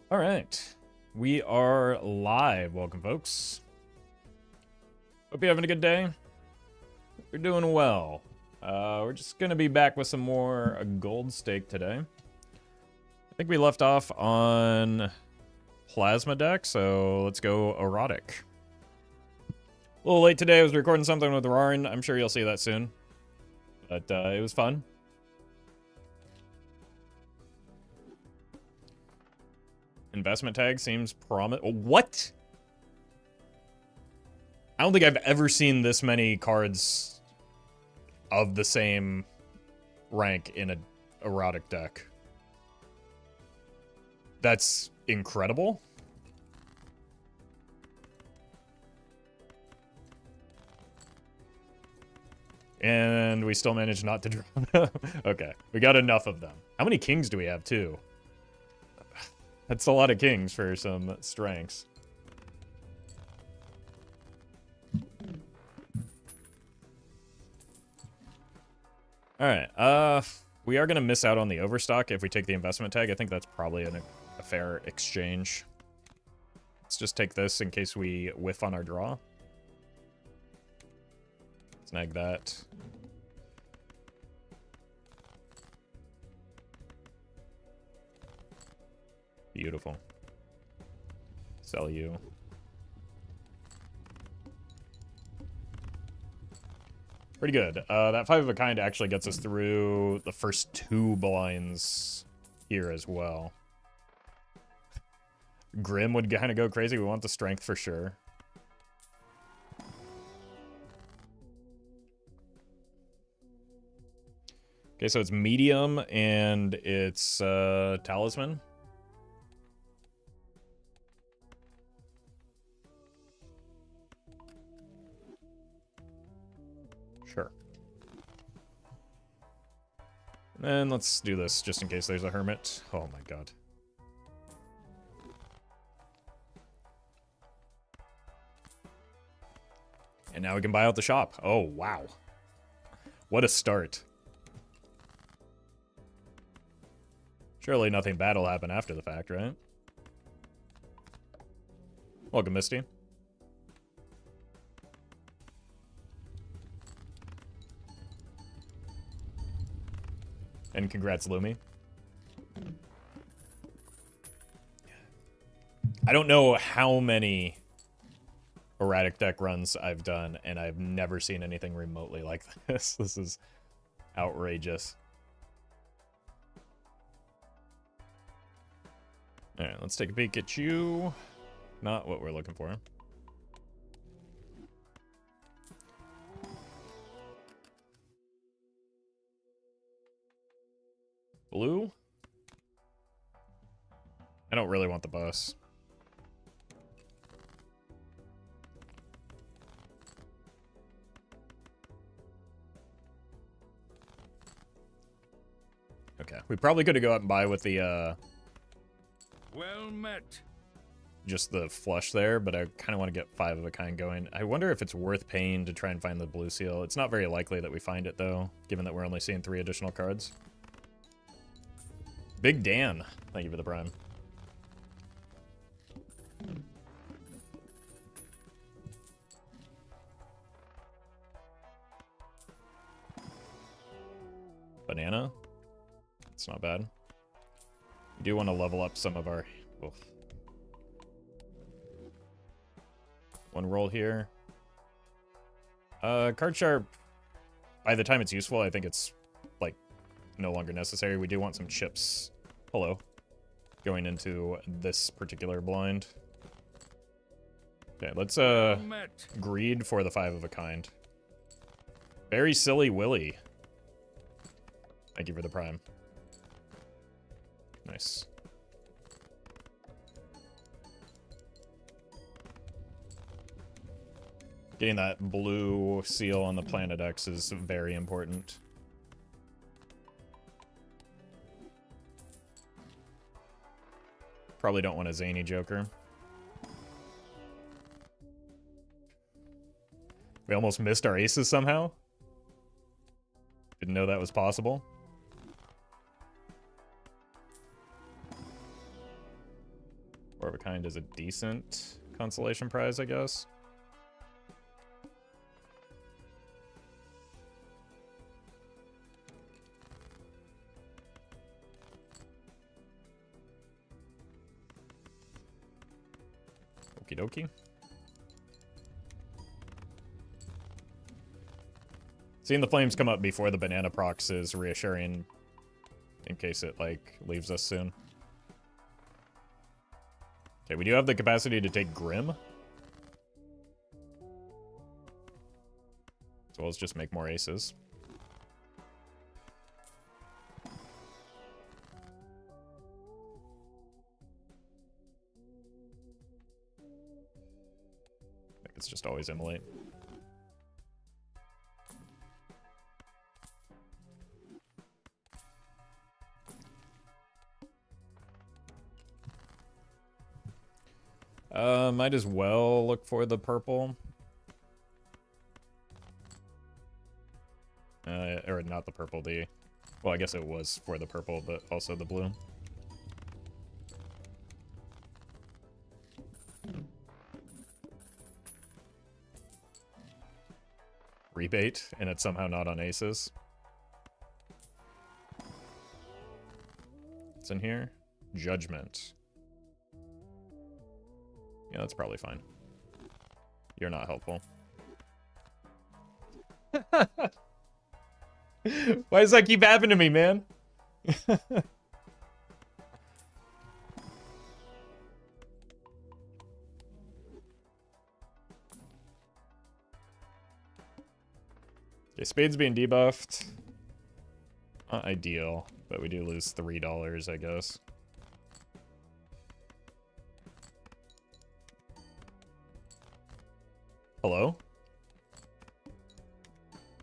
All right, we are live. Welcome, folks. Hope you're having a good day. We're doing well. We're just gonna be back with some more gold stake today. I think we left off on plasma deck, so let's go erotic. A little late today. I was recording something with Roarin. I'm sure you'll see that soon, but it was fun. Investment tag seems what? I don't think I've ever seen this many cards of the same rank in a erotic deck. That's incredible. And we still managed not to draw them. Okay, we got enough of them. How many kings do we have, too? That's a lot of kings for some strengths. Alright, we are going to miss out on the overstock if we take the investment tag. I think that's probably a fair exchange. Let's just take this in case we whiff on our draw. Snag that. Beautiful. Sell you. Pretty good. That 5 of a kind actually gets us through the first 2 blinds here as well. Grim would kind of go crazy. We want the strength for sure. Okay, so it's medium and it's talisman. Sure. And let's do this just in case there's a hermit. Oh my god. And now we can buy out the shop. Oh, wow. What a start. Surely nothing bad will happen after the fact, right? Welcome, Misty. And congrats, Lumi. I don't know how many erratic deck runs I've done, and I've never seen anything remotely like this. This is outrageous. Alright, let's take a peek at you. Not what we're looking for. Blue? I don't really want the bus. Okay, we probably could have go out and buy with the, Well met. just the flush there, but I kind of want to get 5 of a kind going. I wonder if it's worth paying to try and find the blue seal. It's not very likely that we find it, though, given that we're only seeing 3 additional cards. Big Dan, thank you for the prime. Banana. It's not bad. We do want to level up some of our... Oof. One roll here. Card sharp, by the time it's useful, I think it's, like, no longer necessary. We do want some chips. Hello. Going into this particular blind. Okay, let's, greed for the 5 of a kind. Very silly Willy. Thank you for the prime. Nice. Getting that blue seal on the Planet X is very important. Probably don't want a zany Joker. We almost missed our aces somehow. Didn't know that was possible. 4 of a kind is a decent consolation prize, I guess. Okie dokie. Seeing the flames come up before the banana procs is reassuring in case it, like, leaves us soon. Okay, we do have the capacity to take Grim. As well as just make more aces. I think it's just always immolate. Might as well look for the purple. Or not the purple, well, I guess it was for the purple, but also the blue. Rebate, and it's somehow not on aces. What's in here? Judgment. Yeah, that's probably fine. You're not helpful. Why does that keep happening to me, man? Okay, Spade's being debuffed. Not ideal, but we do lose $3, I guess. Hello?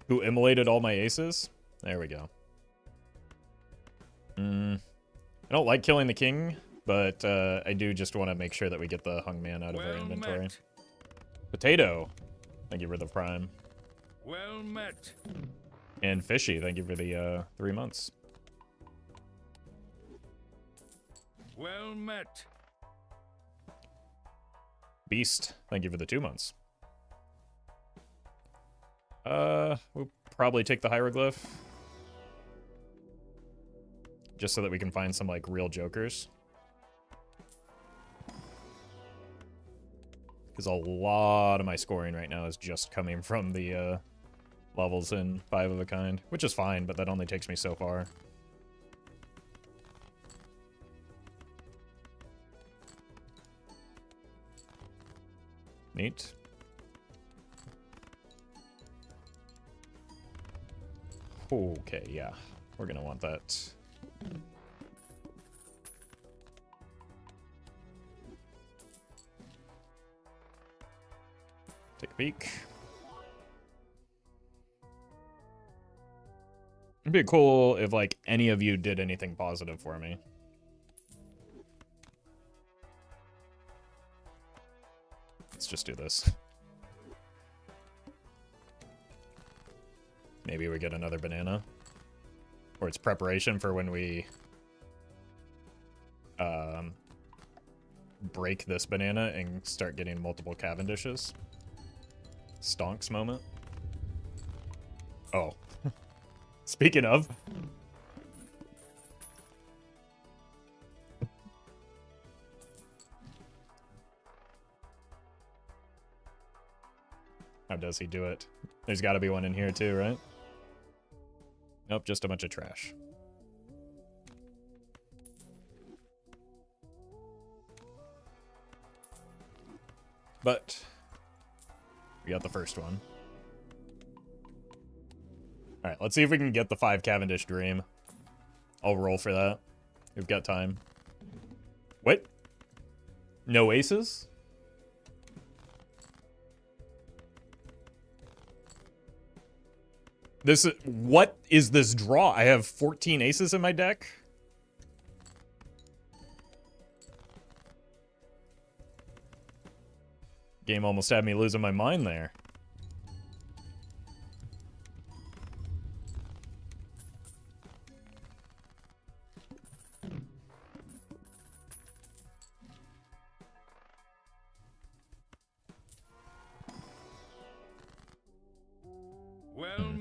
Who immolated all my aces? There we go. I don't like killing the king, but I do just want to make sure that we get the hung man out of our inventory. Met. Potato, thank you for the prime. Well met. And Fishy, thank you for the 3 months. Well met. Beast, thank you for the 2 months. We'll probably take the hieroglyph. Just so that we can find some, like, real jokers. Because a lot of my scoring right now is just coming from the, levels in 5 of a kind. Which is fine, but that only takes me so far. Neat. Okay, yeah. We're gonna want that. Take a peek. It'd be cool if, like, any of you did anything positive for me. Let's just do this. Maybe we get another banana. Or it's preparation for when we break this banana and start getting multiple Cavendishes. Stonks moment. Oh. Speaking of. How does he do it? There's got to be one in here too, right? Nope, just a bunch of trash. But we got the first one. All right, let's see if we can get the 5 Cavendish Dream. I'll roll for that. We've got time. What? No aces? What is this draw? I have 14 aces in my deck? Game almost had me losing my mind there.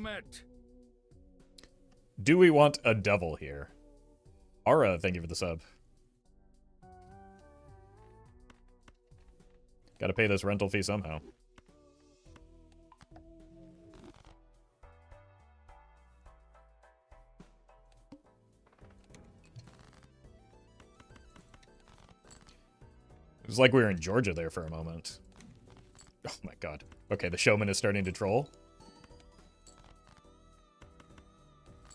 met. Do we want a devil here? Ara, thank you for the sub. Gotta pay this rental fee somehow. It was like we were in Georgia there for a moment. Oh my god. Okay, the showman is starting to troll.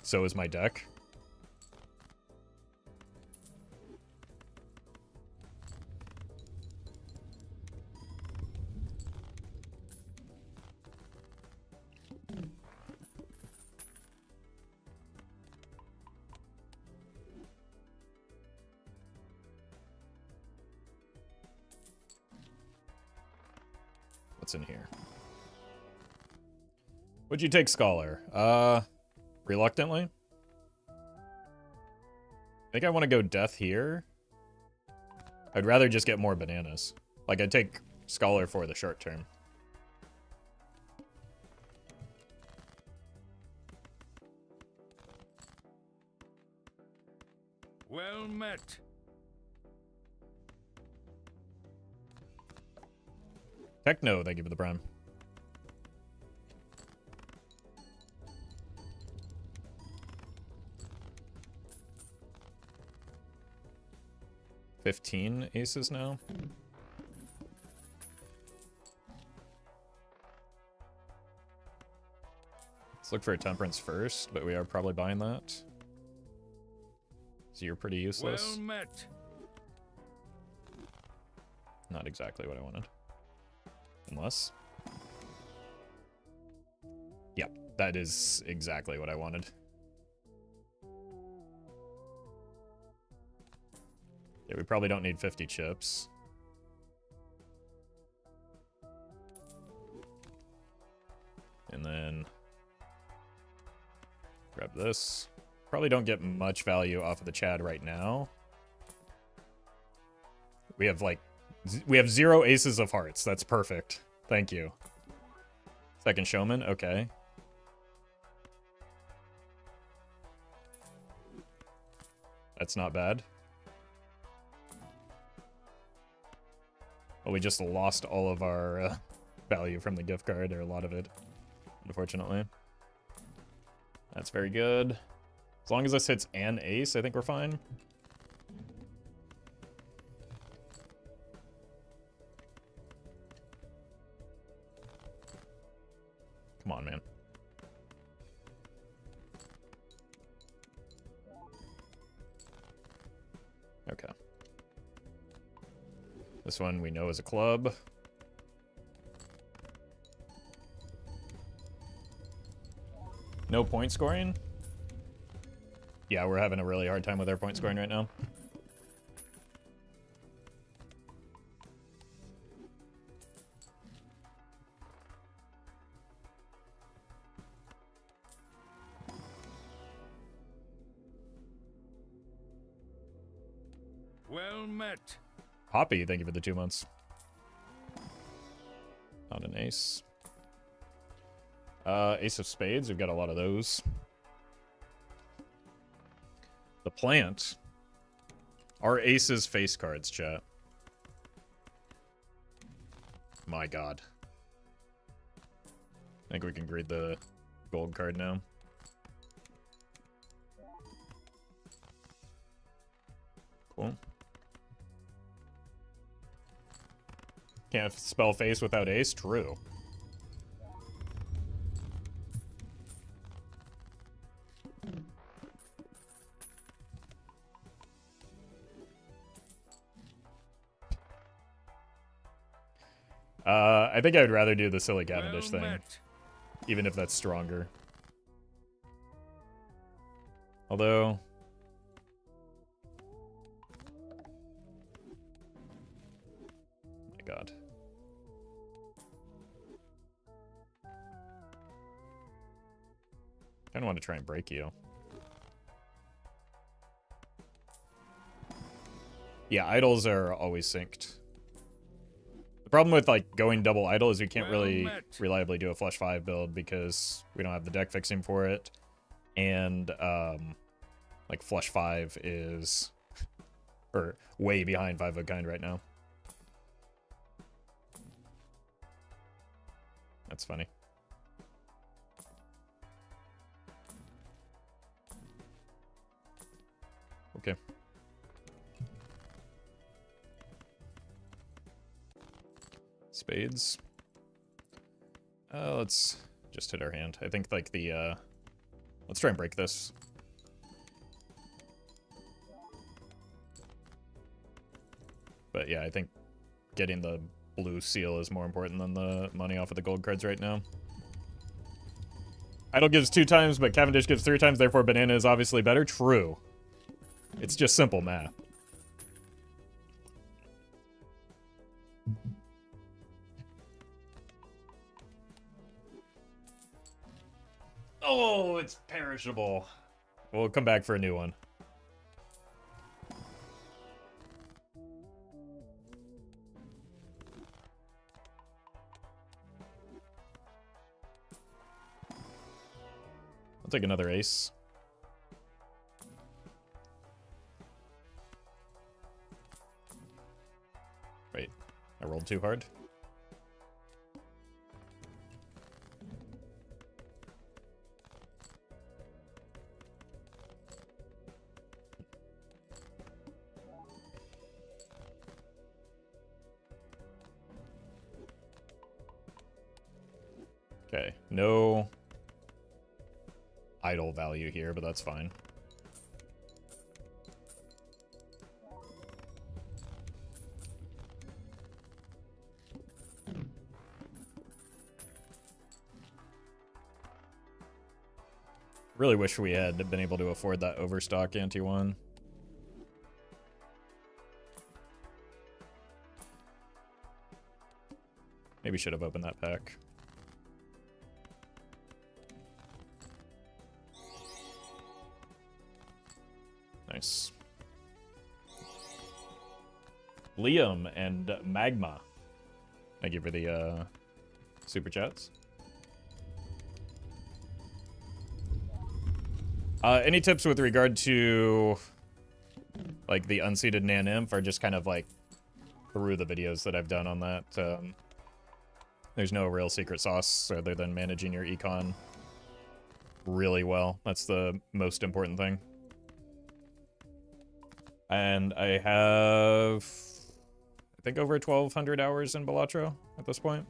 So is my deck. What's in here? Would you take Scholar? Reluctantly. I think I want to go Death here. I'd rather just get more bananas. Like, I'd take Scholar for the short term. Well met. Techno, thank you for the prime. $15 aces now. Let's look for a temperance first, but we are probably buying that. So you're pretty useless. Well met. Not exactly what I wanted. Unless. Yep, that is exactly what I wanted. Yeah, we probably don't need 50 chips. And then grab this. Probably don't get much value off of the Chad right now. We have like, we have 0 aces of hearts. That's perfect. Thank you. Second showman, okay. That's not bad. Well, we just lost all of our value from the gift card, or a lot of it, unfortunately. That's very good. As long as this hits an ace, I think we're fine. Come on, man. Okay. This one we know is a club. No point scoring? Yeah, we're having a really hard time with our point scoring right now. Well met. Hoppy, thank you for the 2 months. Not an ace. Ace of spades, we've got a lot of those. The plant. Our aces face cards, chat. My god. I think we can grade the gold card now. Cool. Can't spell face without ace? True. I think I would rather do the silly Cavendish thing, met. even if that's stronger. Although... my god. I kind of want to try and break you. Yeah, idols are always synced The problem with like going double idle is we can't Well really met. reliably do a flush 5 build because we don't have the deck fixing for it. And like flush 5 is or way behind 5 of a kind right now. That's funny. Okay. Spades. Let's just hit our hand. I think like the let's try and break this. But yeah, I think getting the blue seal is more important than the money off of the gold cards right now. Idle gives 2 times, but Cavendish gives 3 times, therefore banana is obviously better. True. It's just simple math. Oh, it's perishable. We'll come back for a new one. I'll take another ace. Wait, I rolled too hard. Okay, no idle value here, but that's fine. Really wish we had been able to afford that overstock anti-1. Maybe should have opened that pack. Nice. Liam and Magma. Thank you for the super chats. Any tips with regard to like the unseated Nan Imp are just kind of like through the videos that I've done on that. There's no real secret sauce other than managing your econ really well. That's the most important thing. And I have, I think, over 1,200 hours in Balatro at this point.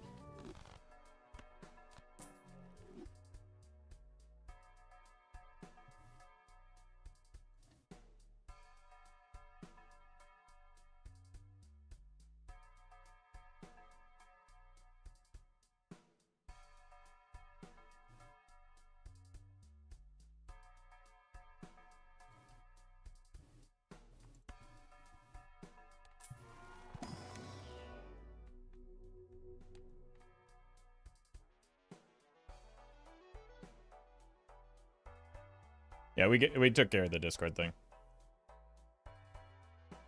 Yeah, we took care of the Discord thing.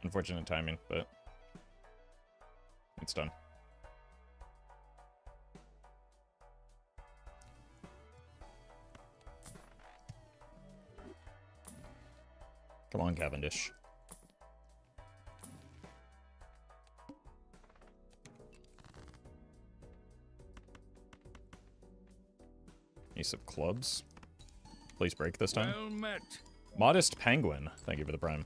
Unfortunate timing, but it's done. Come on, Cavendish. Ace of clubs. Please break this time. Well met. Modest Penguin. Thank you for the prime.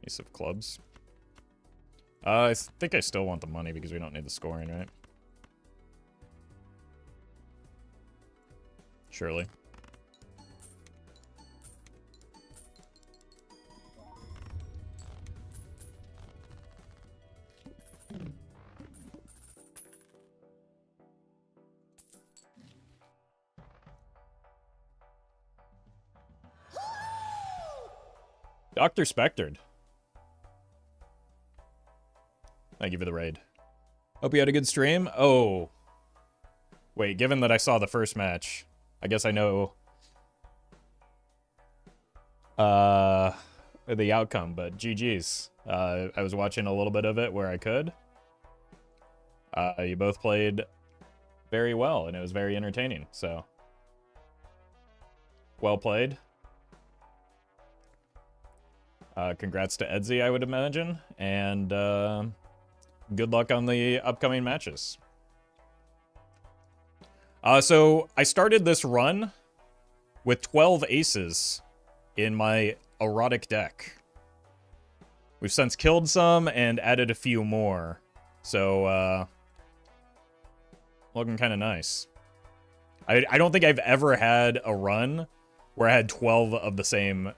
Ace of clubs. I think I still want the money because we don't need the scoring, right? Surely. Dr. Spectred. Thank you for the raid. Hope you had a good stream. Oh. Wait, given that I saw the first match, I guess I know the outcome, but GG's. I was watching a little bit of it where I could. You both played very well, and it was very entertaining, so well played. Congrats to Edsy, I would imagine, and good luck on the upcoming matches. So I started this run with 12 aces in my erotic deck. We've since killed some and added a few more, so looking kind of nice. I don't think I've ever had a run where I had 12 of the same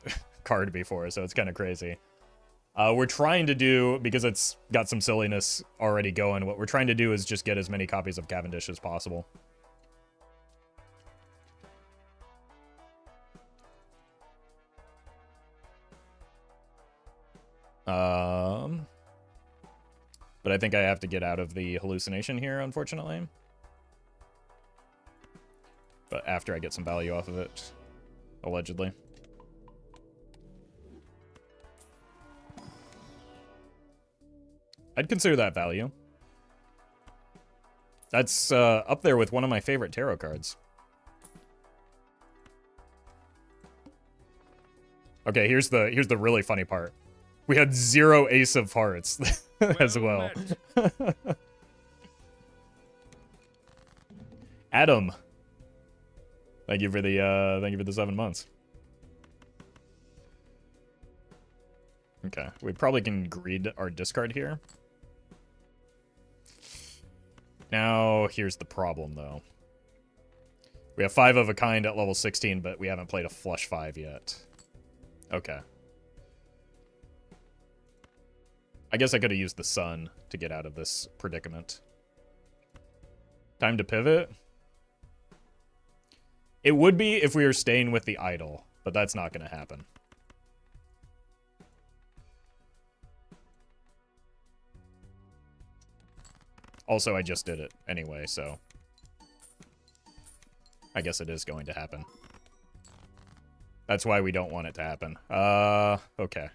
card before, so it's kind of crazy. We're trying to do, because it's got some silliness already going, what we're trying to do is just get as many copies of Cavendish as possible. But I think I have to get out of the hallucination here, unfortunately. But after I get some value off of it, allegedly. I'd consider that value. That's up there with one of my favorite tarot cards. Okay, here's the really funny part. We had 0 Ace of Hearts as well. Adam, thank you for the 7 months. Okay, we probably can greed our discard here. Now, here's the problem, though. We have 5 of a kind at level 16, but we haven't played a flush 5 yet. Okay. I guess I could have used the sun to get out of this predicament. Time to pivot? It would be if we were staying with the idol, but that's not going to happen. Also, I just did it anyway, so I guess it is going to happen. That's why we don't want it to happen. Okay.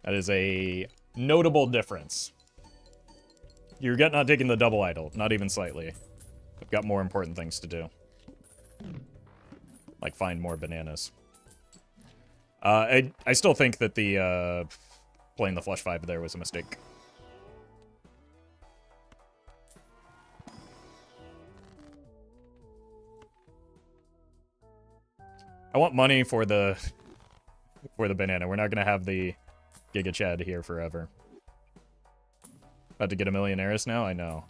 That is a notable difference. You're not taking the double idol, not even slightly. I've got more important things to do. Like find more bananas. I still think that the playing the flush 5 there was a mistake. I want money for the banana. We're not gonna have the Giga Chad here forever. About to get a millionaire's now? I know.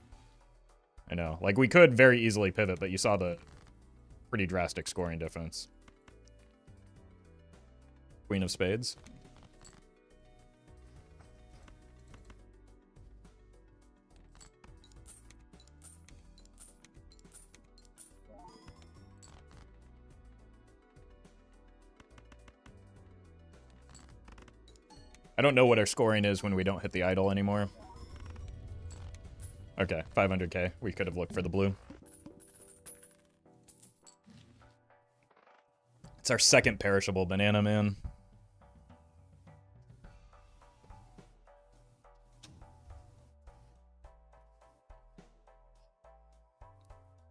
I know. Like, we could very easily pivot, but you saw the pretty drastic scoring difference. Queen of Spades. I don't know what our scoring is when we don't hit the idol anymore. Okay, 500k. We could have looked for the blue. It's our second perishable banana, man.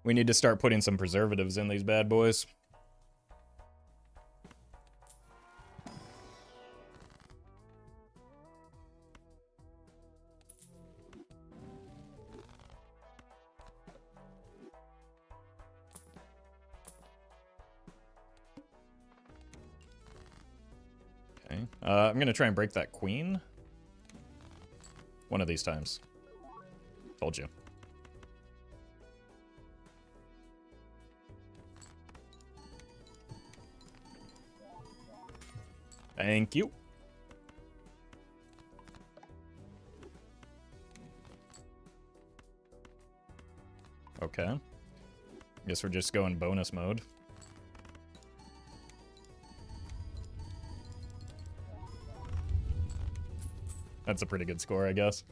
We need to start putting some preservatives in these bad boys. Okay. I'm going to try and break that queen. One of these times. Told you. Thank you. Okay. Guess we're just going bonus mode. That's a pretty good score, I guess.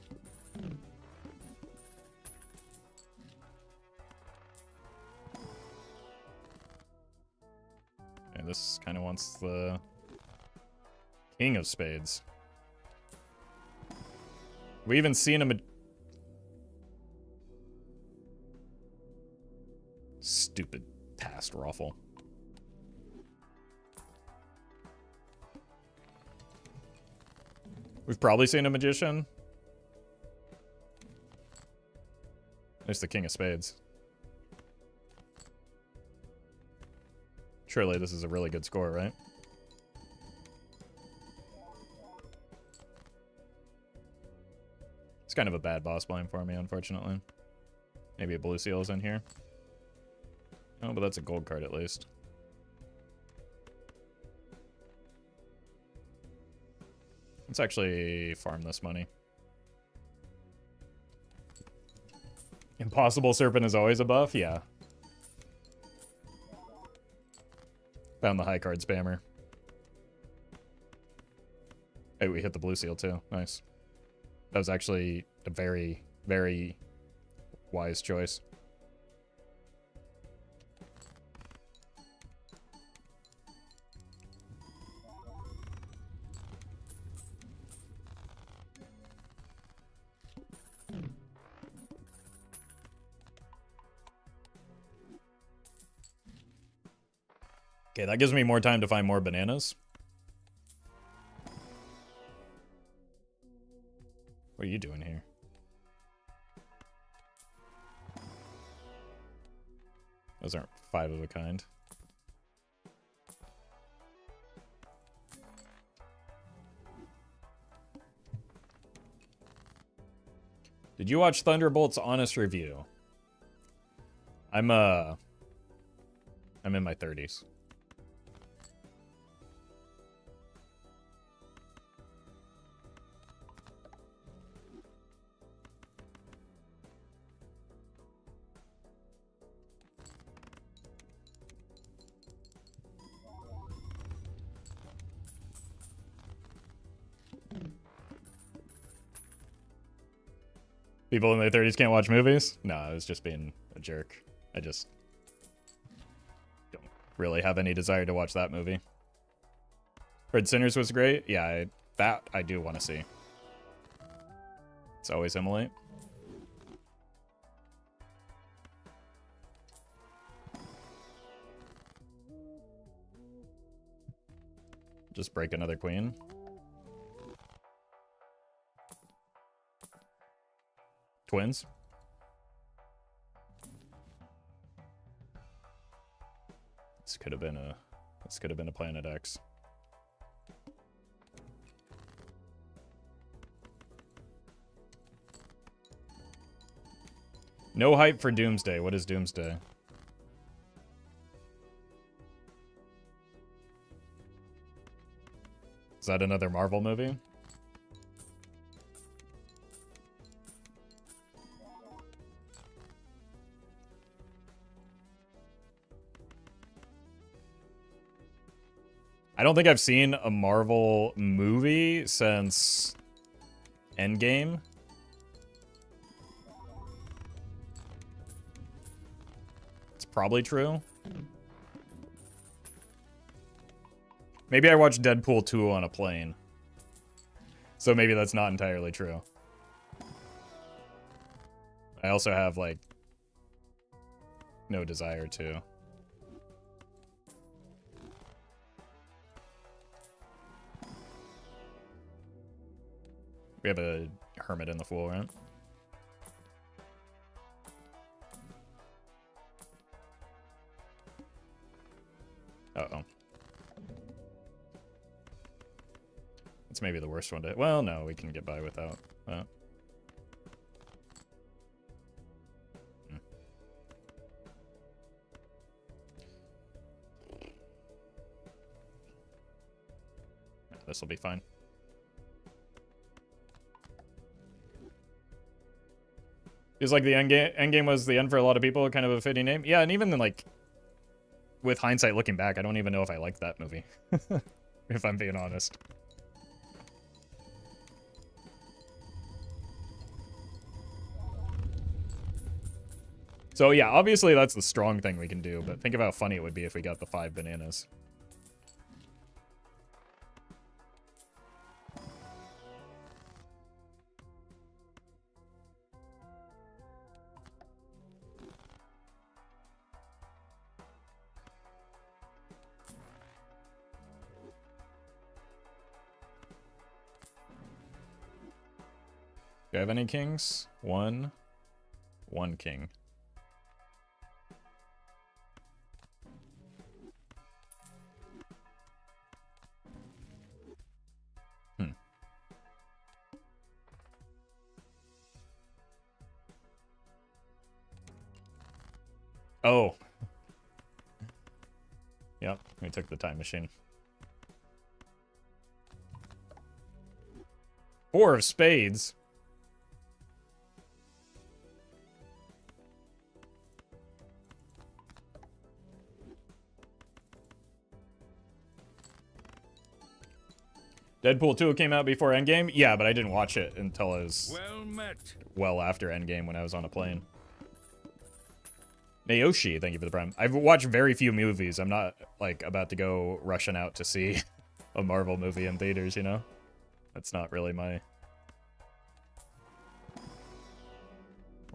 And this kind of wants the king of spades. We even seen him. Stupid past Roffle. We've probably seen a magician. There's the king of spades. Surely this is a really good score, right? It's kind of a bad boss blind for me, unfortunately. Maybe a blue seal is in here. Oh, but that's a gold card at least. Let's actually farm this money. Impossible Serpent is always a buff? Yeah. Found the high card spammer. Hey, we hit the blue seal too. Nice. That was actually a very, very wise choice. Okay, that gives me more time to find more bananas. What are you doing here? Those aren't 5 of a kind. Did you watch Thunderbolt's honest review? I'm in my 30s. People in their 30s can't watch movies? No, I was just being a jerk. I just don't really have any desire to watch that movie. Heard Sinners was great? Yeah, that I do want to see. It's always immolate. Just break another queen. Twins. This could have been a Planet X. No hype for Doomsday. What is Doomsday? Is that another Marvel movie? I don't think I've seen a Marvel movie since Endgame. It's probably true. Maybe I watched Deadpool 2 on a plane. So maybe that's not entirely true. I also have, like, no desire to. We have a hermit in the full, right? Uh-oh. It's maybe the worst one to... Well, no, we can get by without that. This will be fine. Feels like the end game was the end for a lot of people, kind of a fitting name. Yeah, and even then, like, with hindsight looking back, I don't even know if I liked that movie. If I'm being honest. So yeah, obviously that's the strong thing we can do, but think of how funny it would be if we got the 5 bananas. Do I have any kings? One king. Oh. Yep, we took the time machine. 4 of spades. Deadpool 2 came out before Endgame? Yeah, but I didn't watch it until it was well after Endgame when I was on a plane. Naoshi, thank you for the prime. I've watched very few movies. I'm not, like, about to go rushing out to see a Marvel movie in theaters, you know? That's not really my...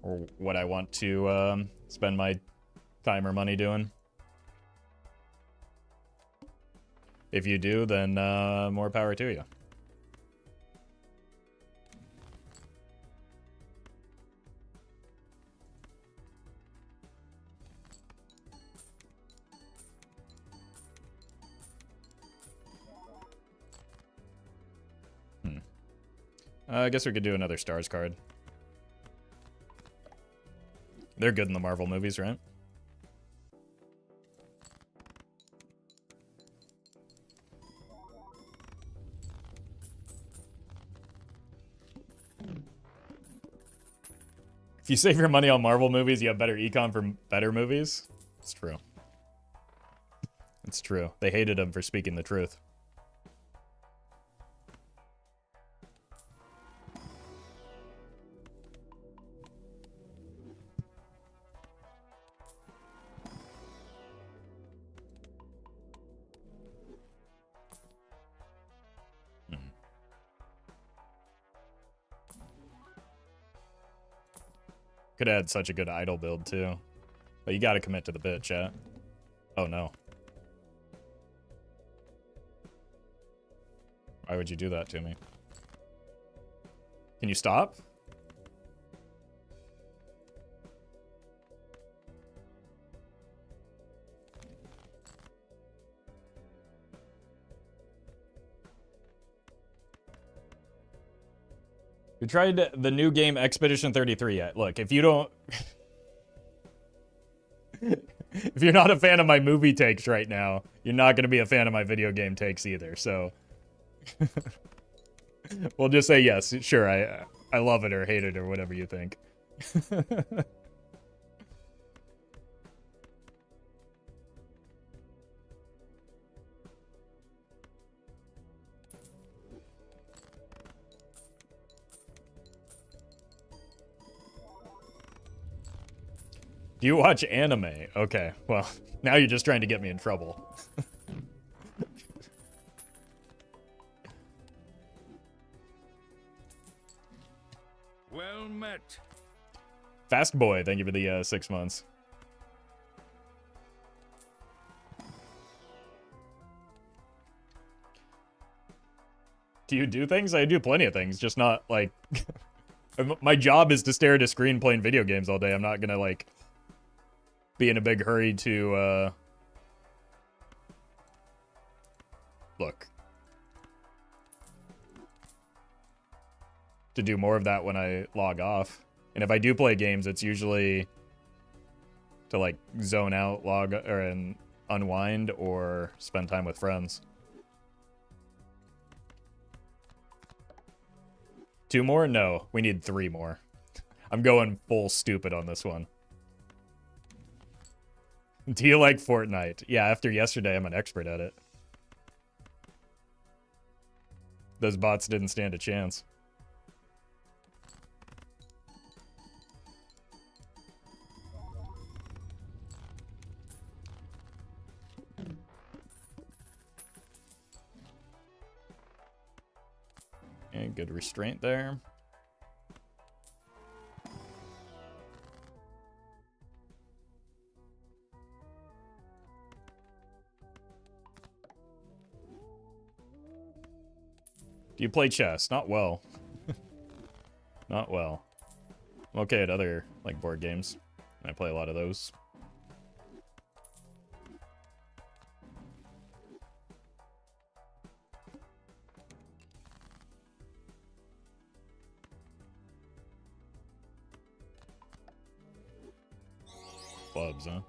or what I want to spend my time or money doing. If you do, then more power to you. I guess we could do another Stars card. They're good in the Marvel movies, right? If you save your money on Marvel movies, you have better econ for better movies. It's true. It's true. They hated him for speaking the truth. Could have had such a good idle build, too. But you gotta commit to the bit, chat. Oh, no. Why would you do that to me? Can you stop? You tried the new game Expedition 33 yet? Look, if you don't... if you're not a fan of my movie takes right now, you're not going to be a fan of my video game takes either, so... we'll just say yes, sure, I love it or hate it or whatever you think. Do you watch anime? Okay, well, now you're just trying to get me in trouble. Well met. Fast Boy, thank you for the 6 months. Do you do things? I do plenty of things, just not, like... my job is to stare at a screen playing video games all day. I'm not gonna, like... be in a big hurry to, look. To do more of that when I log off. And if I do play games, it's usually to, like, zone out, log, or and unwind, or spend time with friends. 2 more? No, we need 3 more. I'm going full stupid on this one. Do you like Fortnite? Yeah, after yesterday, I'm an expert at it. Those bots didn't stand a chance. Okay, good restraint there. Do you play chess? Not well. Not well. I'm okay at other, like, board games. I play a lot of those. Clubs, huh?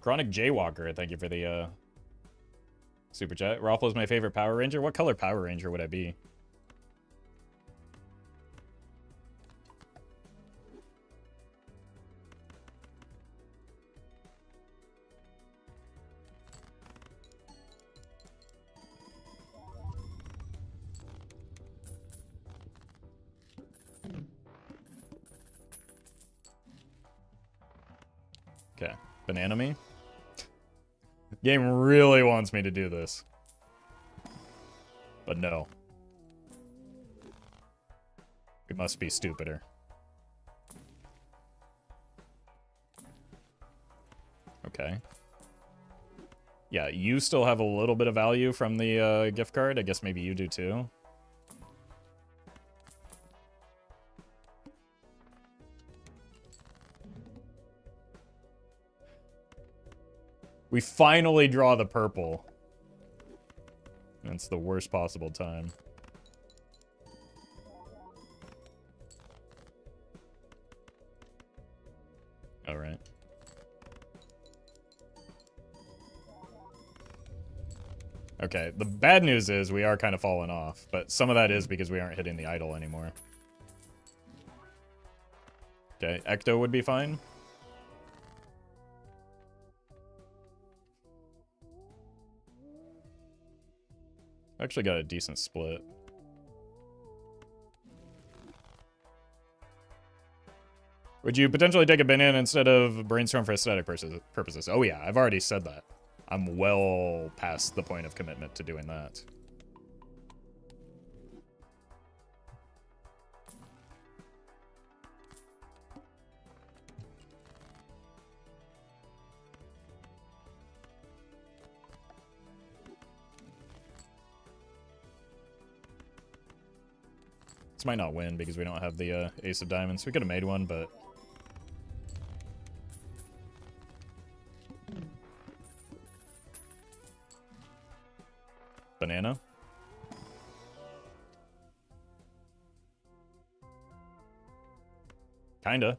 Chronic Jaywalker, thank you for the, super chat. Roffle is my favorite Power Ranger. What color Power Ranger would I be? Okay. Banana me? Game really wants me to do this. But no. It must be stupider. Okay. Yeah, you still have a little bit of value from the gift card. I guess maybe you do too. We finally draw the purple. It's the worst possible time. All right. Okay, the bad news is we are kind of falling off, but some of that is because we aren't hitting the idol anymore. Okay, Ecto would be fine. Actually got a decent split. Would you potentially take a banana instead of brainstorm for aesthetic purposes? Oh yeah, I've already said that. I'm well past the point of commitment to doing that. This might not win because we don't have the ace of diamonds. We could have made one, but... Banana? Kinda.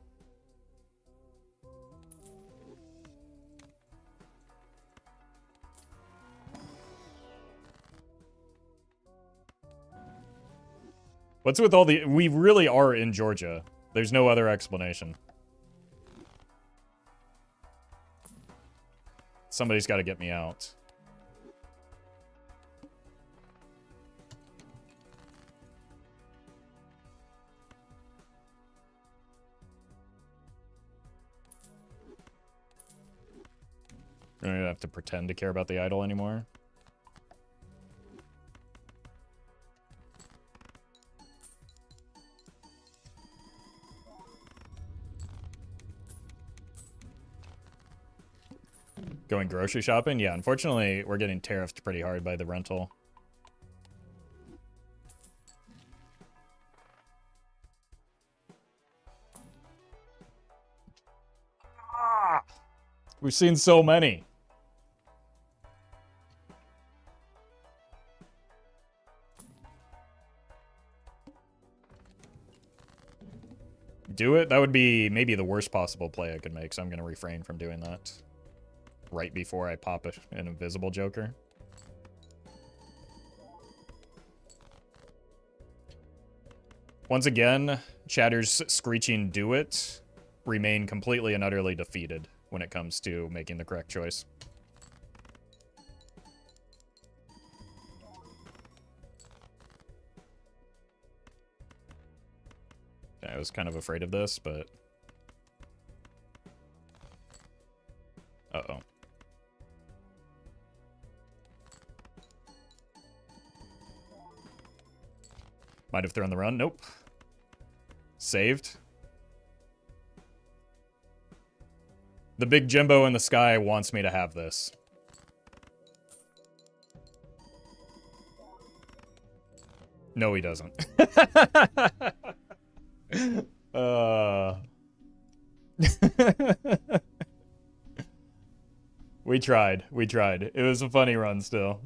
What's with all the... We really are in Georgia. There's no other explanation. Somebody's got to get me out. I don't have to pretend to care about the idol anymore. Going grocery shopping? Yeah, unfortunately, we're getting tariffed pretty hard by the rental. We've seen so many. Do it? That would be maybe the worst possible play I could make, so I'm going to refrain from doing that. Right before I pop an invisible joker. Once again, Chatter's screeching "do it" remain completely and utterly defeated when it comes to making the correct choice. I was kind of afraid of this, but... Uh-oh. Might have thrown the run. Nope. Saved. The big Jimbo in the sky wants me to have this. No, he doesn't. We tried. We tried. It was a funny run still.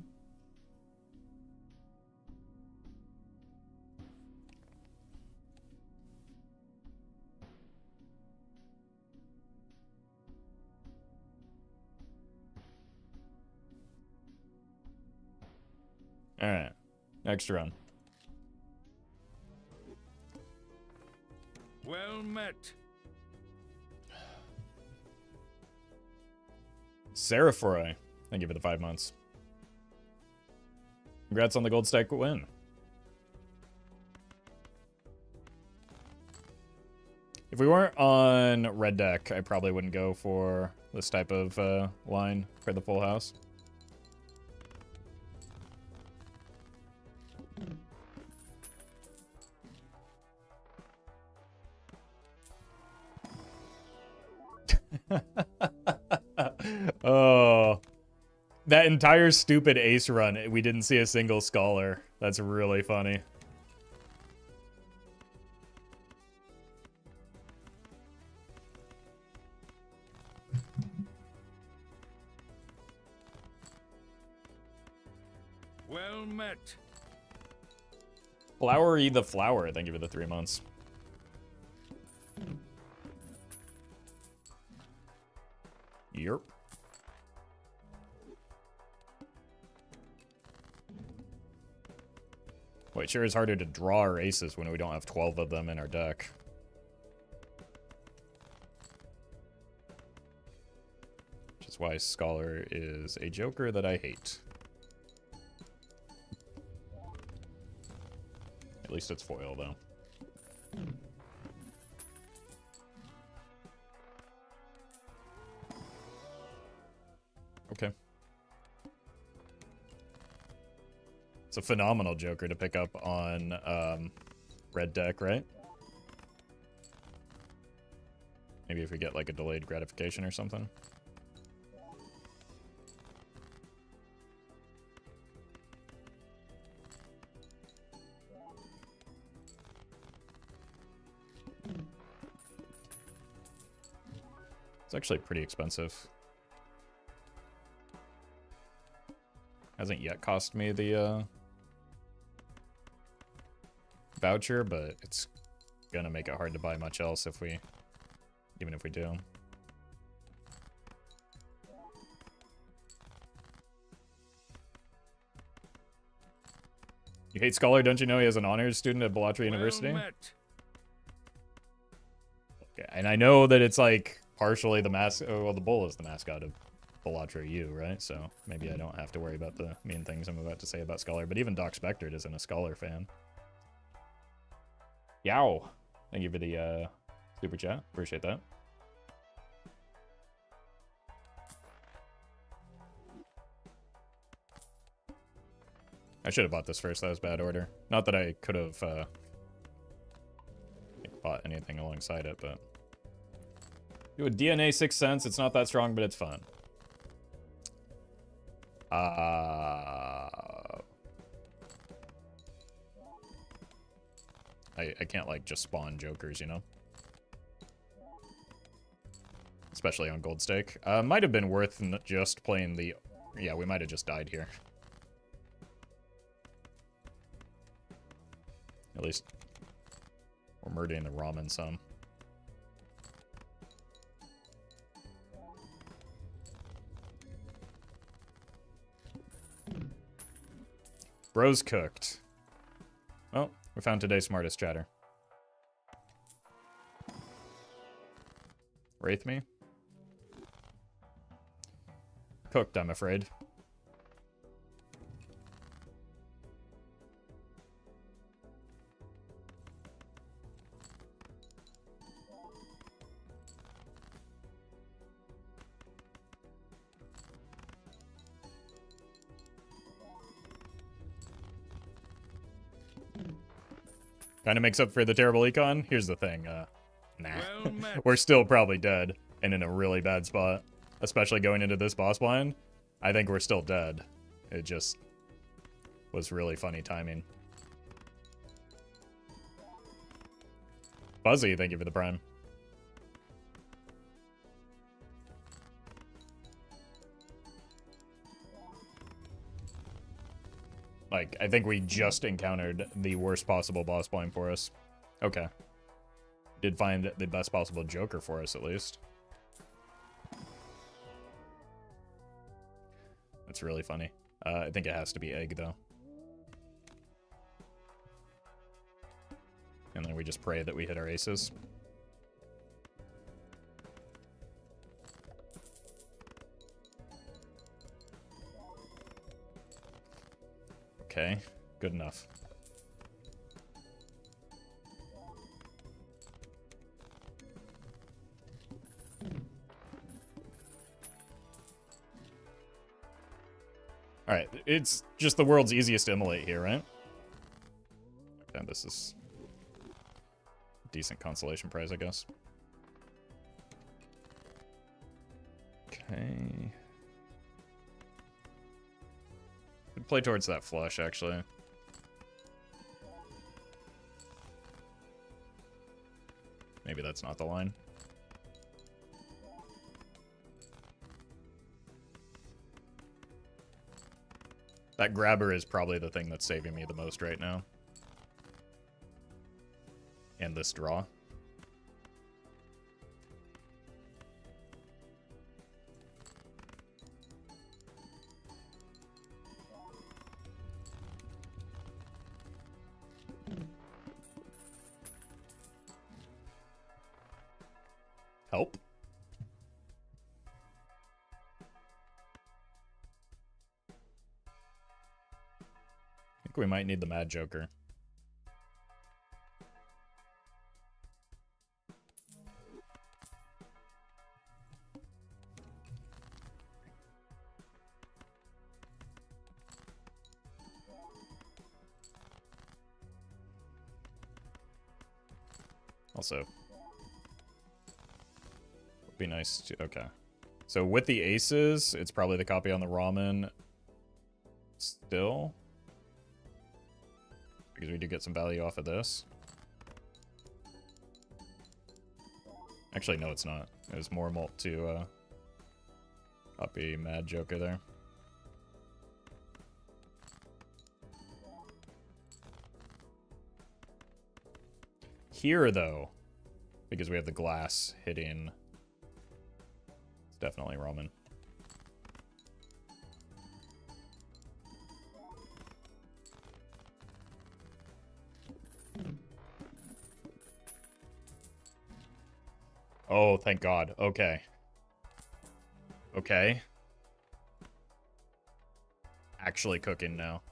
All right. Next run. Well met. Seraphroi. Thank you for the 5 months. Congrats on the gold stack win. If we weren't on red deck, I probably wouldn't go for this type of line for the full house. Oh, that entire stupid ace run, we didn't see a single scholar. That's really funny. Well met. Flowery the flower, thank you for the 3 months. Yerp. Well, it sure is harder to draw our aces when we don't have 12 of them in our deck. Which is why Scholar is a joker that I hate. At least it's foil, though. Okay. It's a phenomenal joker to pick up on red deck, right? Maybe if we get like a delayed gratification or something. It's actually pretty expensive. Hasn't yet cost me the voucher, but it's gonna make it hard to buy much else if we, even if we do. You hate Scholar, don't you know he has an honors student at Bellatri University? Met. Okay, and I know that it's like partially the well, the bull is the mascot of Bellatri U, right? So maybe I don't have to worry about the mean things I'm about to say about Scholar, but even Doc Spectred isn't a Scholar fan. Yow! Thank you for the super chat. Appreciate that. I should have bought this first. That was bad order. Not that I could have bought anything alongside it, but do a DNA 6 cents. It's not that strong, but it's fun. I can't like just spawn jokers, you know? Especially on gold stake. Might have been worth just playing the... Yeah, we might have just died here. At least we're murdering the ramen some. Bro's cooked. Well, we found today's smartest chatter. Wraith me? Cooked, I'm afraid. Kind of makes up for the terrible econ. Here's the thing, nah. Well We're still probably dead and in a really bad spot. Especially going into this boss blind. I think we're still dead. It just was really funny timing. Fuzzy, thank you for the prime. Like, I think we just encountered the worst possible boss point for us. Okay. Did find the best possible Joker for us, at least. That's really funny. I think it has to be egg, though. And then we just pray that we hit our aces. Okay, good enough. Alright, it's just the world's easiest to immolate here, right? And this is a decent consolation prize, I guess. Okay. Could play towards that flush, actually. Maybe that's not the line. That grabber is probably the thing that's saving me the most right now. And this draw. Help. I think we might need the Mad Joker. Also, would be nice to... Okay. So with the aces, it's probably the copy on the ramen still. Because we do get some value off of this. Actually, no, it's not. It was more mult to copy Mad Joker there. Here, though, because we have the glass hitting, it's definitely ramen. Oh, thank God. Okay. Okay. Actually cooking now.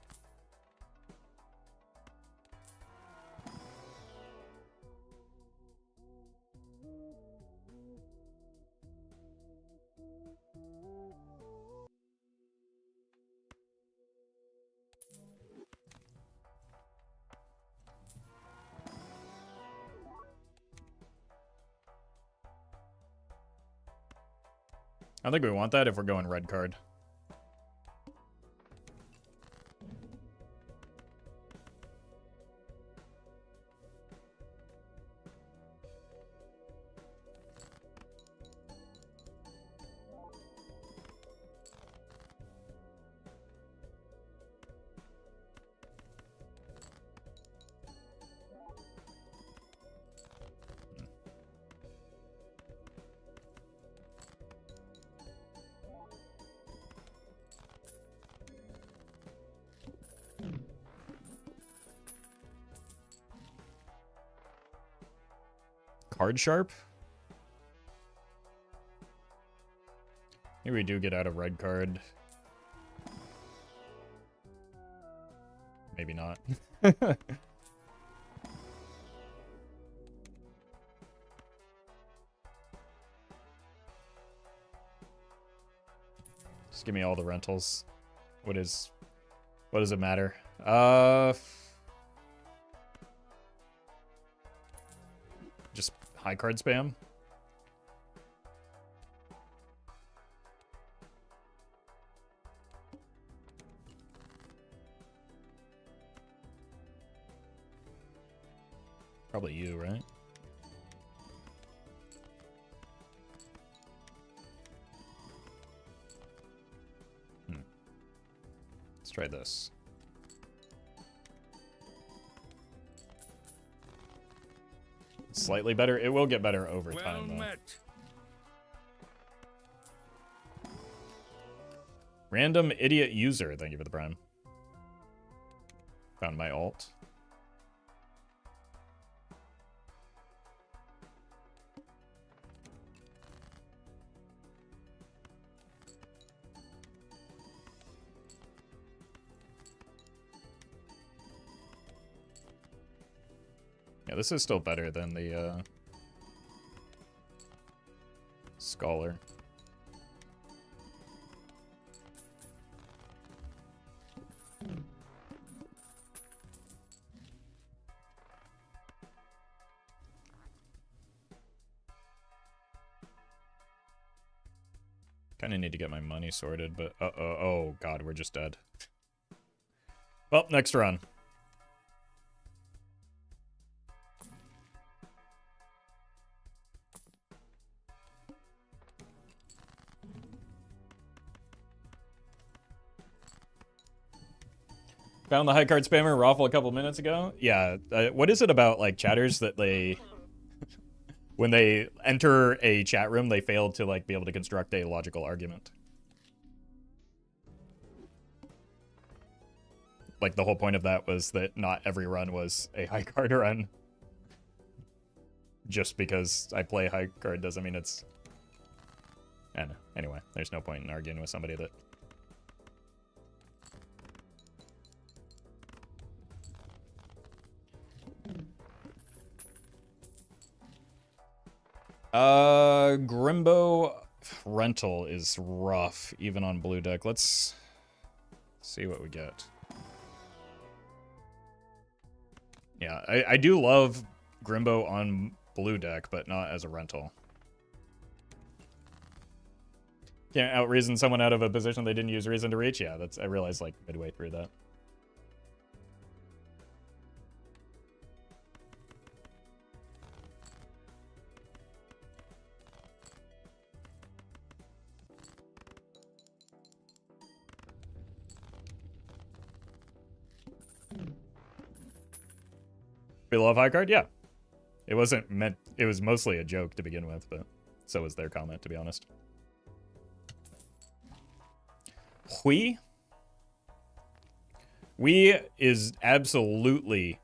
I think we want that if we're going red card. Card sharp? Maybe we do get out of red card. Maybe not. Just give me all the rentals. What does it matter? Just high card spam. Probably you, right? Let's try this. Slightly better. It will get better over time, though. met. Random idiot user. Thank you for the prime. Found my alt. Yeah, this is still better than the Scholar. Kind of need to get my money sorted, but oh god, we're just dead. Well, next run. Found the high card spammer Roffle a couple minutes ago. Yeah, what is it about like chatters that they, when they enter a chat room, they fail to like be able to construct a logical argument? Like the whole point of that was that not every run was a high card run. Just because I play high card doesn't mean it's. And anyway, there's no point in arguing with somebody that. Grimbo rental is rough, even on blue deck. Let's see what we get. Yeah, I do love Grimbo on blue deck, but not as a rental. Can't out-reason someone out of a position they didn't use reason to reach? Yeah, that's I realized like midway through that. We love high card? Yeah. It wasn't meant, it was mostly a joke to begin with, but so was their comment, to be honest. We is absolutely,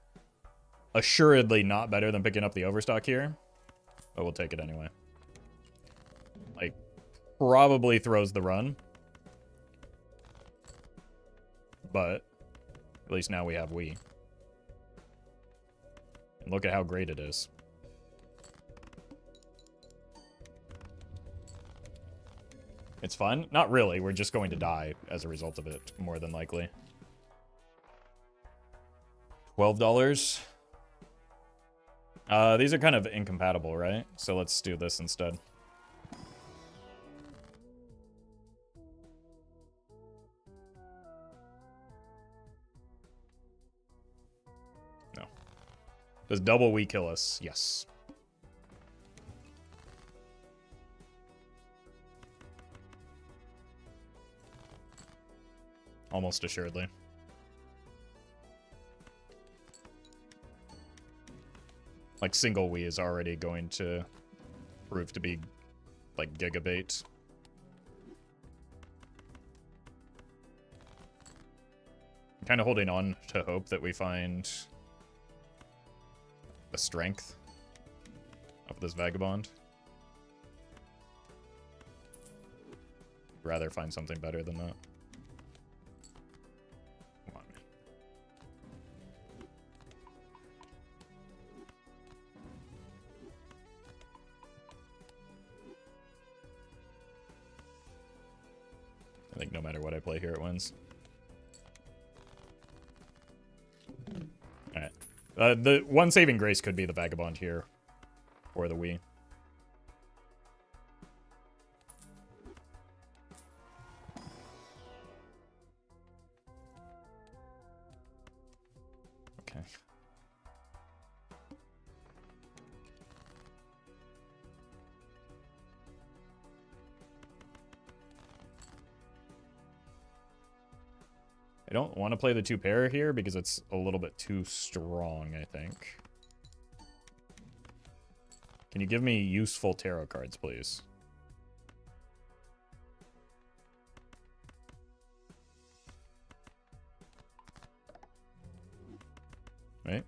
assuredly not better than picking up the overstock here, but we'll take it anyway. Like, probably throws the run. But, at least now we have we. And look at how great it is. It's fun? Not really. We're just going to die as a result of it, more than likely. $12. These are kind of incompatible, right? So let's do this instead. No. Does double we kill us? Yes. Almost assuredly. Like, single we is already going to prove to be, like, gigabait. I'm kind of holding on to hope that we find the strength of this vagabond. Rather find something better than that. Come on. I think no matter what I play here, it wins. Alright. The one saving grace could be the vagabond here. Or the Wii. Okay. I don't want to play the 2-pair here because it's a little bit too strong, I think. Can you give me useful tarot cards, please? Right?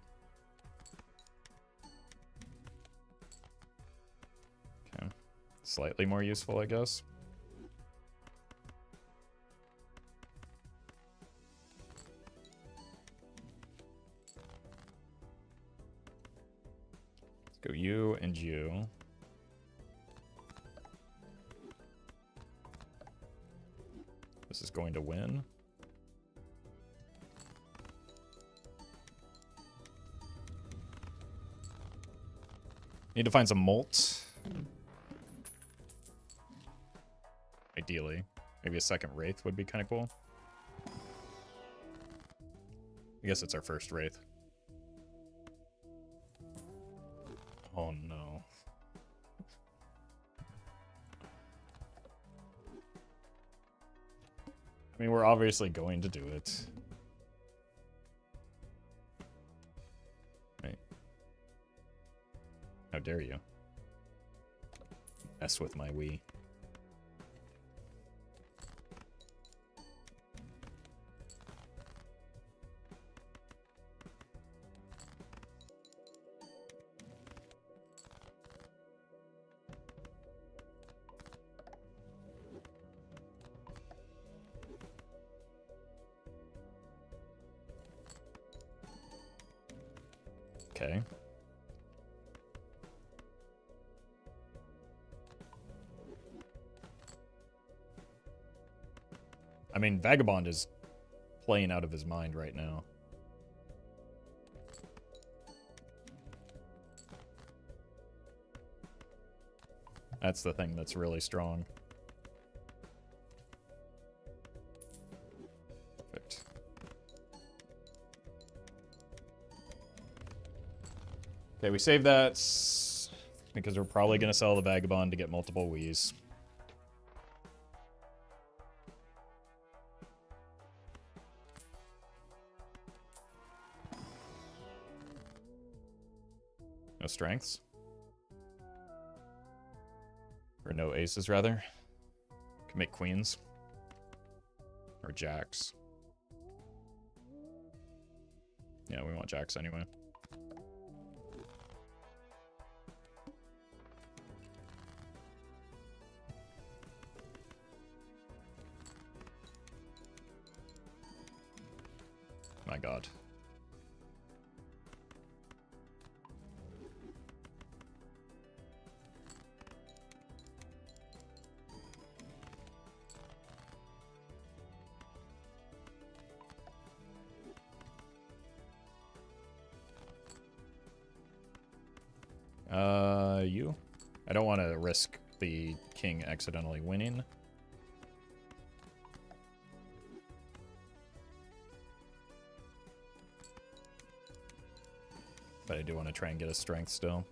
Okay. Slightly more useful, I guess. Let's go you and you. This is going to win. Need to find some molt. Ideally. Maybe a second Wraith would be kind of cool. I guess it's our first Wraith. Oh no. I mean, we're obviously going to do it. Right. How dare you? Mess with my Wii. Okay. I mean, Vagabond is playing out of his mind right now. That's the thing that's really strong. Perfect. Okay, we save that because we're probably going to sell the Vagabond to get multiple Wiis. No strengths. Or no aces, rather. Can make queens. Or jacks. Yeah, we want jacks anyway. My god. You? I don't want to risk the king accidentally winning. But I do want to try and get a strength still.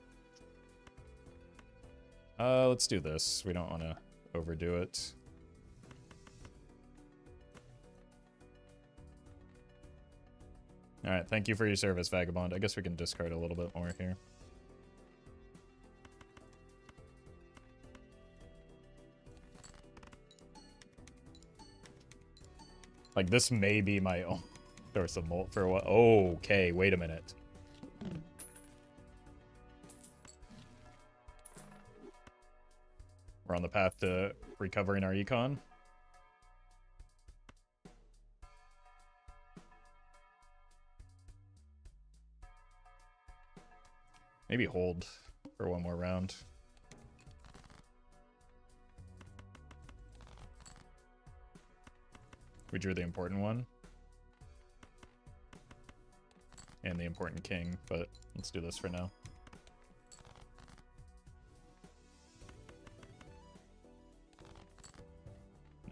Let's do this. We don't want to overdo it. Alright, thank you for your service, Vagabond. I guess we can discard a little bit more here. Like, this may be my own source of molt for a while. Oh, okay, wait a minute. We're on the path to recovering our econ. Maybe hold for one more round. We drew the important one. And the important king, but let's do this for now.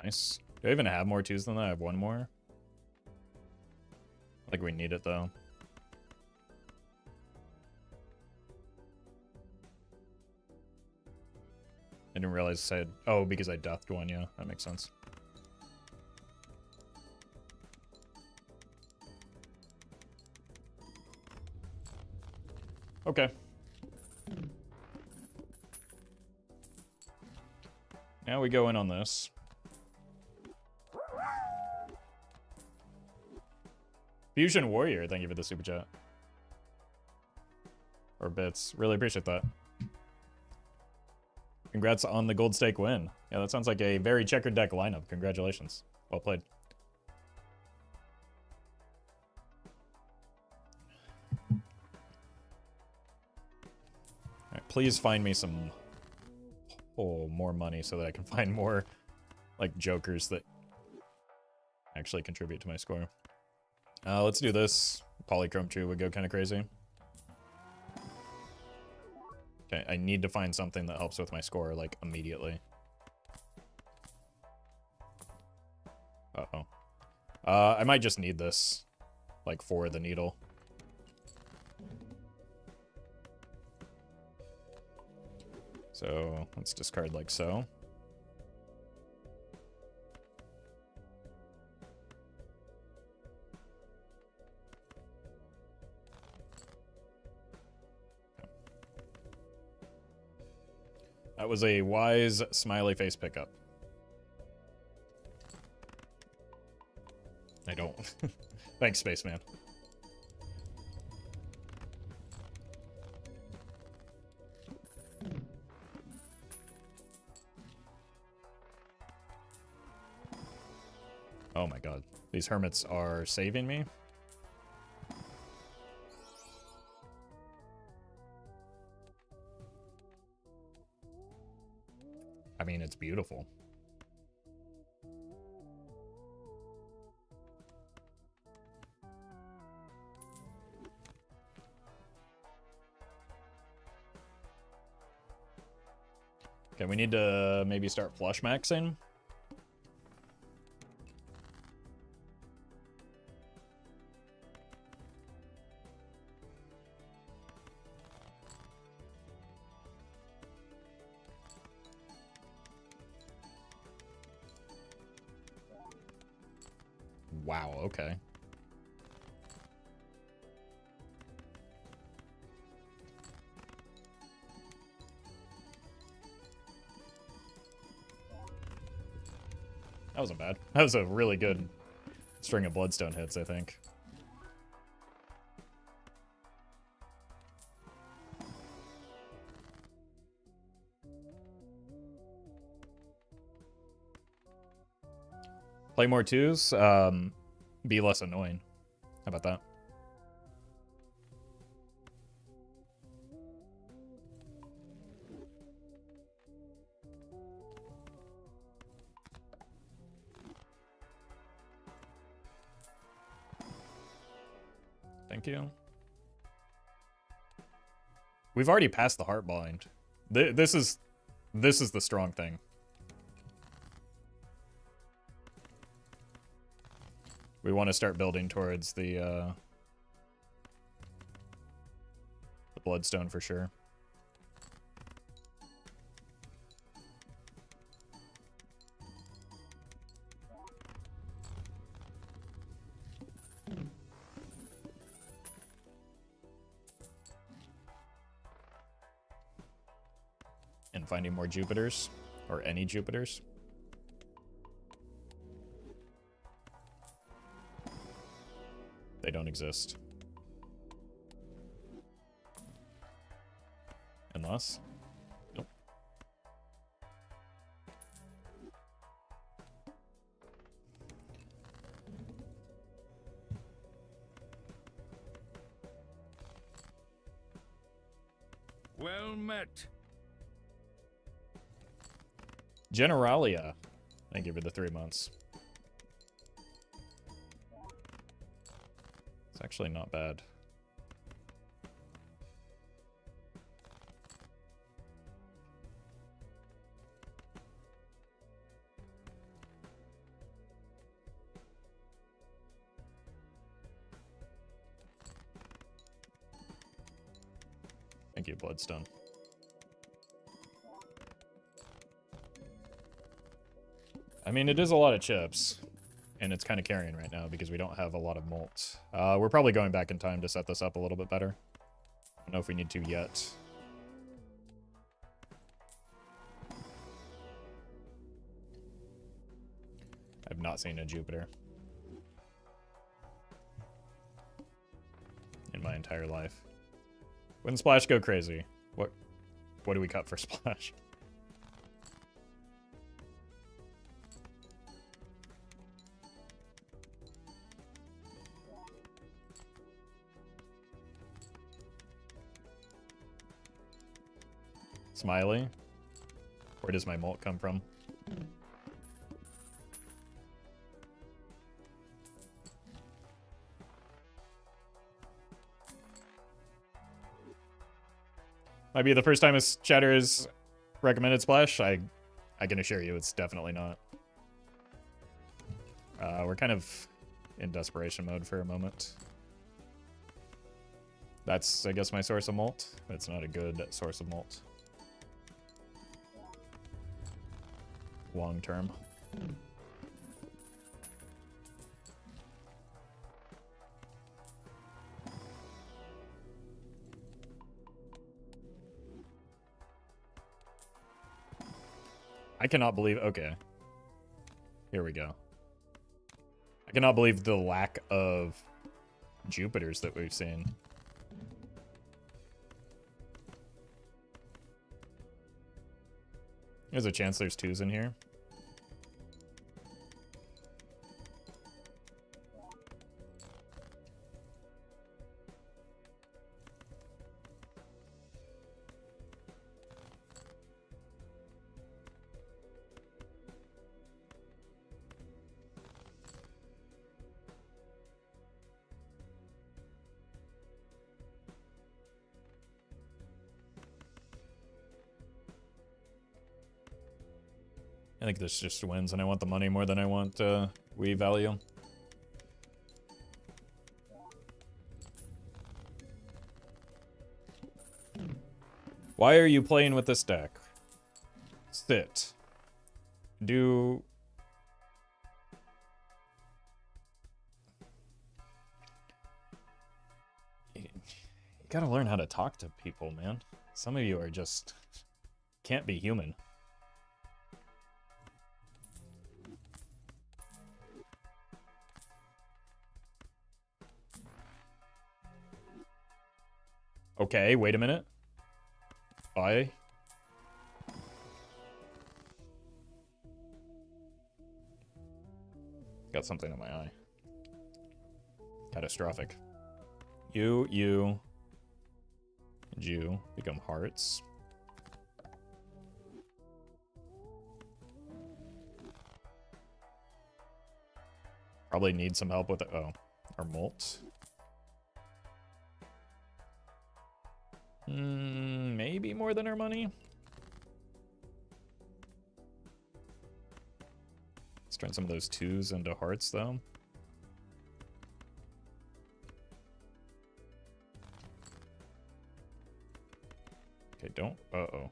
Nice. Do I even have more twos than that? I have one more. I think we need it though. I didn't realize I had... Oh, because I deathed one, yeah. That makes sense. Okay. Now we go in on this. Fusion Warrior, thank you for the super chat. Or bits. Really appreciate that. Congrats on the gold stake win. Yeah, that sounds like a very checkered deck lineup. Congratulations. Well played. Alright, please find me some more money so that I can find more like jokers that actually contribute to my score. Let's do this. Polychrome 2 would go kind of crazy. Okay, I need to find something that helps with my score, like, immediately. Uh-oh. I might just need this, like, for the needle. So, let's discard like so. That was a wise smiley face pickup. I don't. Thanks, Spaceman. Oh my god. These hermits are saving me. I mean, it's beautiful. Okay, we need to maybe start flush maxing. Wow, okay. That wasn't bad. That was a really good string of bloodstone hits, I think. Play more twos, be less annoying. How about that? Thank you. We've already passed the heart blind. This is the strong thing. We want to start building towards the bloodstone for sure. And finding more Jupiters, or any Jupiters. They don't exist. Unless? Nope. Well met. Generalia. Thank you for the 3 months. It's actually not bad. Thank you, Bloodstone. I mean, it is a lot of chips, and it's kind of carrying right now because we don't have a lot of molts. We're probably going back in time to set this up a little bit better. know if we need to yet. I've not seen a Jupiter in my entire life. When Splash go crazy, what do we cut for Splash? Smiley? Where does my molt come from? Might be the first time a chatter is recommended Splash. I can assure you it's definitely not. We're kind of in desperation mode for a moment. That's, I guess, my source of molt. It's not a good source of molt. Long term. I cannot believe, okay. Here we go. I cannot believe the lack of Jupiters that we've seen. There's a chance there's 2s in here. I think this just wins, and I want the money more than I want Wii value. Why are you playing with this deck? Sit. Do... You gotta learn how to talk to people, man. Some of you are just... can't be human. Okay, wait a minute. Got something in my eye. Catastrophic. You, and you become hearts. Probably need some help with it. Oh, our molt. Maybe more than our money. Let's turn some of those 2s into hearts, though. Okay, don't... Uh-oh.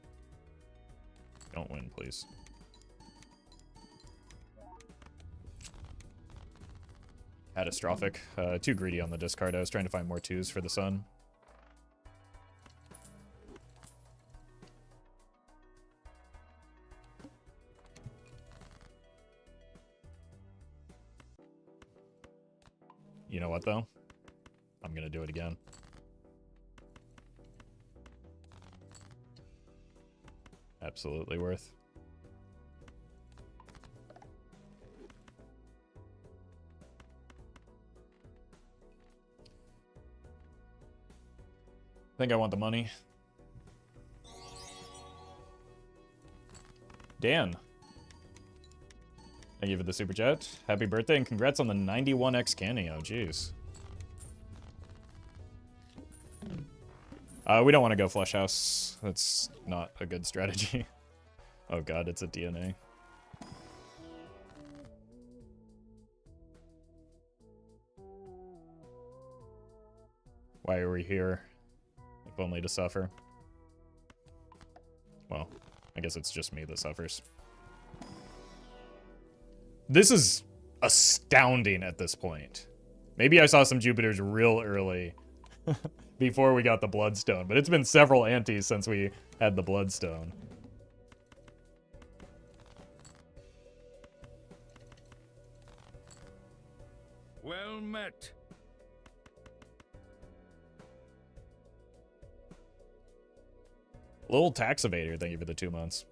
Don't win, please. Catastrophic. Too greedy on the discard. I was trying to find more 2s for the sun. You know what, though? I'm gonna do it again. Absolutely worth. I think I want the money. Dan. Thank you for the super chat. Happy birthday and congrats on the 91x cameo. Jeez. We don't want to go Flush House. That's not a good strategy. Oh god, it's a DNA. Why are we here? If only to suffer. Well, I guess it's just me that suffers. This is astounding at this point. Maybe I saw some Jupiters real early. before we got the Bloodstone. But it's been several antes since we had the Bloodstone. Well met. Little tax evader, thank you for the 2 months.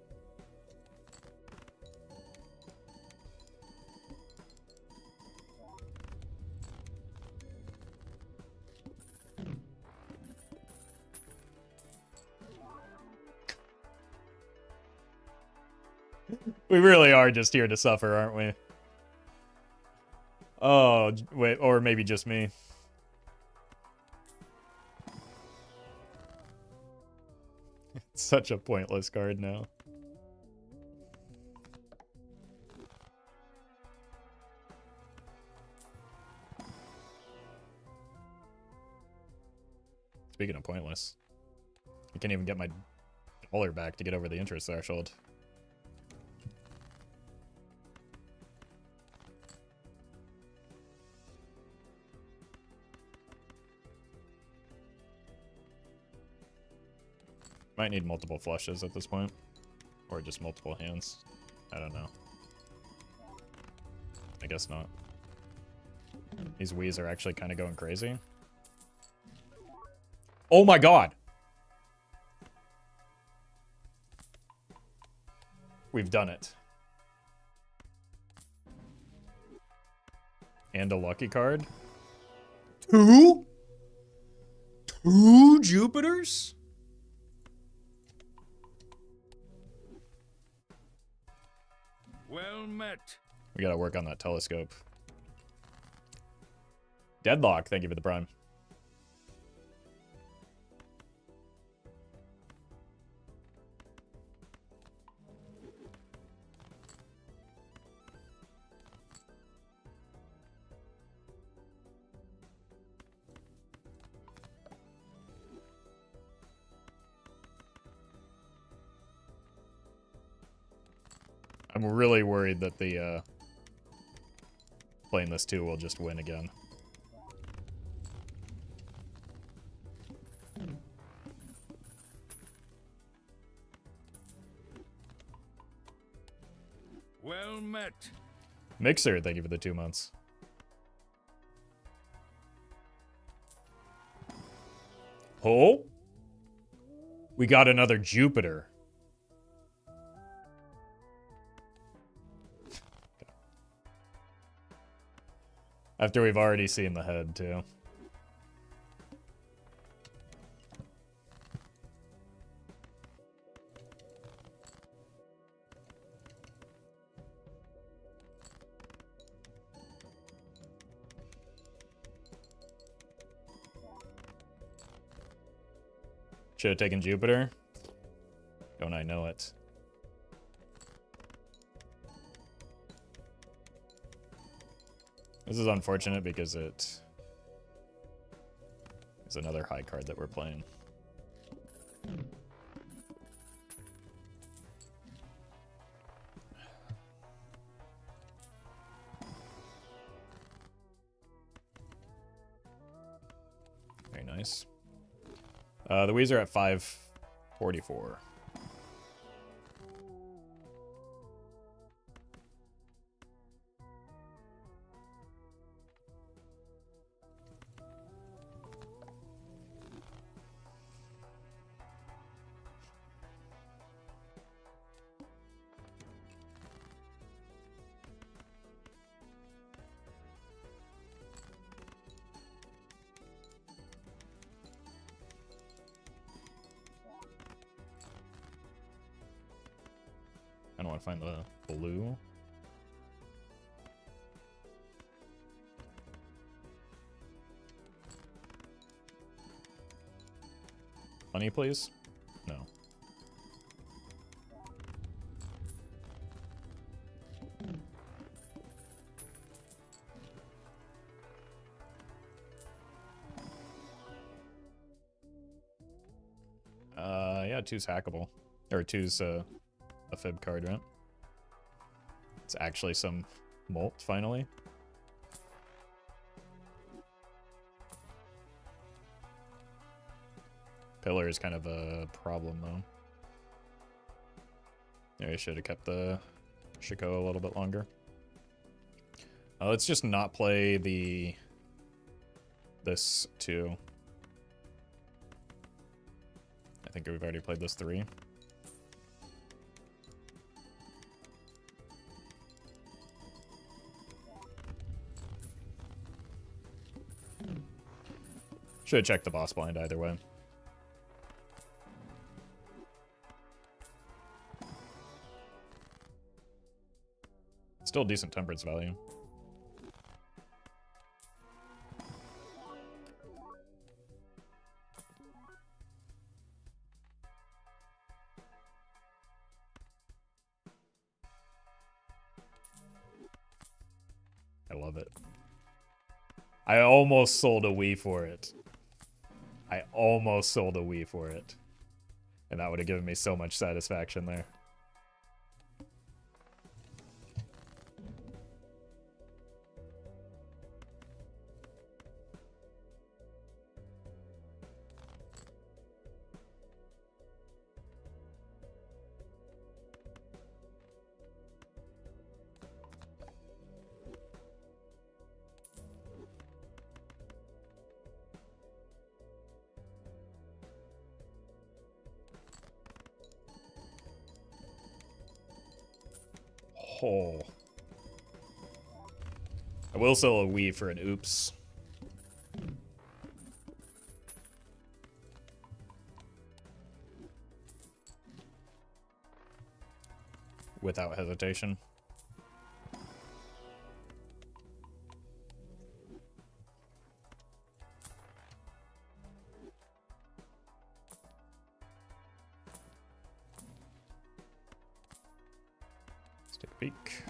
We really are just here to suffer, aren't we? Oh, wait, or maybe just me. It's such a pointless card now. Speaking of pointless, I can't even get my dollar back to get over the interest threshold. Might need multiple flushes at this point. Or just multiple hands. I don't know. I guess not. These Wiis are actually kind of going crazy. Oh my god! We've done it. And a lucky card. Two? 2 Jupiters? Well met. We gotta work on that telescope. Deadlock, thank you for the prime. I'm really worried that the playing this 2 will just win again. Well met. Mixer, thank you for the 2 months. Oh? We got another Jupiter. After we've already seen the head, too. Should have taken Jupiter. Don't I know it? This is unfortunate because it is another high card that we're playing. Very nice. The Wiis are at 544. I don't want to find the blue. Money, please? No. Yeah, 2's hackable. Or 2's a fib card, right? It's actually some molt, finally. Pillar is kind of a problem, though. Maybe I should have kept the Shiko a little bit longer. Let's just not play this 2. I think we've already played this 3. Should have checked the boss blind either way. Still decent temperance value. I love it. I almost sold a Wii for it. I almost sold a Wii for it. And that would have given me so much satisfaction there. Oh. I will sell a Wii for an oops. Without hesitation. Let's take a peek.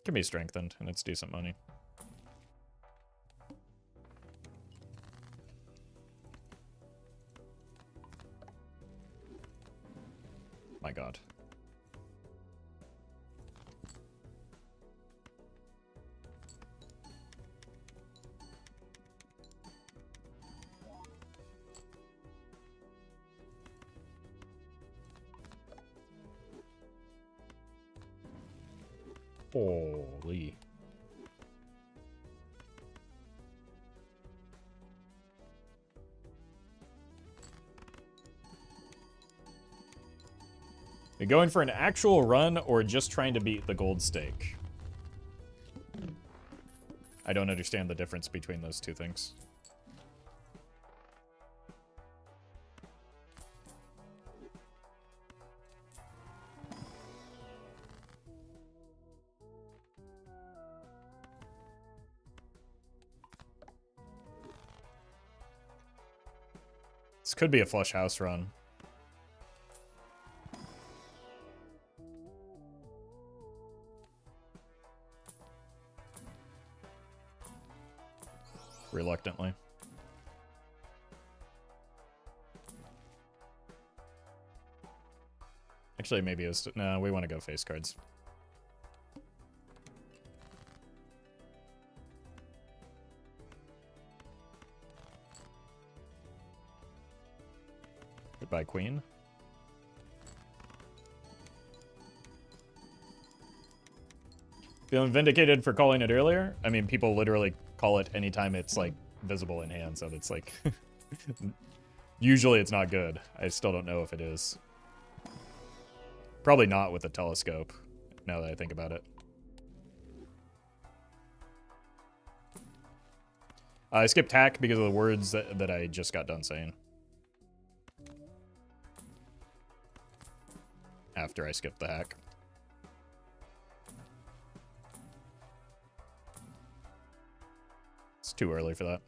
Can be strengthened, and it's decent money. My god. Holy. You going for an actual run or just trying to beat the gold stake? I don't understand the difference between those two things. This could be a flush house run. Reluctantly. Actually, maybe it was... No, we want to go face cards. Goodbye, queen. Feeling vindicated for calling it earlier? I mean, people literally call it anytime it's, like, visible in hand, so it's, like... Usually it's not good. I still don't know if it is. Probably not with a telescope, now that I think about it. I skipped hack because of the words that I just got done saying. After I skipped the hack. It's too early for that.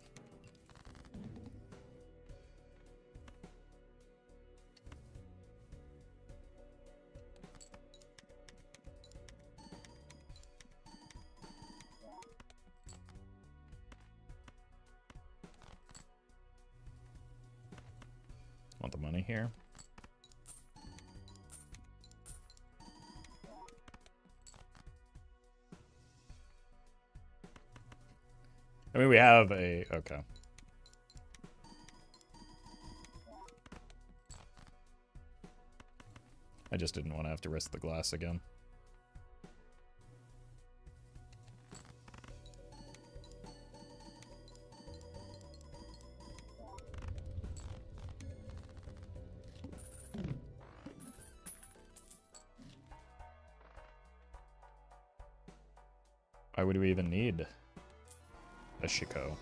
Want the money here. I mean, we have a... Okay. I just didn't want to have to risk the glass again. Why would we even need a Shiko?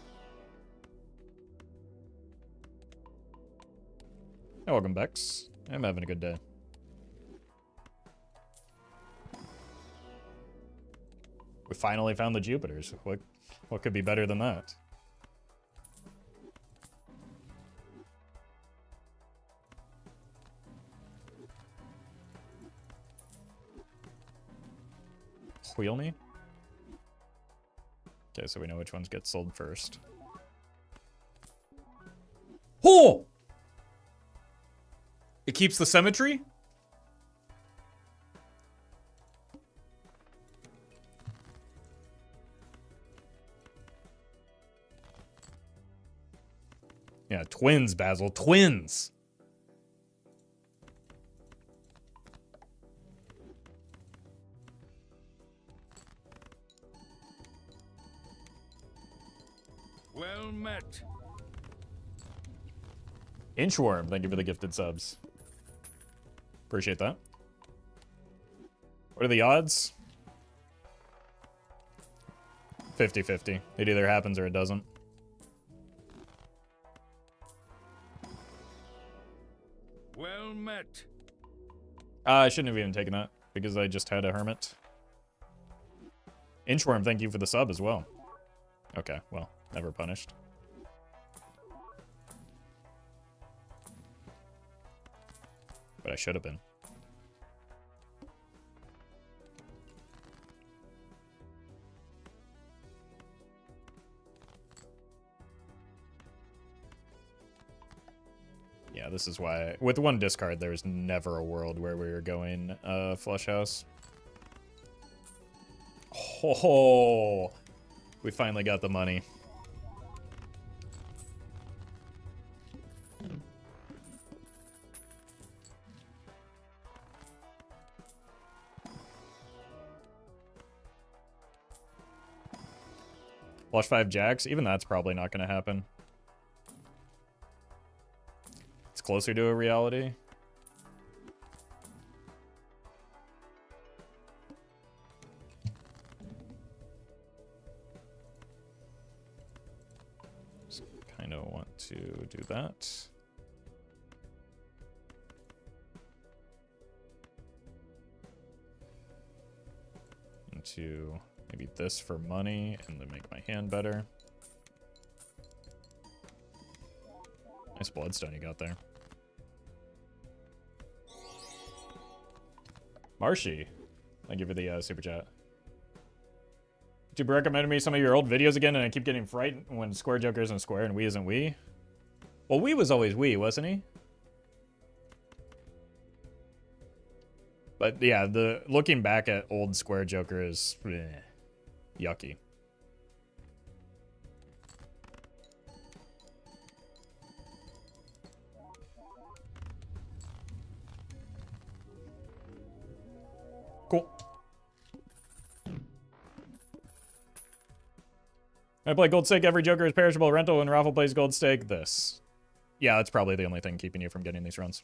Hey, welcome, Bex. I'm having a good day. We finally found the Jupiters. What could be better than that? Wheel me? Okay, so we know which ones get sold first. Oh! It keeps the symmetry? Yeah, twins, Basil. Twins! Well met. Inchworm, thank you for the gifted subs. Appreciate that. What are the odds? 50-50. It either happens or it doesn't. Well met. I shouldn't have even taken that because I just had a hermit. Inchworm, thank you for the sub as well. Okay, well, never punished. But I should have been. Yeah, this is why... With one discard, there's never a world where we were going flush house. Oh, we finally got the money. Flush 5 jacks? Even that's probably not going to happen. It's closer to a reality. Just kind of want to do that. Into maybe this for money and then make my hand better. Nice bloodstone you got there. Marshy, thank you for the super chat. YouTube recommended me some of your old videos again, and I keep getting frightened when Square Joker isn't Square and we isn't we. Well, we was always we, wasn't he? But yeah, the looking back at old Square Joker is yucky. Cool. I play Gold Stake. Every Joker is perishable. Rental when Roffle plays Gold Stake. This. Yeah, that's probably the only thing keeping you from getting these runs.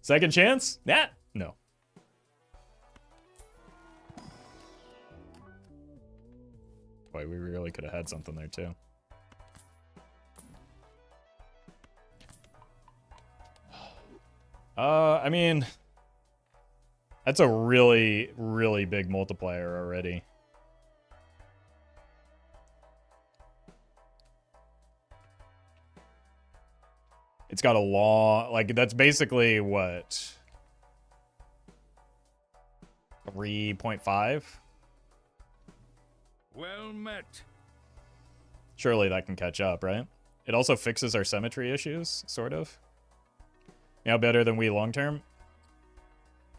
Second chance? Nah. No. Boy, we really could have had something there too. I mean, that's a really, really big multiplier already. It's got a long, like, that's basically what? 3.5? Well met. Surely that can catch up, right? It also fixes our symmetry issues, sort of. You know, better than Wii long term.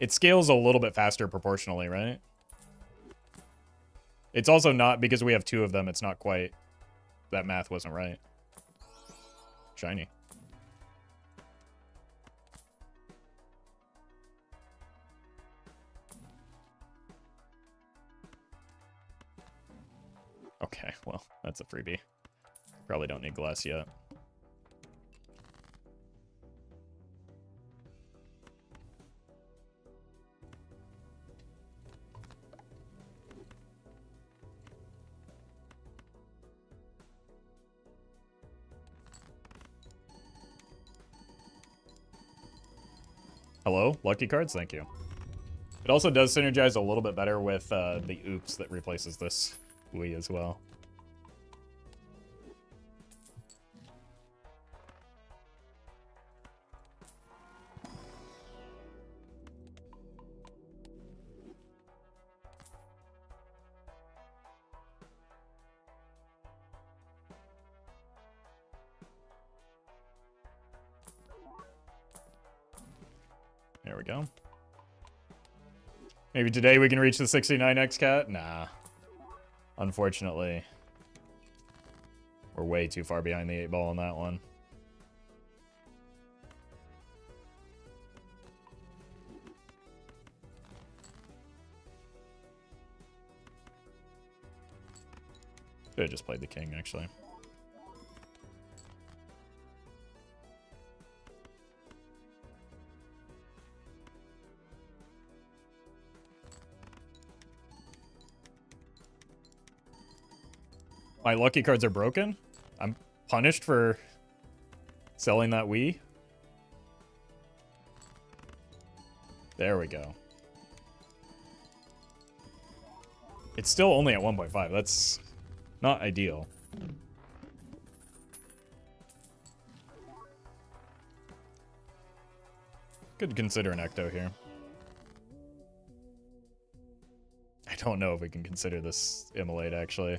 It scales a little bit faster proportionally, right? It's also not, because we have 2 of them, it's not quite... That math wasn't right. Shiny. Okay, well, that's a freebie. Probably don't need glass yet. Hello? Lucky cards? Thank you. It also does synergize a little bit better with the oops that replaces this Wii as well. There we go. Maybe today we can reach the 69x cat? Nah. Unfortunately. We're way too far behind the 8-ball on that one. Should have just played the king, actually. My lucky cards are broken? I'm punished for selling that Wii? There we go. It's still only at 1.5. That's not ideal. Could consider an Ecto here. I don't know if we can consider this Immolate, actually.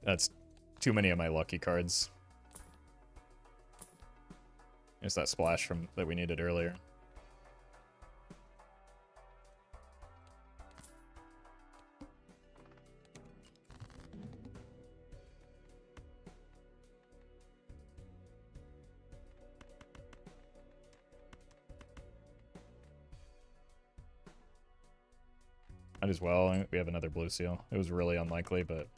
That's too many of my lucky cards. It's that splash from that we needed earlier. Might as well. We have another blue seal. It was really unlikely, but...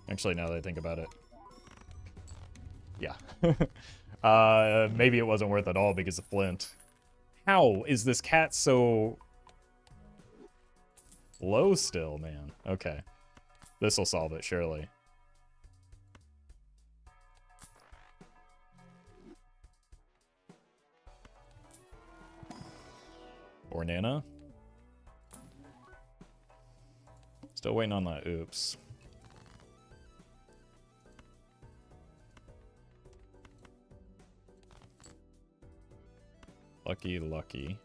Actually, now that I think about it. Yeah. Maybe it wasn't worth it all because of Flint. How is this cat so... low still, man? Okay. This'll solve it, surely. Or Nana. Still waiting on that oops. Lucky, lucky.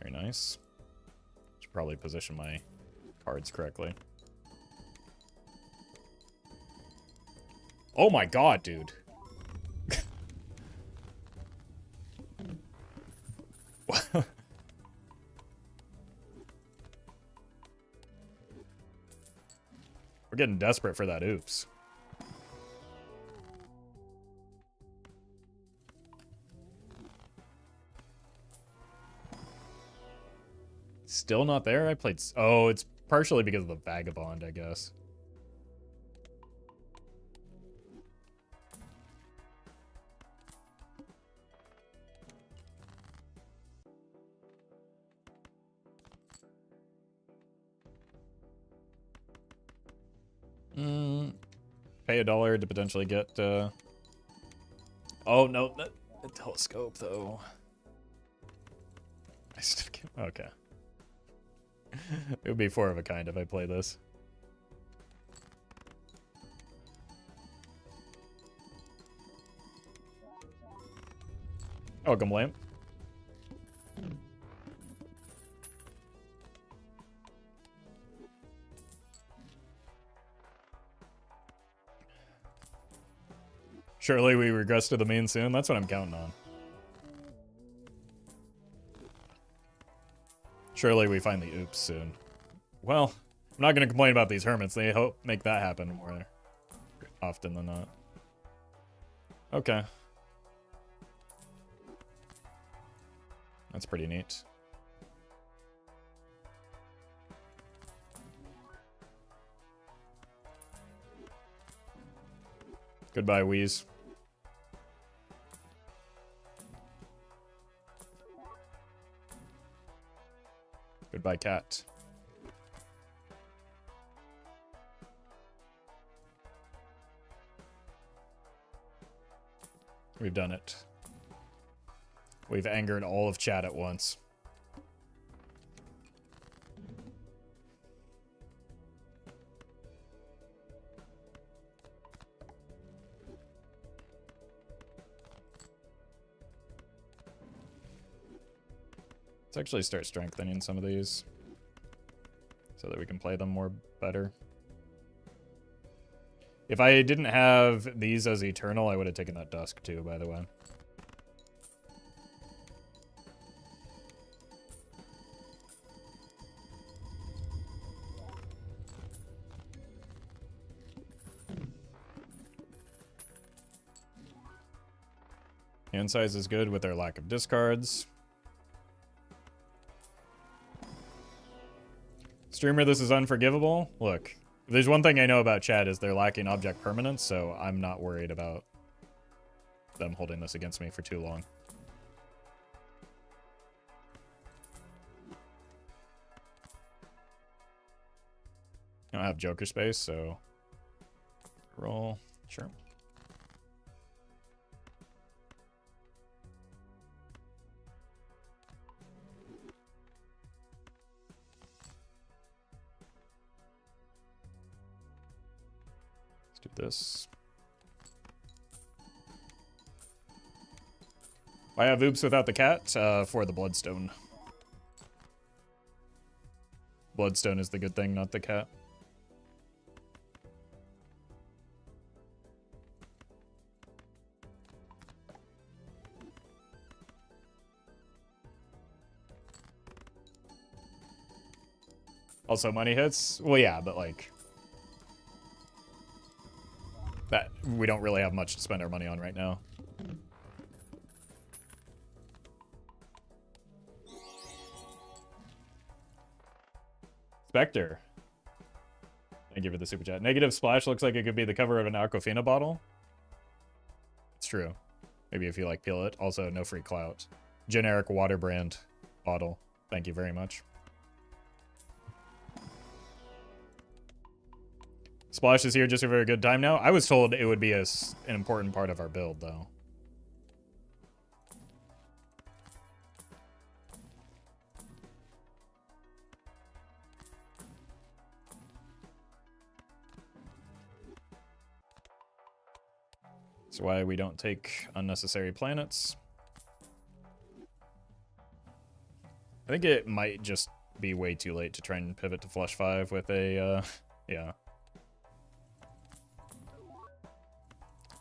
Very nice. Should probably position my cards correctly. Oh my god, dude. We're getting desperate for that oops. Still not there? I played... Oh, it's partially because of the Vagabond, I guess. Pay $1 to potentially get... Oh, no. The telescope, though. I still can't... Okay. It would be 4 of a kind if I play this. Welcome, Lamp. Surely we regress to the main soon. That's what I'm counting on. Surely we find the oops soon. Well, I'm not going to complain about these hermits. They hope make that happen more often than not. Okay. That's pretty neat. Goodbye, Wheeze. Goodbye, cat. We've done it. We've angered all of chat at once. Let's actually start strengthening some of these so that we can play them more better. If I didn't have these as eternal, I would have taken that dusk too, by the way. Hand size is good with their lack of discards. Streamer, this is unforgivable. Look, if there's one thing I know about chat is they're lacking object permanence, so I'm not worried about them holding this against me for too long. I don't have Joker space, so roll. Sure. Let's do this. I have oops without the cat for the bloodstone. Bloodstone is the good thing, not the cat. Also money hits? Well, yeah, but like... that we don't really have much to spend our money on right now. Spectre. Thank you for the super chat. Negative splash looks like it could be the cover of an Aquafina bottle. It's true. Maybe if you like peel it. Also, no free clout. Generic water brand bottle. Thank you very much. Splash is here just a very good time now. I was told it would be an important part of our build, though. That's why we don't take unnecessary planets. I think it might just be way too late to try and pivot to Flush 5 with a, yeah.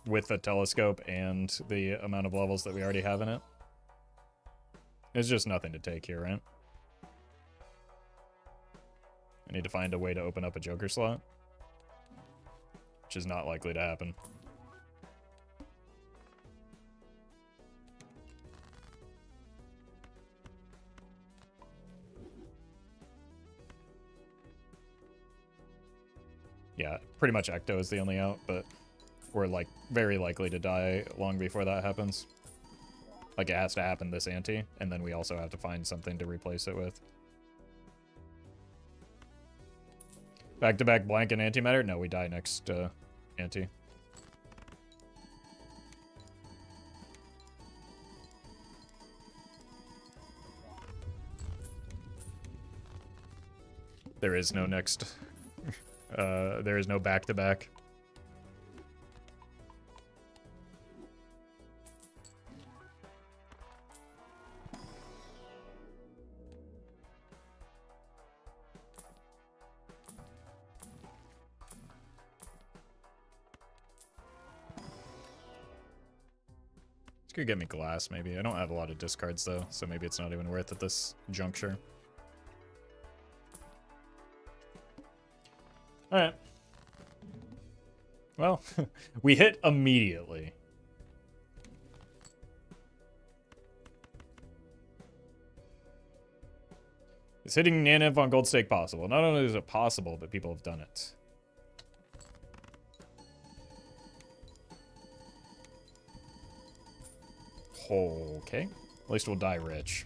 With the telescope and the amount of levels that we already have in it. There's just nothing to take here, right? I need to find a way to open up a Joker slot. Which is not likely to happen. Yeah, pretty much Ecto is the only out, but we're like very likely to die long before that happens. Like it has to happen this ante, and then we also have to find something to replace it with. Back-to-back blank and antimatter? No, we die next ante. There is no next. There is no back-to-back. could get me glass, maybe. I don't have a lot of discards, though, so maybe it's not even worth at this juncture. Alright. Well, we hit immediately. Is hitting Naniv on gold stake possible? Not only is it possible, but people have done it. Okay. At least we'll die rich.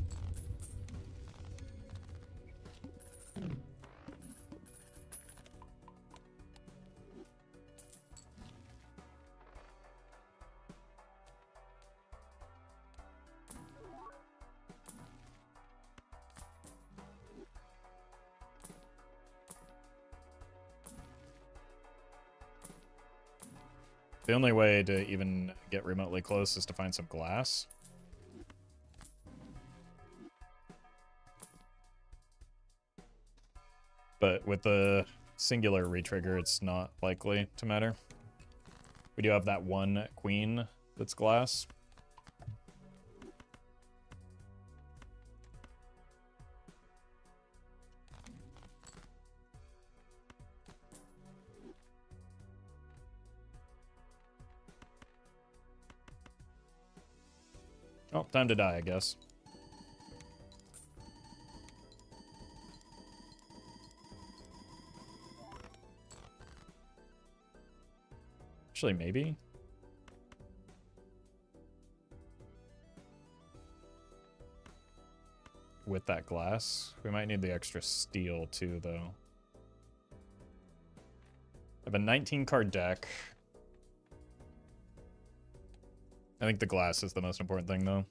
The only way to even get remotely close is to find some glass. But with the singular retrigger, it's not likely to matter. We do have that one queen that's glass. Oh, time to die, I guess. Actually, maybe. With that glass. We might need the extra steel, too, though. I have a 19-card deck. I think the glass is the most important thing, though.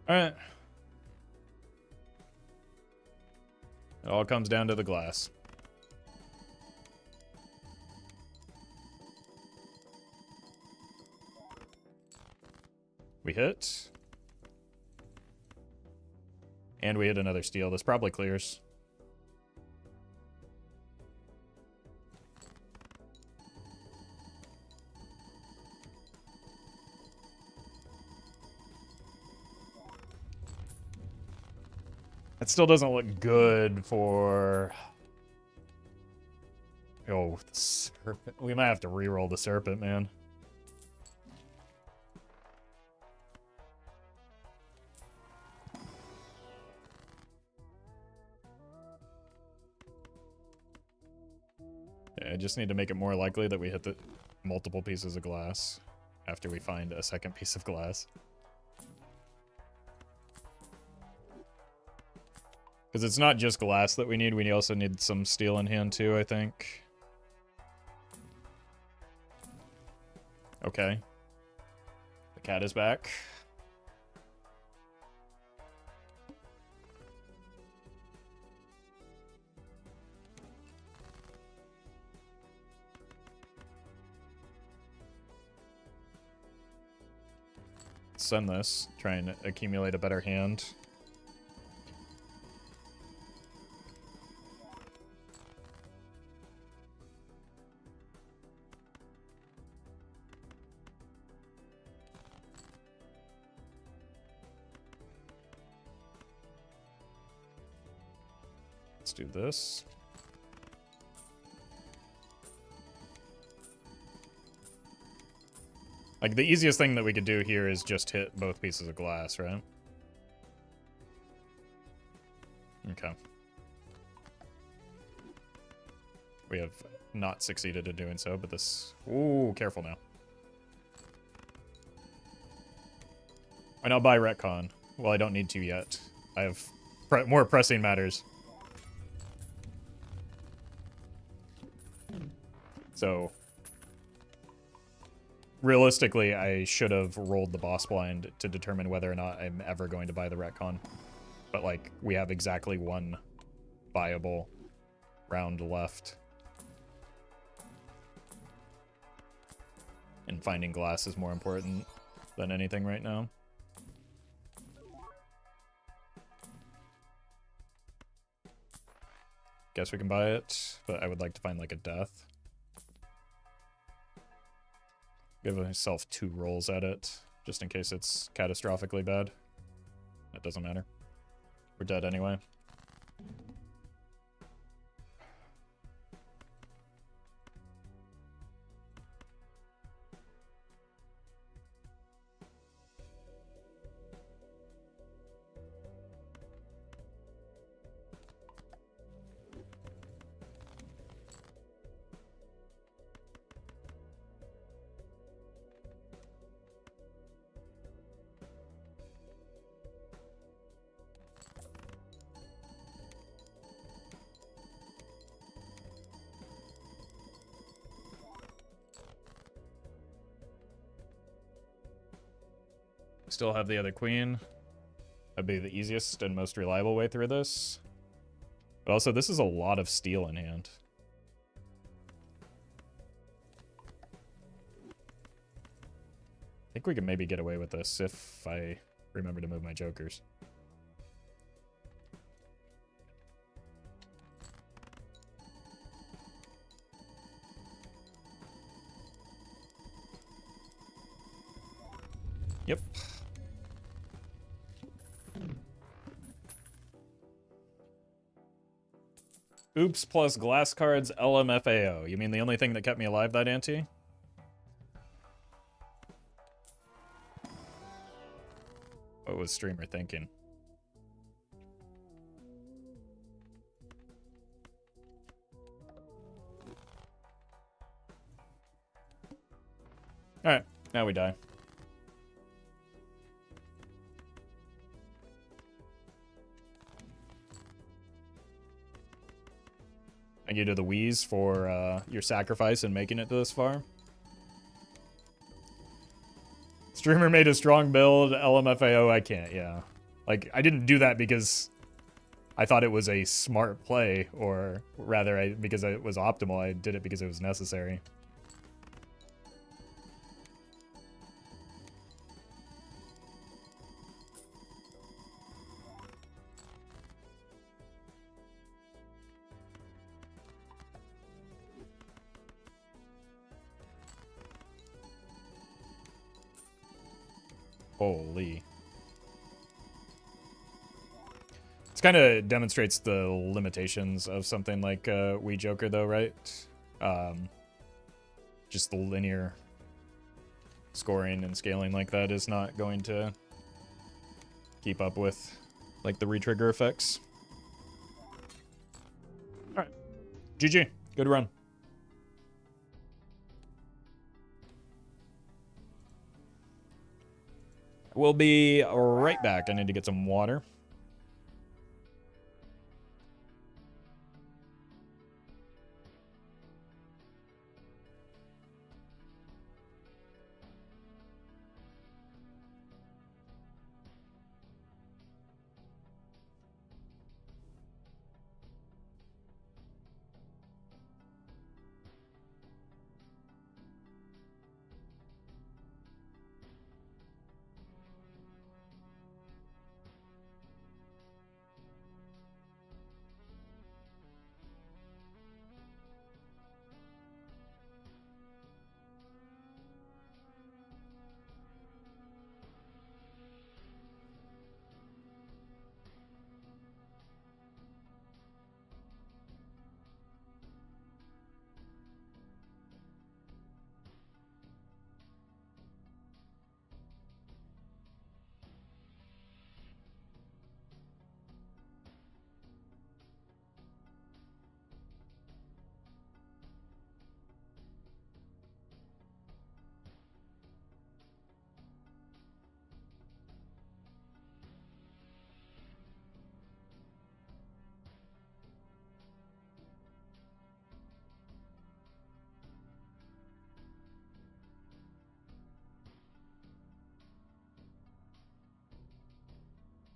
Alright. It all comes down to the glass. We hit. And we hit another steel. This probably clears. It still doesn't look good for... Oh, the serpent. We might have to reroll the serpent, man. Yeah, I just need to make it more likely that we hit the multiple pieces of glass after we find a second piece of glass. Because it's not just glass that we need, we also need some steel in hand too, I think. Okay. The cat is back. Send this, try and accumulate a better hand. Let's do this. Like, the easiest thing that we could do here is just hit both pieces of glass, right? Okay. We have not succeeded in doing so, but this... Ooh, careful now. Why not buy retcon? Well, I don't need to yet. I have more pressing matters. So... Realistically, I should have rolled the boss blind to determine whether or not I'm ever going to buy the retcon. But, like, we have exactly one viable round left. And finding glass is more important than anything right now. Guess we can buy it, but I would like to find like a death. Give myself 2 rolls at it, just in case it's catastrophically bad. That doesn't matter. We're dead anyway. Still have the other queen. That'd be the easiest and most reliable way through this. But also, this is a lot of steel in hand. I think we can maybe get away with this if I remember to move my jokers. Yep. Oops plus glass cards LMFAO. You mean the only thing that kept me alive that ante? What was streamer thinking? Alright, now we die. Thank you to the Wheeze for your sacrifice in making it this far. Streamer made a strong build, LMFAO, I can't, yeah. Like, I didn't do that because I thought it was a smart play, or rather, because it was optimal. I did it because it was necessary. Holy. This kind of demonstrates the limitations of something like Wii Joker, though, right? Just the linear scoring and scaling like that is not going to keep up with, like, the retrigger effects. All right. GG. Good run. We'll be right back. I need to get some water.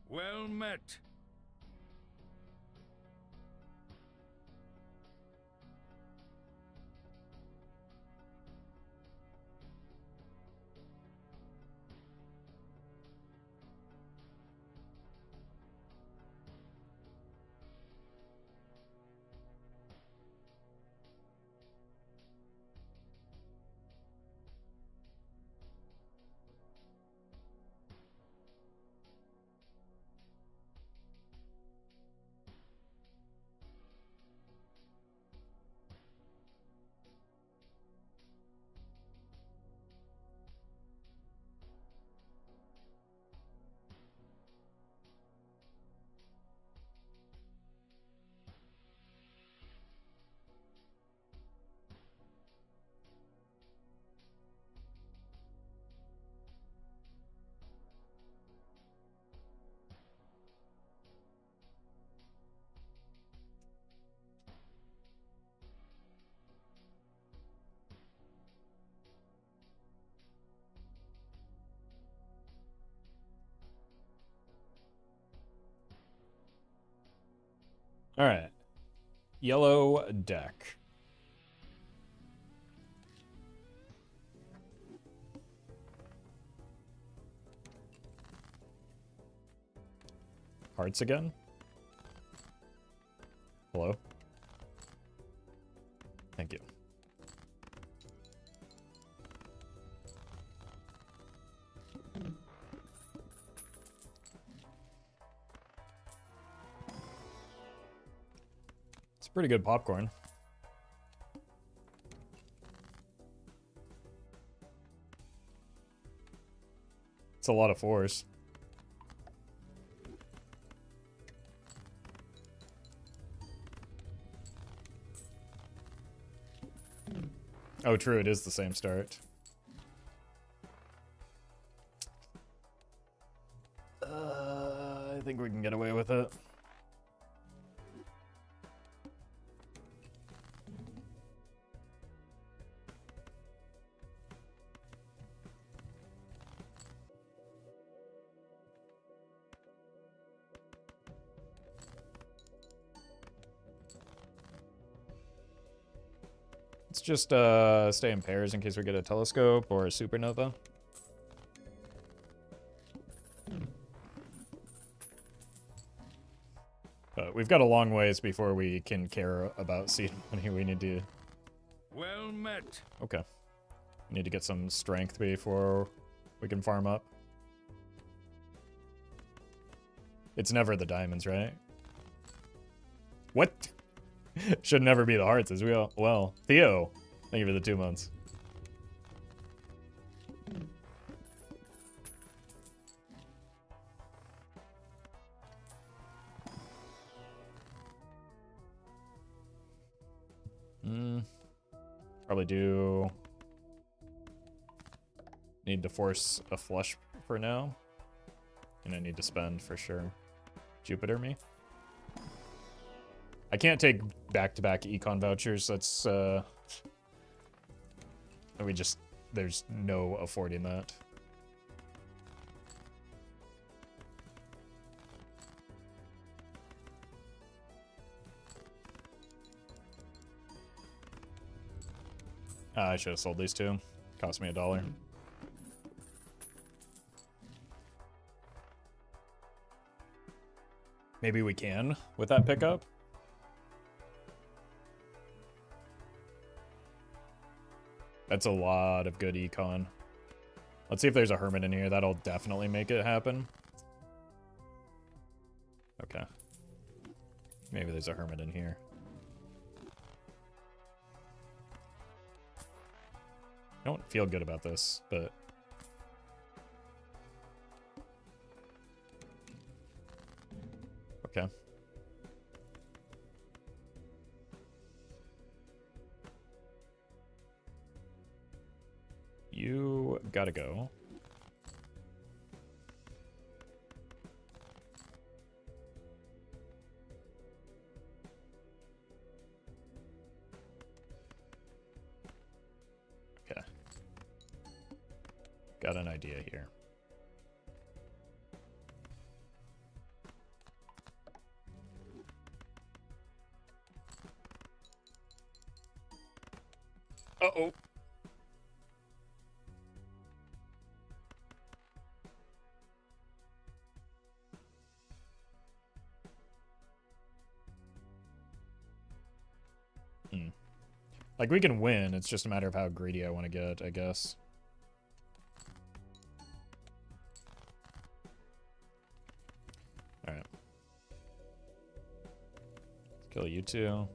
Well met. All right. Yellow deck. Hearts again? Hello? Thank you. It's pretty good popcorn. It's a lot of fours. Oh, true, it is the same start. I think we can get away with it. Let's just stay in pairs in case we get a telescope or a supernova. But we've got a long ways before we can care about seed money. We need to... Well met. Okay. We need to get some strength before we can farm up. It's never the diamonds, right? What? Should never be the hearts as well. Well, Theo, thank you for the 2 months. Probably do... Need to force a flush for now. And I need to spend for sure. Jupiter me. I can't take back-to-back econ vouchers. That's, we just... There's no affording that. I should have sold these two. Cost me $1. Maybe we can with that pickup. That's a lot of good econ. Let's see if there's a hermit in here. That'll definitely make it happen. Okay. Maybe there's a hermit in here. I don't feel good about this, but... Okay. You gotta go. Okay. Got an idea here. Uh-oh. Like, we can win, it's just a matter of how greedy I want to get, I guess. Alright. Let's kill you two.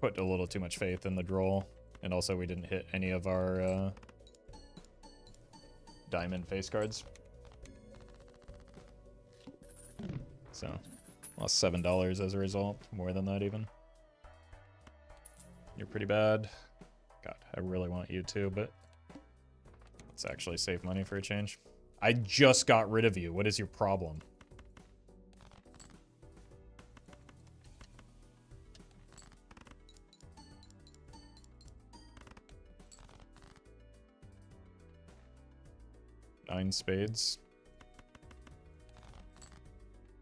Put a little too much faith in the droll. And also we didn't hit any of our diamond face cards. So, lost $7 as a result. More than that even. You're pretty bad. God, I really want you to, but let's actually save money for a change. I just got rid of you. What is your problem? Nine spades.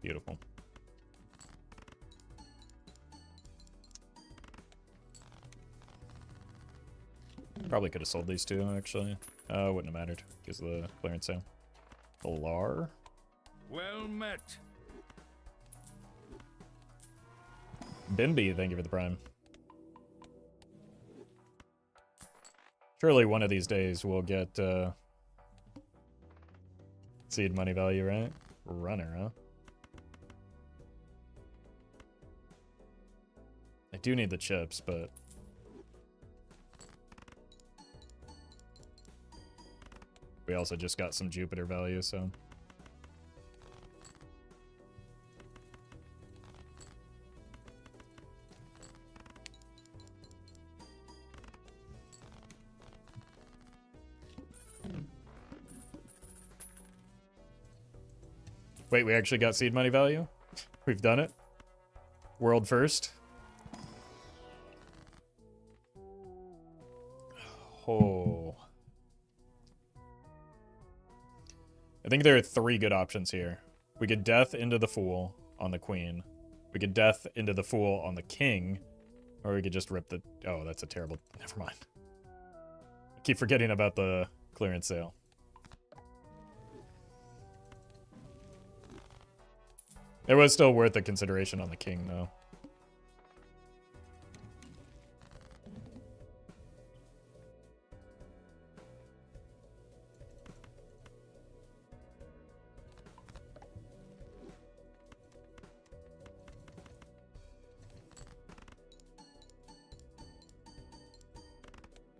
Beautiful. Probably could have sold these two, actually. Wouldn't have mattered because of the clearance sale. Lar. Well met. Bimby, thank you for the prime. Surely one of these days we'll get seed money value, right? Runner, huh? I do need the chips, but we also just got some Jupiter value, so. Wait, we actually got seed money value? We've done it? World first? Oh. I think there are 3 good options here. We could death into the fool on the queen. We could death into the fool on the king. Or we could just rip the... Oh, that's a terrible... Never mind. I keep forgetting about the clearance sale. It was still worth the consideration on the king, though.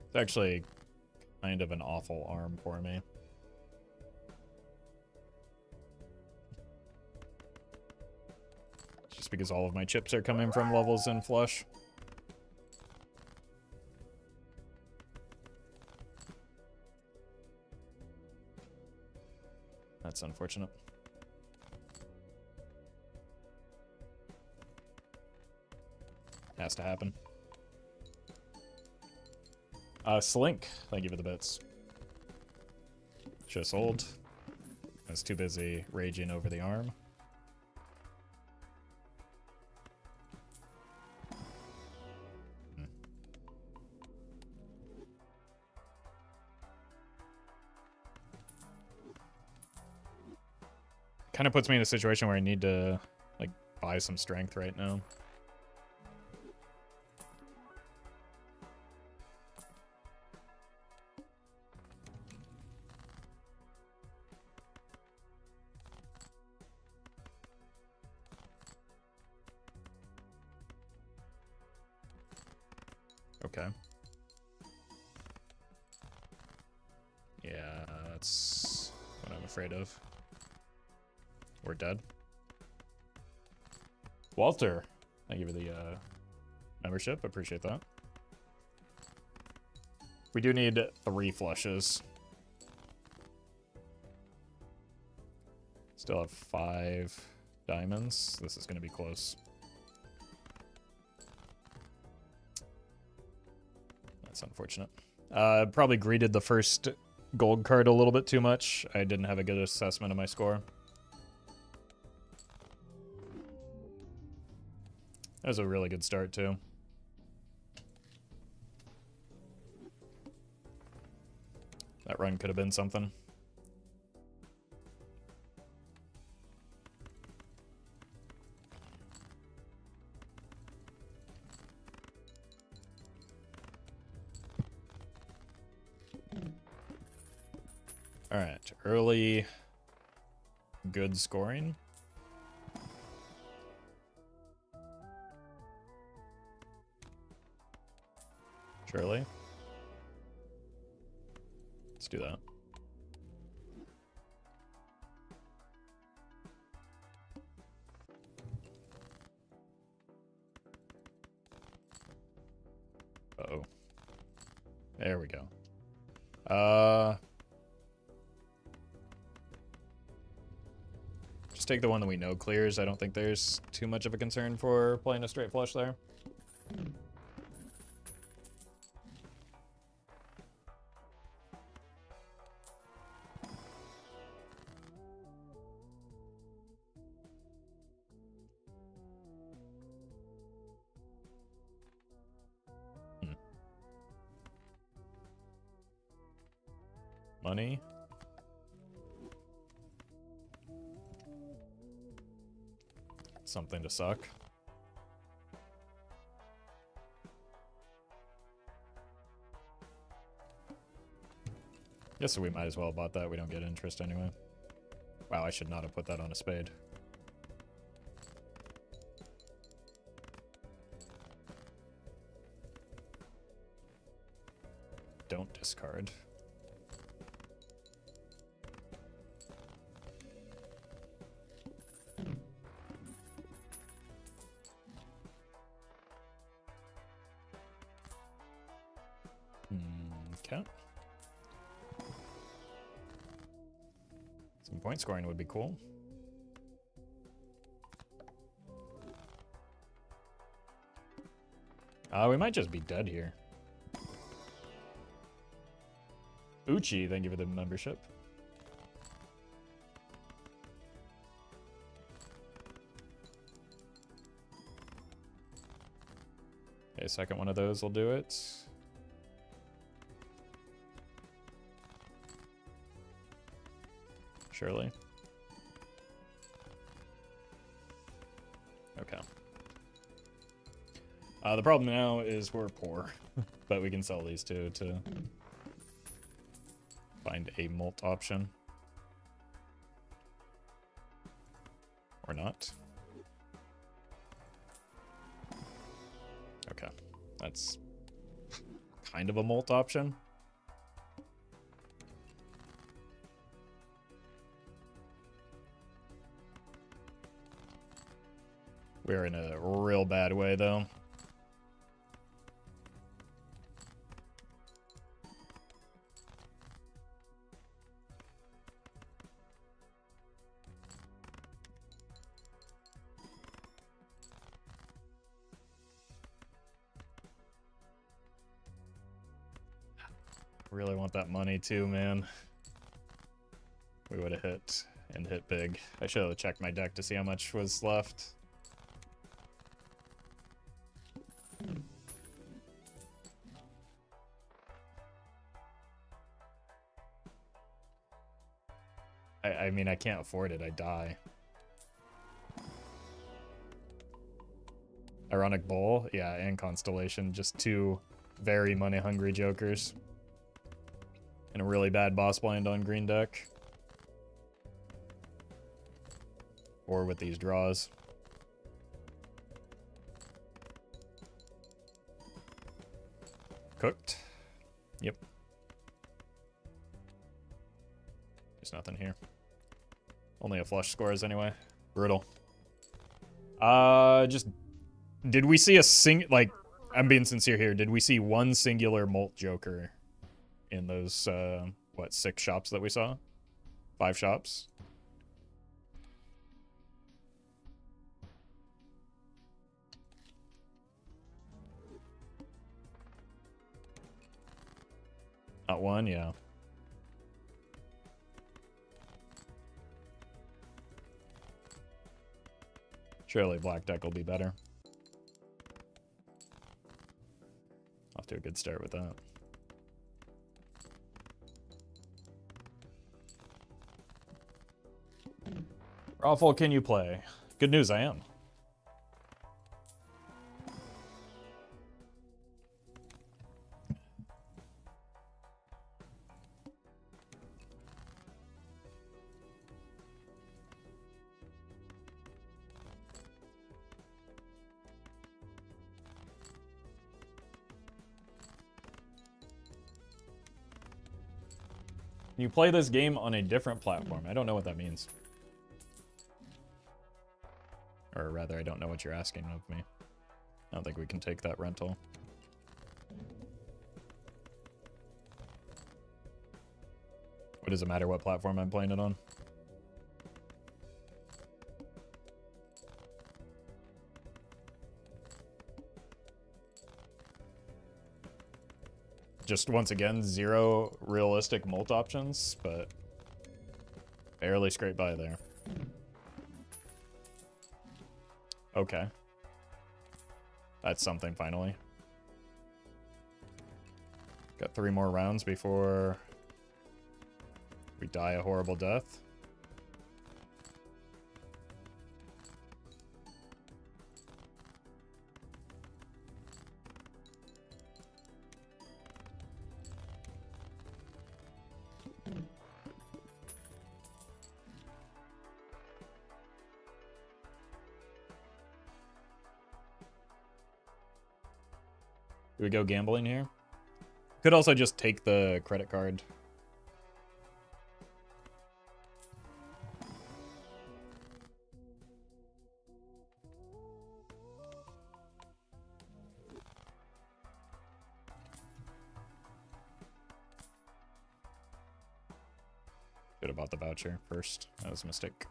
It's actually kind of an awful arm for me. Just because all of my chips are coming from levels in flush. That's unfortunate. Has to happen. Slink, thank you for the bits. Just sold. I was too busy raging over the arm. Kind of puts me in a situation where I need to, like, buy some strength right now. Okay. Yeah, that's what I'm afraid of. We're dead. Walter, thank you for the membership. Appreciate that. We do need 3 flushes. Still have 5 diamonds. This is going to be close. That's unfortunate. Probably greeted the first gold card a little bit too much. I didn't have a good assessment of my score. That was a really good start, too. That run could have been something. All right, early good scoring. Surely. Let's do that. Uh-oh. There we go. Just take the one that we know clears. I don't think there's too much of a concern for playing a straight flush there. Money. Something to suck. Guess we might as well have bought that. We don't get interest anyway. Wow, I should not have put that on a spade. Don't discard. Okay. Some point scoring would be cool. We might just be dead here. Uchi, thank you for the membership. Okay, second one of those will do it. Surely. Okay. The problem now is we're poor, but we can sell these two to find a mult option. Or not. Okay. That's kind of a mult option. We're in a real bad way, though. Really want that money too, man. We would have hit and hit big. I should have checked my deck to see how much was left. I mean, I can't afford it. I die. Ironic Bull, yeah, and Constellation. Just two very money-hungry jokers. And a really bad boss blind on green deck. Or with these draws. Cooked. Yep. There's nothing here. Only a flush scores anyway. Brutal. Just... Did we see a like, I'm being sincere here. Did we see one singular mult joker in those, what, 6 shops that we saw? 5 shops? Not one, yeah. Surely black deck will be better. Off to a good start with that. Roffle, can you play? Good news, I am. You play this game on a different platform. I don't know what that means. Or rather, I don't know what you're asking of me. I don't think we can take that rental. What does it matter what platform I'm playing it on? Just once again, 0 realistic mult options, but barely scrape by there. Okay. That's something, finally. Got 3 more rounds before We die a horrible death. Do we go gambling here? Could also just take the credit card. Should have bought the voucher first. That was a mistake.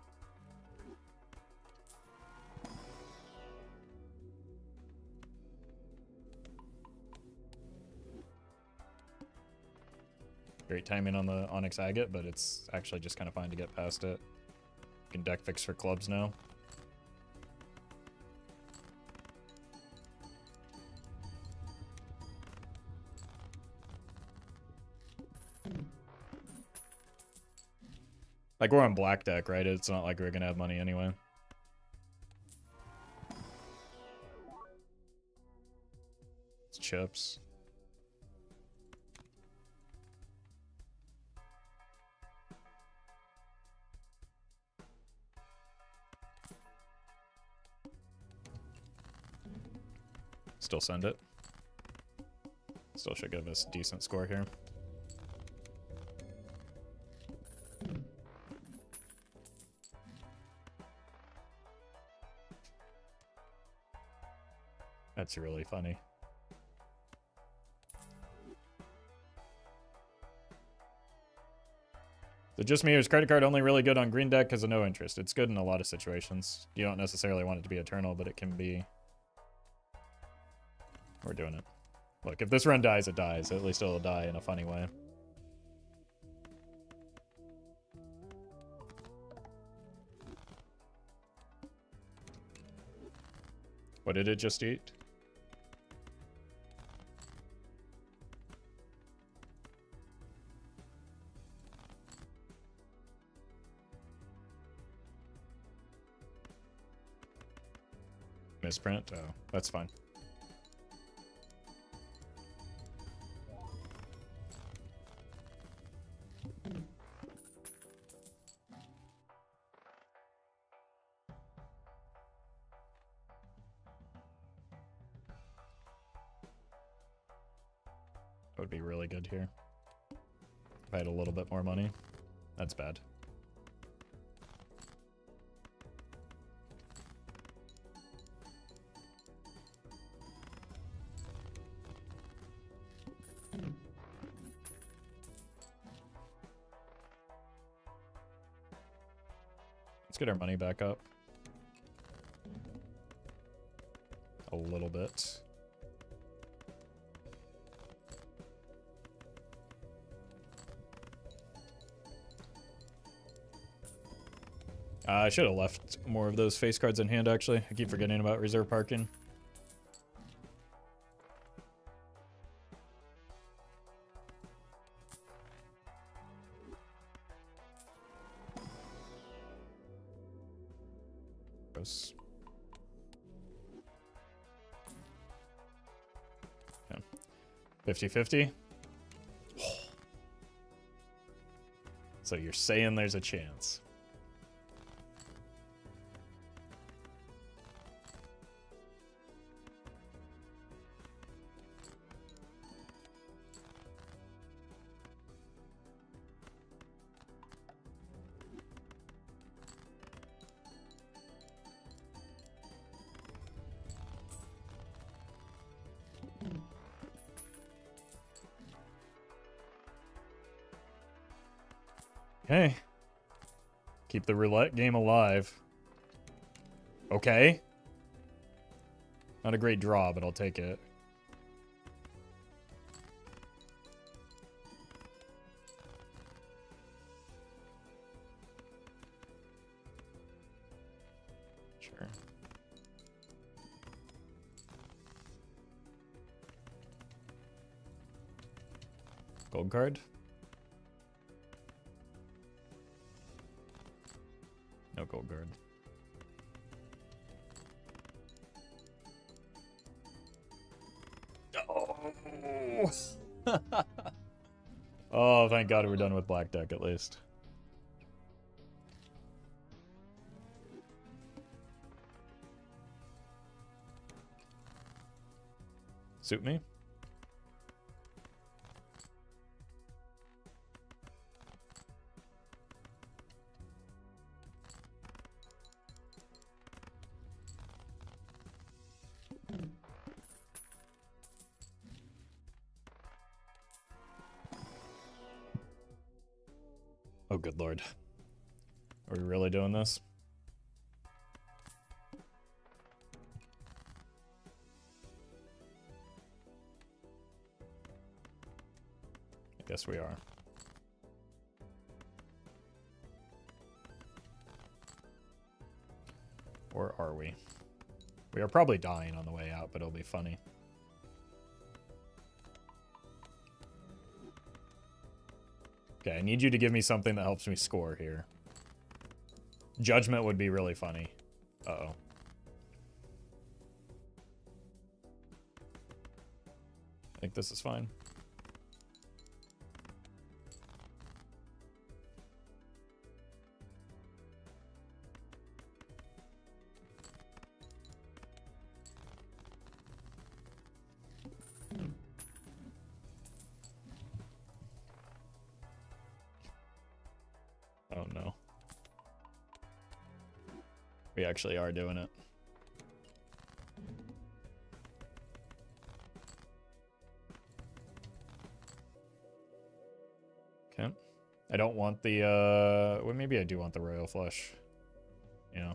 Great timing on the Onyx Agate, but it's actually just kind of fine to get past it. You can deck fix for clubs now. Like, we're on black deck, right? It's not like we're gonna have money anyway. It's chips. Still send it. Still should give us a decent score here. That's really funny. So just me, is credit card only really good on green deck because of no interest? It's good in a lot of situations. You don't necessarily want it to be eternal, but it can be. We're doing it. Look, if this run dies, it dies. At least it'll die in a funny way. What did it just eat? Misprint? Oh, that's fine. That would be really good here. If I had a little bit more money. That's bad. Let's get our money back up. A little bit. I should have left more of those face cards in hand, actually. I keep forgetting about reserve parking. Gross. Yeah. 50-50. So you're saying there's a chance. Okay. Keep the roulette game alive. Okay. Not a great draw, but I'll take it. Sure. Gold card. gold guard. Oh! Oh, thank God we're done with black deck at least. Suit me? Oh, good lord. Are we really doing this? I guess we are. Or are we? We are probably dying on the way out, but it'll be funny. Okay, I need you to give me something that helps me score here. Judgment would be really funny. Uh-oh. I think this is fine. Oh no. We actually are doing it. Okay. I don't want the, well, maybe I do want the royal flush. Yeah.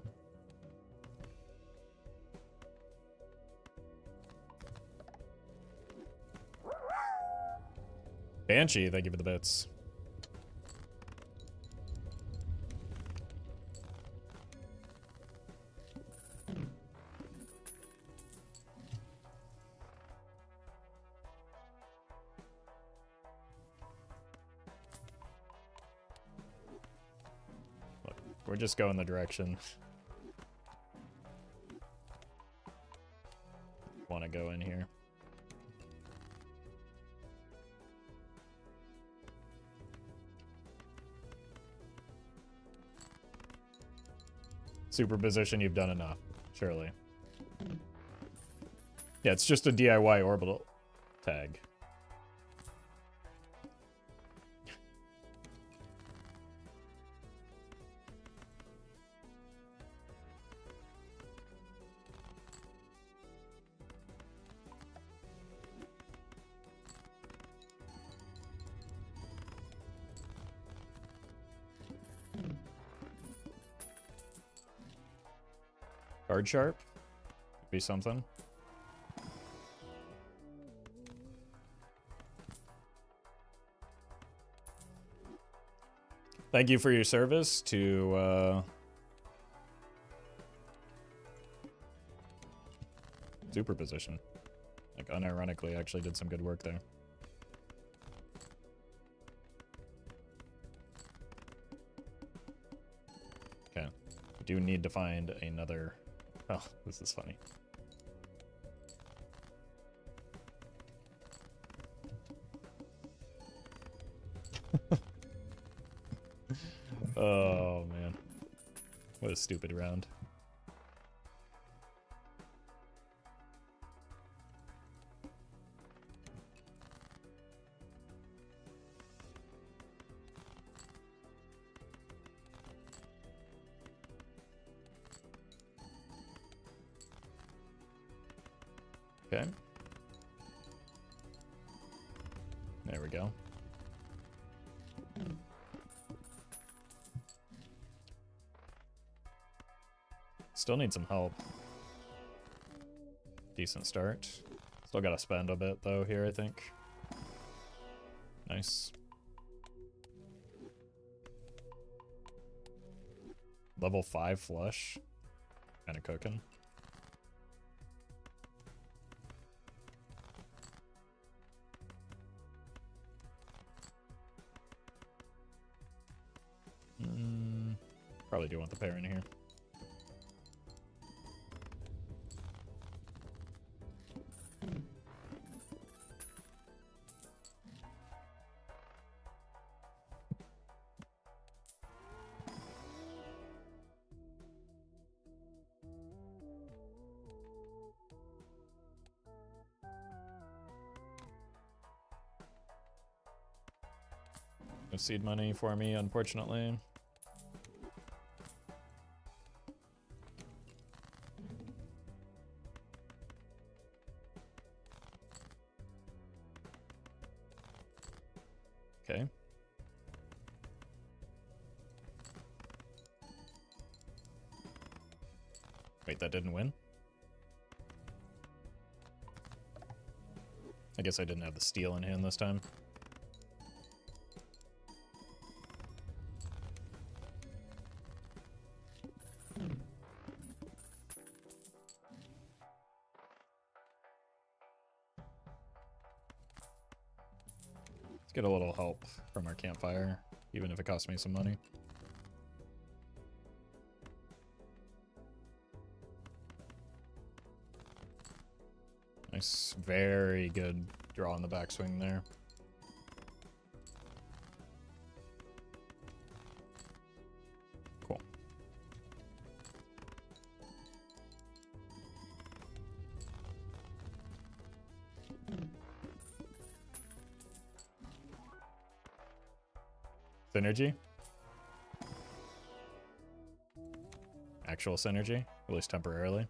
Banshee, thank you for the bits. Look, we're just going the direction. Want to go in here. Superposition, you've done enough, surely. Yeah, it's just a DIY orbital tag. Card sharp? Could be something. Thank you for your service to, superposition. Like, unironically, actually did some good work there. Okay. We do need to find another... Oh, this is funny. Oh, man. What a stupid round. Okay. There we go. Still need some help. Decent start. Still gotta spend a bit though here, I think. Nice. Level 5 flush. Kinda cooking. Probably do want the pair in here. No seed money for me, unfortunately. Okay. Wait, that didn't win? I guess I didn't have the steel in hand this time. Let's get a little help from our campfire, even if it costs me some money. Nice, very good draw on the backswing there. Cool. Synergy? Actual synergy, at least temporarily.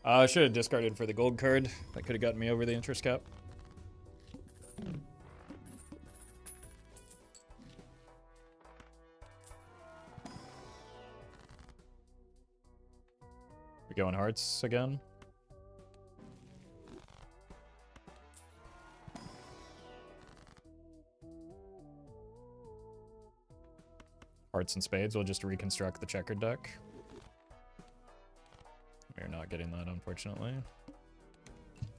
I should have discarded for the gold card. That could have gotten me over the interest cap. We going hearts again? Hearts and spades, we'll just reconstruct the checkered deck. We're not getting that, unfortunately.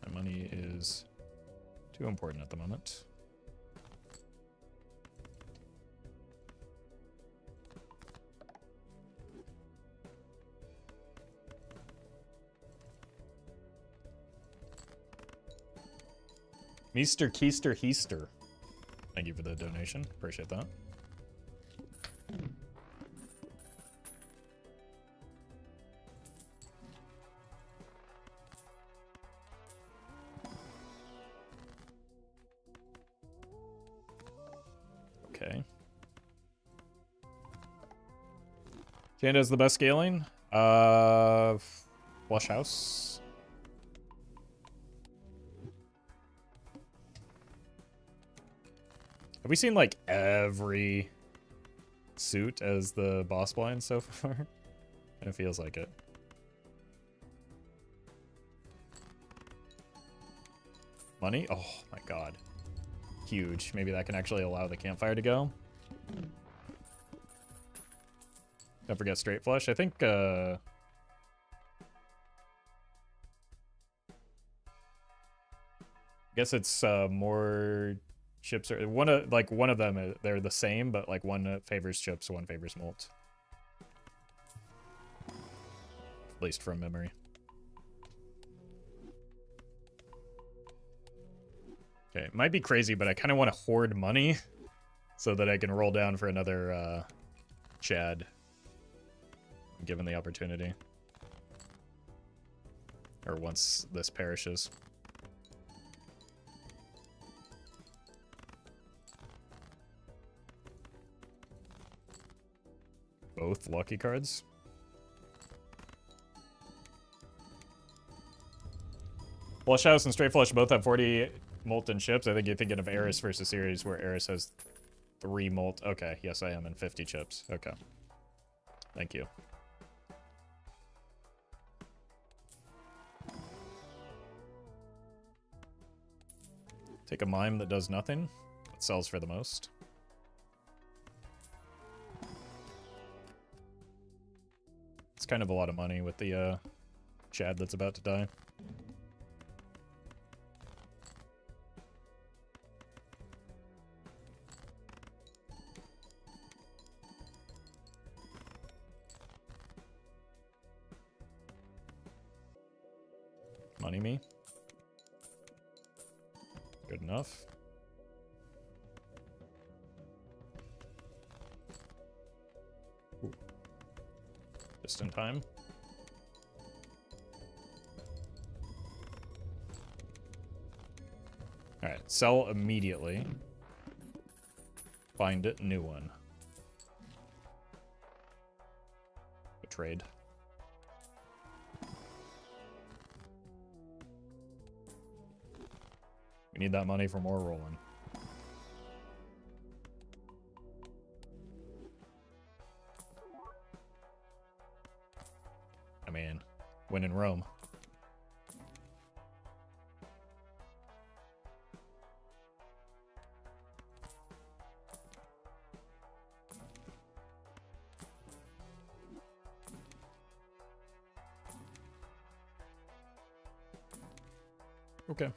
My money is too important at the moment. Meester Keister Heaster. Thank you for the donation. Appreciate that. Okay. Hand has the best scaling. Flush house. Have we seen like every suit as the boss blind so far? It feels like it. Money? Oh my god. Huge. Maybe that can actually allow the campfire to go. Don't forget straight flush. I think guess it's more chips or one of them they're the same, but like one favors chips, one favors malt. At least from memory. Okay, it might be crazy, but I kind of want to hoard money so that I can roll down for another Chad, given the opportunity. Or once this perishes. Both lucky cards. Flush House and Straight Flush both have 40 molten chips. I think you're thinking of Eris versus series where Eris has 3 molt. Okay, yes I am, and 50 chips. Okay. Thank you. Take a mime that does nothing. It sells for the most. It's kind of a lot of money with the Chad that's about to die. Money me. Good enough. Ooh. Just in time. Alright, sell immediately. Find a new one. A trade. We need that money for more rolling. I mean, when in Rome. Okay.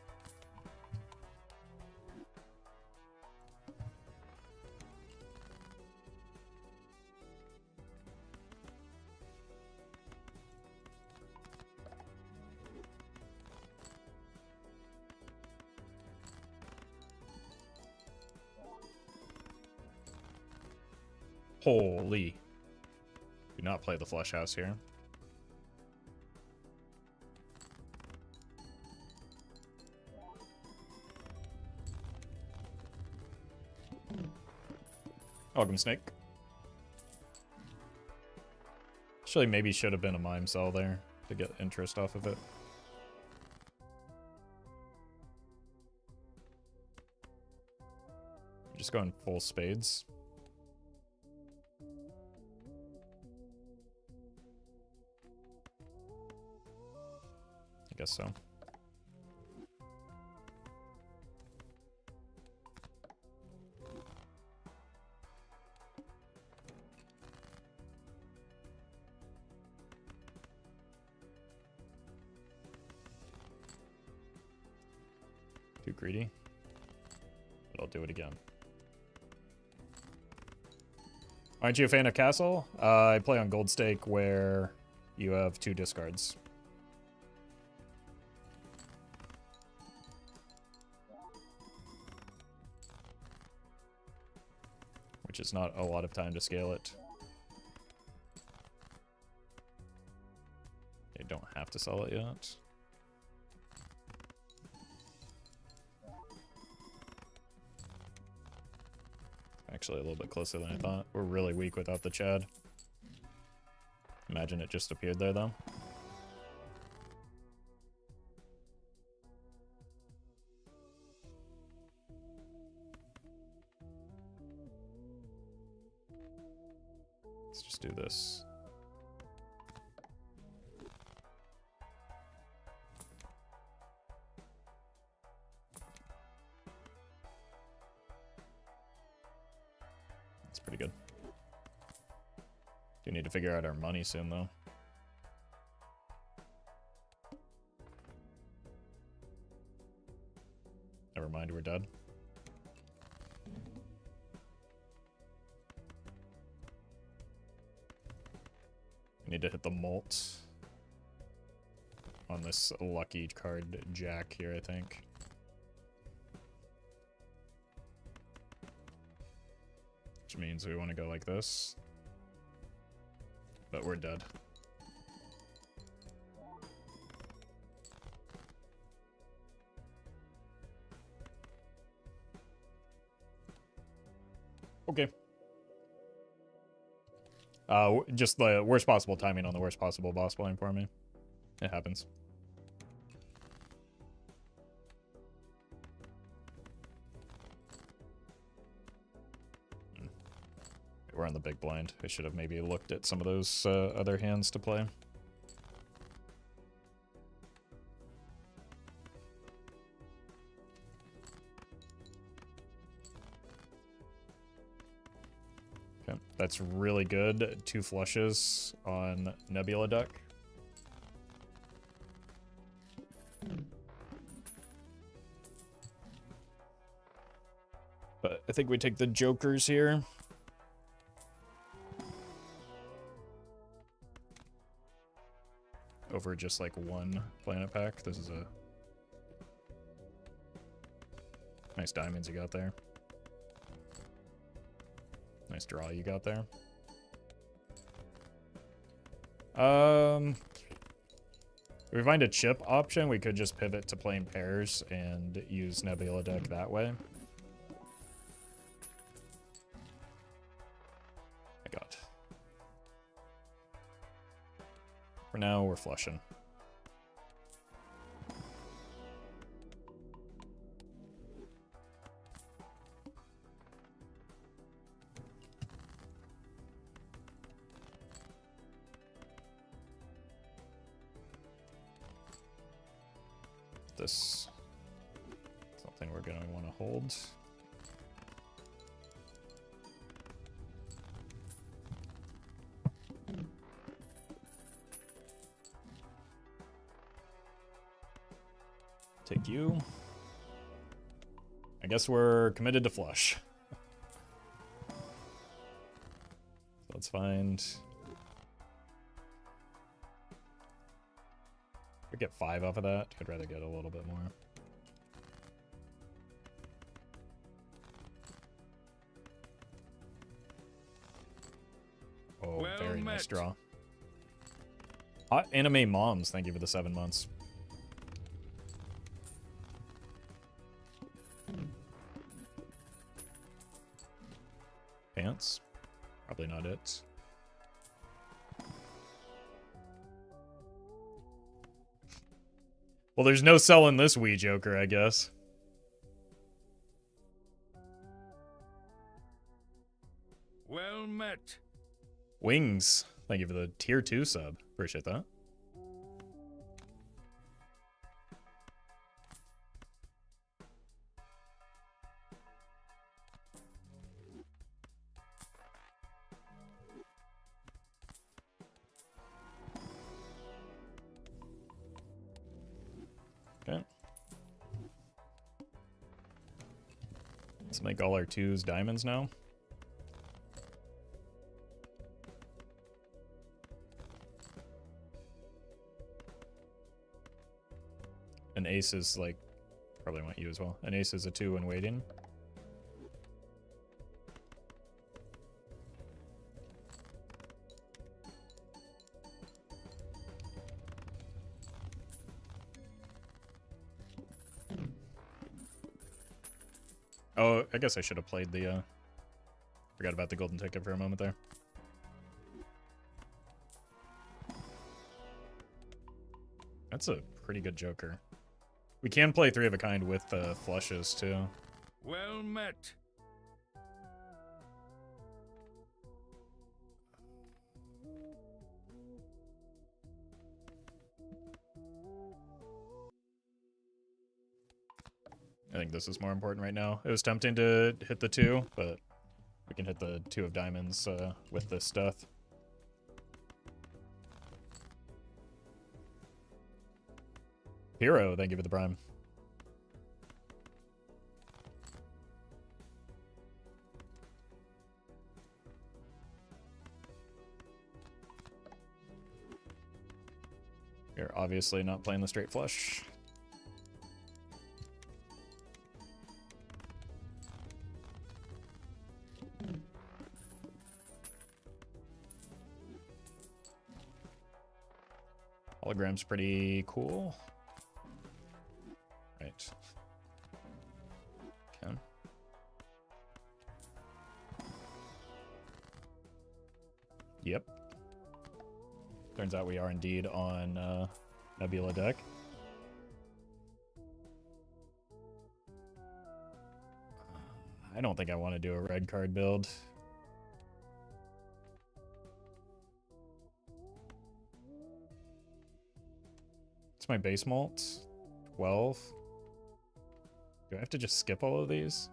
Holy. Do not play the flush house here. Welcome, Snake. Actually, maybe should have been a mime cell there to get interest off of it. Just going full spades. I guess so. Too greedy, but I'll do it again. Aren't you a fan of Castle? I play on Gold Stake where you have 2 discards. Which is not a lot of time to scale it. They don't have to sell it yet. Actually, a little bit closer than I thought. We're really weak without the Chad. Imagine it just appeared there, though. Let's just do this. That's pretty good. Do need to figure out our money soon, though. Never mind, we're dead. We need to hit the molt on this lucky card jack here, I think. Which means we want to go like this. But we're dead. Okay. Just the worst possible timing on the worst possible boss playing for me. It happens. We're on the big blind. I should have maybe looked at some of those other hands to play. Okay, that's really good. 2 flushes on Nebula Duck. But I think we take the jokers here. over just like one planet pack. This is a nice diamonds you got there. Nice draw you got there. If we find a chip option, we could just pivot to playing pairs and use Nebula deck that way. I got. For now, we're flushing. This something we're going to want to hold. Take you. I guess we're committed to flush. So let's find. We get 5 off of that. I'd rather get a little bit more. Oh, well, very nice draw. Hot anime moms, thank you for the 7 months. Pants? Probably not it. Well, there's no selling this Wii Joker, I guess. Well met. Wings. Thank you for the tier 2 sub. Appreciate that. Okay. Let's make all our 2s diamonds now. An ace is like, probably want you as well. An ace is a 2 when waiting. Oh, I guess I should have played the, forgot about the golden ticket for a moment there. That's a pretty good Joker. We can play 3 of a kind with flushes, too. Well met. I think this is more important right now. It was tempting to hit the 2, but we can hit the 2 of diamonds with this stuff. Hero, thank you for the prime. You're obviously not playing the straight flush. Hologram's pretty cool. Right. Okay. Yep. Turns out we are indeed on Nebula deck. I don't think I want to do a red card build. It's my base malt. 12. Do I have to just skip all of these?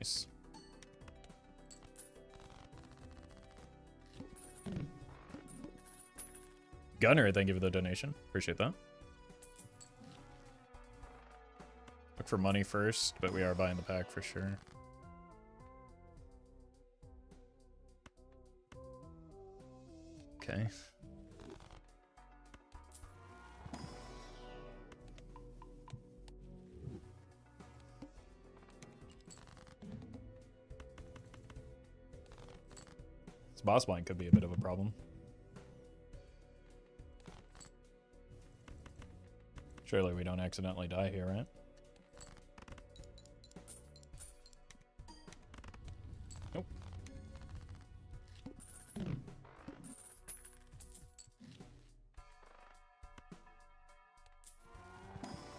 Nice. Gunner, thank you for the donation. Appreciate that. Look for money first, but we are buying the pack for sure. Okay. This boss blind could be a bit of a problem. Surely we don't accidentally die here, right? Nope.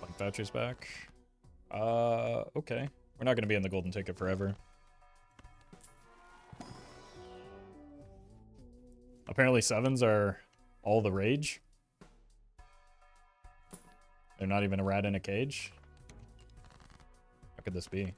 Like Thatcher's back. Okay. We're not going to be in the golden ticket forever. Apparently sevens are all the rage. They're not even a rat in a cage. How could this be?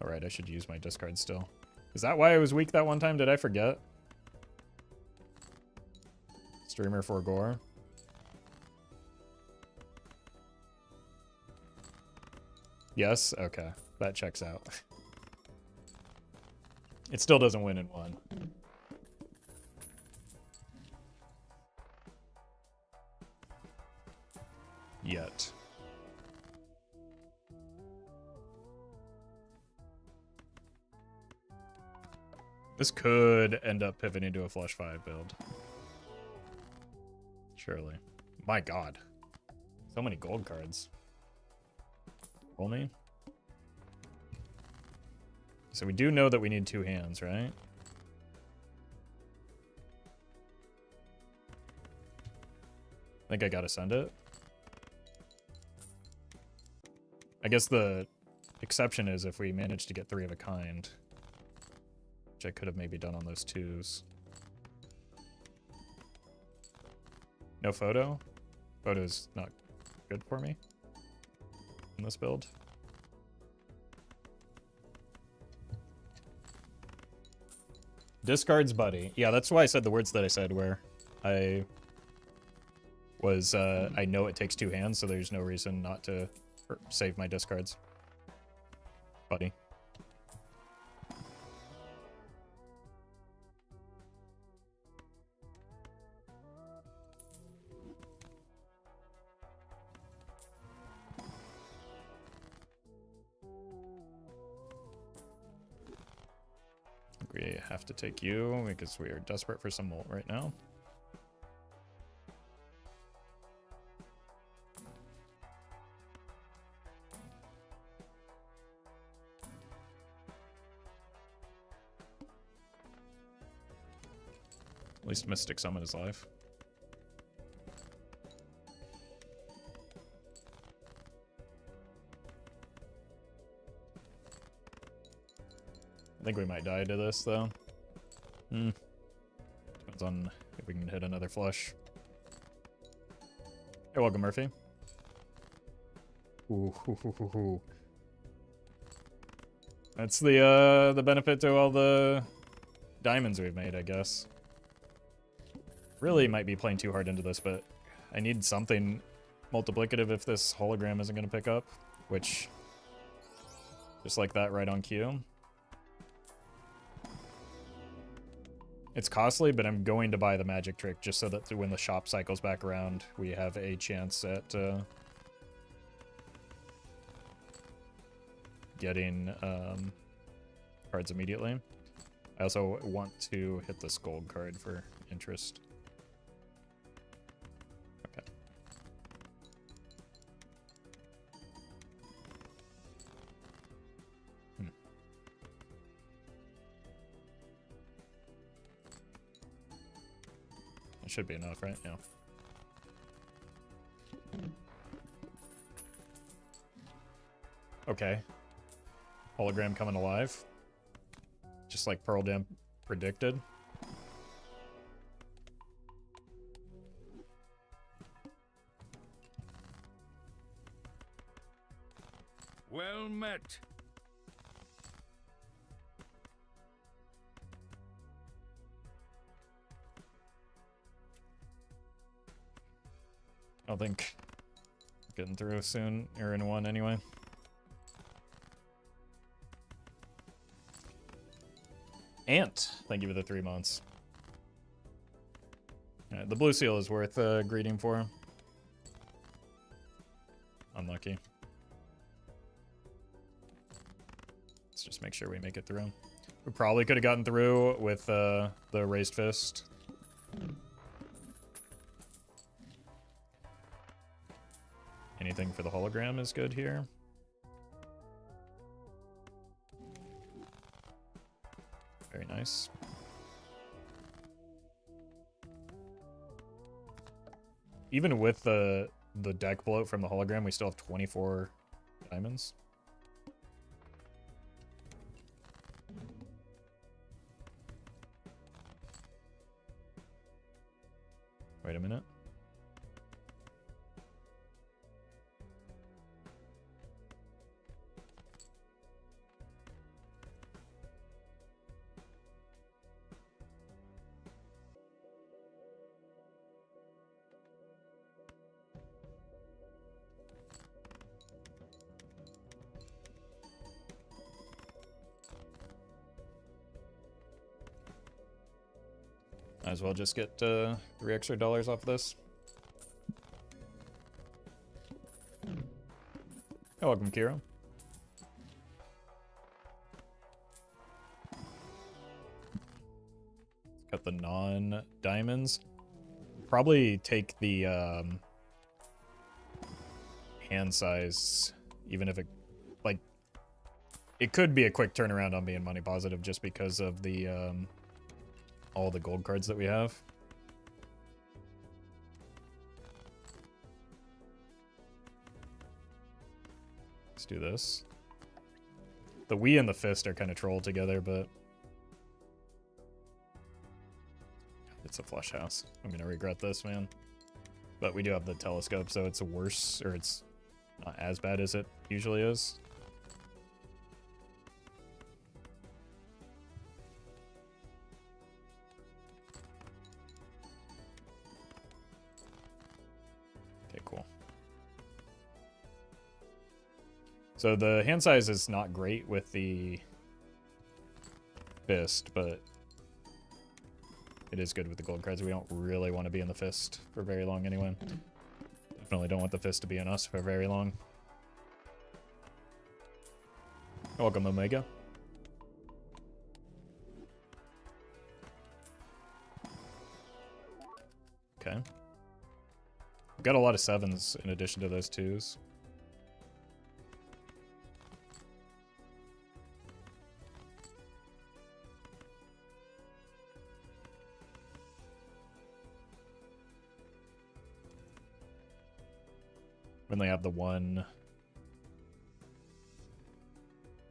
Alright, I should use my discard still. Is that why I was weak that one time? Did I forget? Streamer for gore. Yes? Okay. That checks out. It still doesn't win in one. Yet. This could end up pivoting to a flush 5 build. Surely. My god. So many gold cards. Roll me. So we do know that we need 2 hands, right? I think I gotta send it. I guess the exception is if we manage to get 3 of a kind. Which I could have maybe done on those 2s. No photo? Photo's not good for me in this build. Discards buddy. Yeah, that's why I said the words that I said, where I was, I know it takes 2 hands, so there's no reason not to save my discards. Buddy. We have to take you because we are desperate for some molt right now. At least Mystic Summon is live. I think we might die to this, though. Depends on if we can hit another flush. Hey, welcome, Murphy. Ooh. That's the benefit to all the diamonds we've made, I guess. Really might be playing too hard into this, but I need something multiplicative if this hologram isn't going to pick up, which, just like that, right on cue. It's costly, but I'm going to buy the magic trick just so that when the shop cycles back around, we have a chance at getting cards immediately. I also want to hit this gold card for interest. Okay. That should be enough, right? Yeah. Okay. Hologram coming alive. Just like Pearl Jam predicted. Well met. I don't think getting through soon, or in one anyway. Ant, thank you for the 3 months. The blue seal is worth greeting for. Unlucky. Let's just make sure we make it through. We probably could have gotten through with the raised fist. Anything for the hologram is good here. Very nice. Even with the deck bloat from the hologram, we still have 24 diamonds. Wait a minute. Might as well just get $3 extra off of this. Oh, welcome, Kiro. Got the non-diamonds. Probably take the hand size, even if it, like, it could be a quick turnaround on being money positive just because of the all the gold cards that we have. Let's do this. The Wii and the fist are kind of trolled together, but it's a flush house. I'm gonna regret this, man. But we do have the telescope, so it's worse, or it's not as bad as it usually is. Cool. So the hand size is not great with the fist, but it is good with the gold cards. We don't really want to be in the fist for very long anyway. Definitely don't want the fist to be in us for very long. Welcome, Omega. Okay. We've got a lot of 7s in addition to those 2s. We only have the one.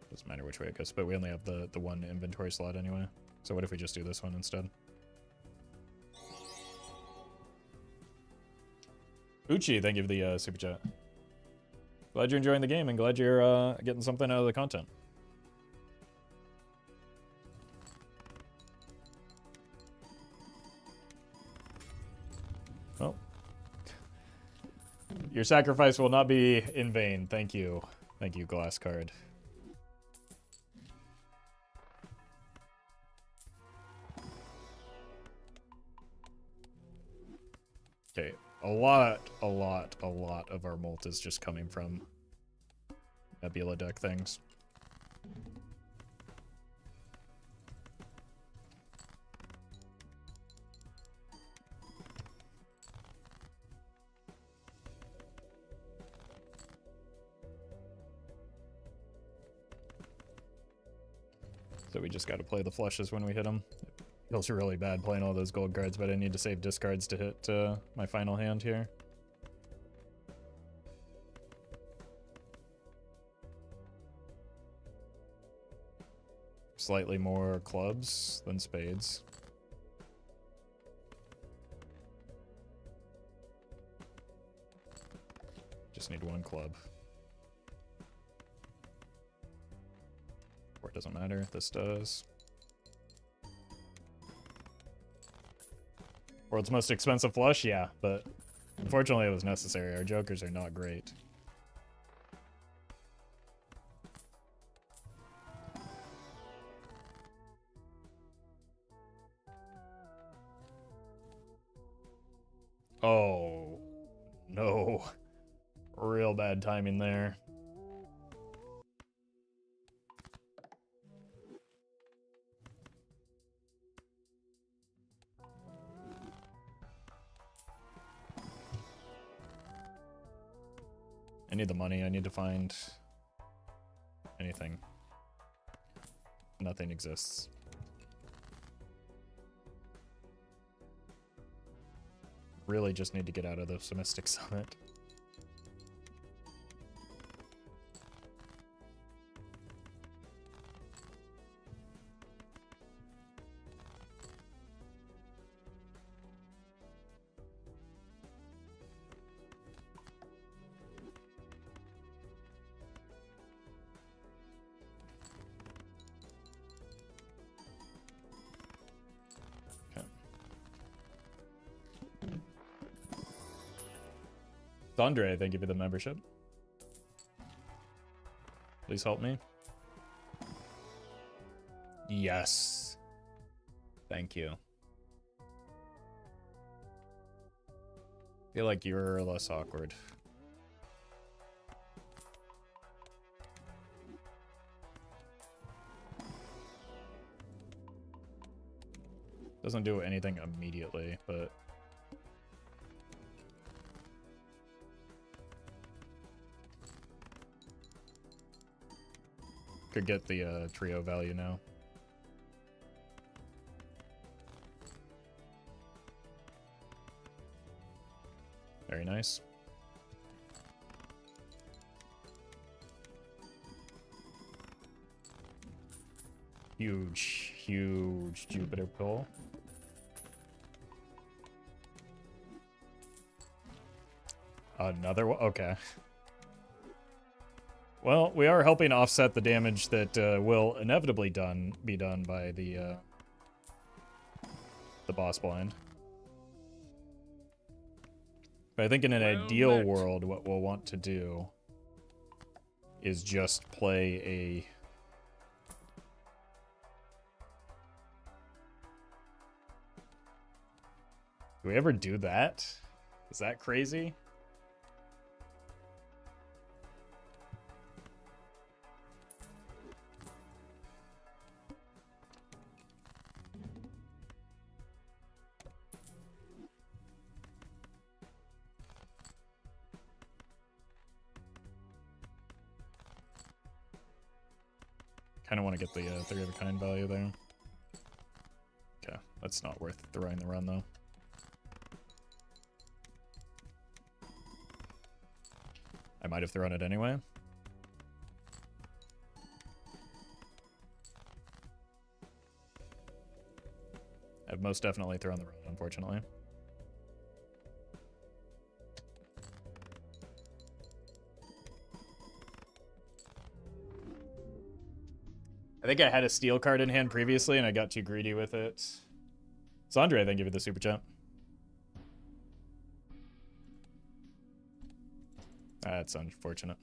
Doesn't matter which way it goes, but we only have the one inventory slot anyway. So what if we just do this one instead? Uchi, thank you for the super chat. Glad you're enjoying the game and glad you're getting something out of the content. Well, your sacrifice will not be in vain. Thank you. Thank you, glass card. Okay. A lot of our molt is just coming from Nebula deck things. So we just got to play the flushes when we hit them. Feels really bad playing all those gold cards, but I need to save discards to hit my final hand here. Slightly more clubs than spades. Just need one club. Or it doesn't matter. This does. World's most expensive flush? Yeah, but unfortunately it was necessary. Our jokers are not great. Oh, no. Real bad timing there. I need the money. I need to find anything. Nothing exists. Really just need to get out of the Mystic Summit. Andre, thank you for the membership. Please help me. Yes. Thank you. Feel like you're less awkward. Doesn't do anything immediately, but could get the trio value now. Very nice. Huge, huge Jupiter pull. Another one? Okay. Well, we are helping offset the damage that will inevitably be done by the boss blind. But I think in an ideal world, what we'll want to do is just play a... Do we ever do that? Is that crazy? Kind of want to get the 3 of a kind value there. Okay, that's not worth throwing the run though. I might have thrown it anyway. I've most definitely thrown the run, unfortunately. I think I had a steel card in hand previously and I got too greedy with it. Sandre, thank you for the super chat. That's unfortunate.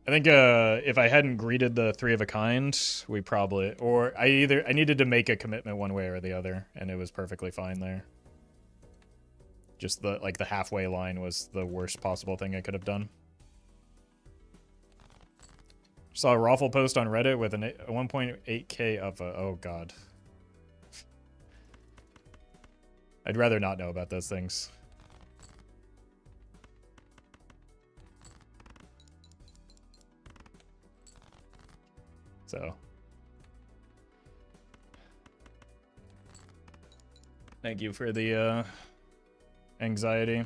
I think if I hadn't greeted the 3 of a kind, we probably... Or I needed to make a commitment one way or the other, and it was perfectly fine there. Just the halfway line was the worst possible thing I could have done. Saw a Roffle post on Reddit with a 1.8k of a... Oh, God. I'd rather not know about those things. So. Thank you for the anxiety.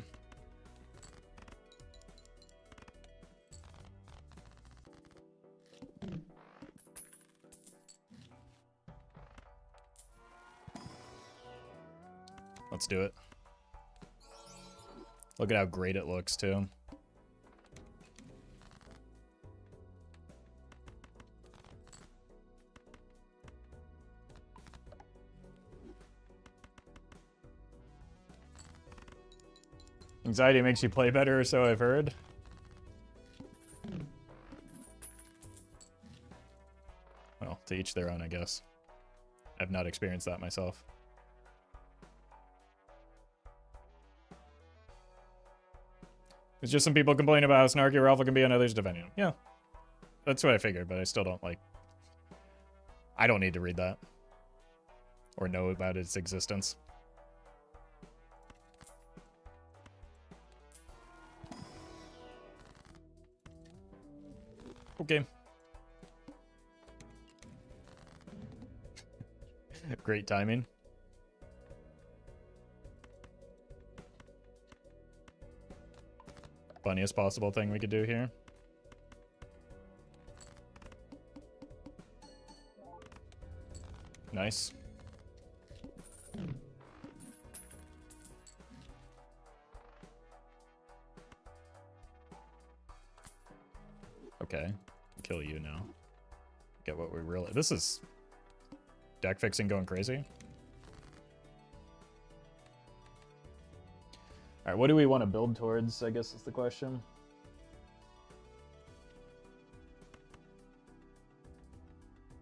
Let's do it. Look at how great it looks, too. Anxiety makes you play better, or so I've heard. Well, to each their own, I guess. I've not experienced that myself. It's just some people complain about how snarky Roffle can be on others defending him. Yeah. That's what I figured, but I still don't like... I don't need to read that. Or know about its existence. Okay. Great timing. Funniest possible thing we could do here. Nice. Okay. Kill you now. Get what we really... This is... deck fixing going crazy. Alright, what do we want to build towards, I guess is the question.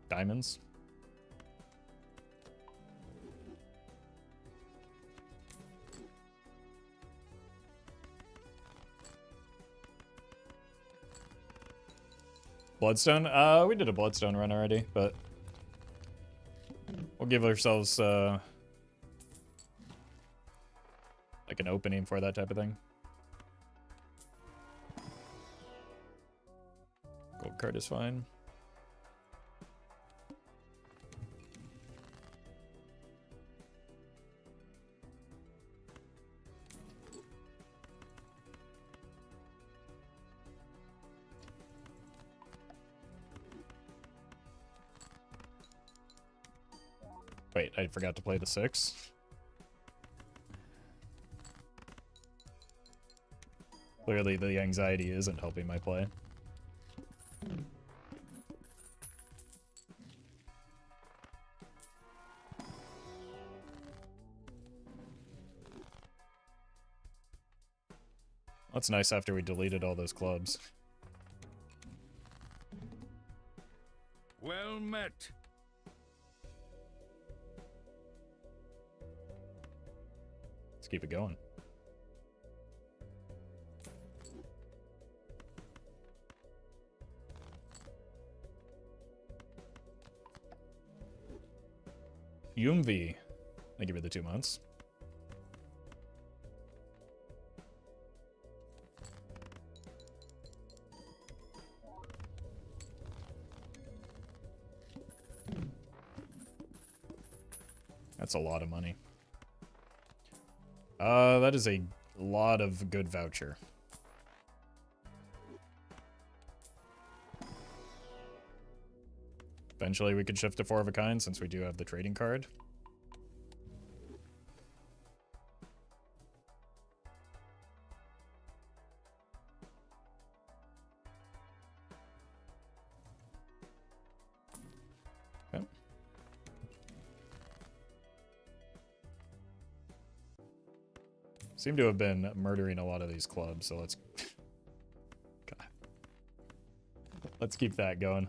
Diamonds. Bloodstone? We did a Bloodstone run already, but we'll give ourselves like an opening for that type of thing. Gold card is fine. Wait, I forgot to play the 6. Clearly the anxiety isn't helping my play. That's nice after we deleted all those clubs. Well met. Let's keep it going. Yumvi. Thank you for the 2 months. That's a lot of money. That is a lot of good voucher. Eventually we could shift to 4 of a kind since we do have the trading card. Okay. Seem to have been murdering a lot of these clubs, so let's God. Let's keep that going.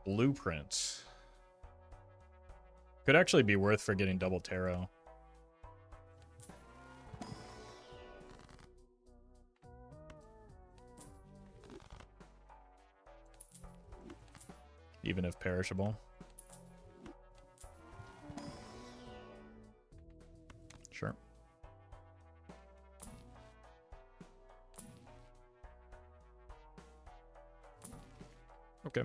Blueprint. Could actually be worth for getting double tarot. Even if perishable. Sure. Okay.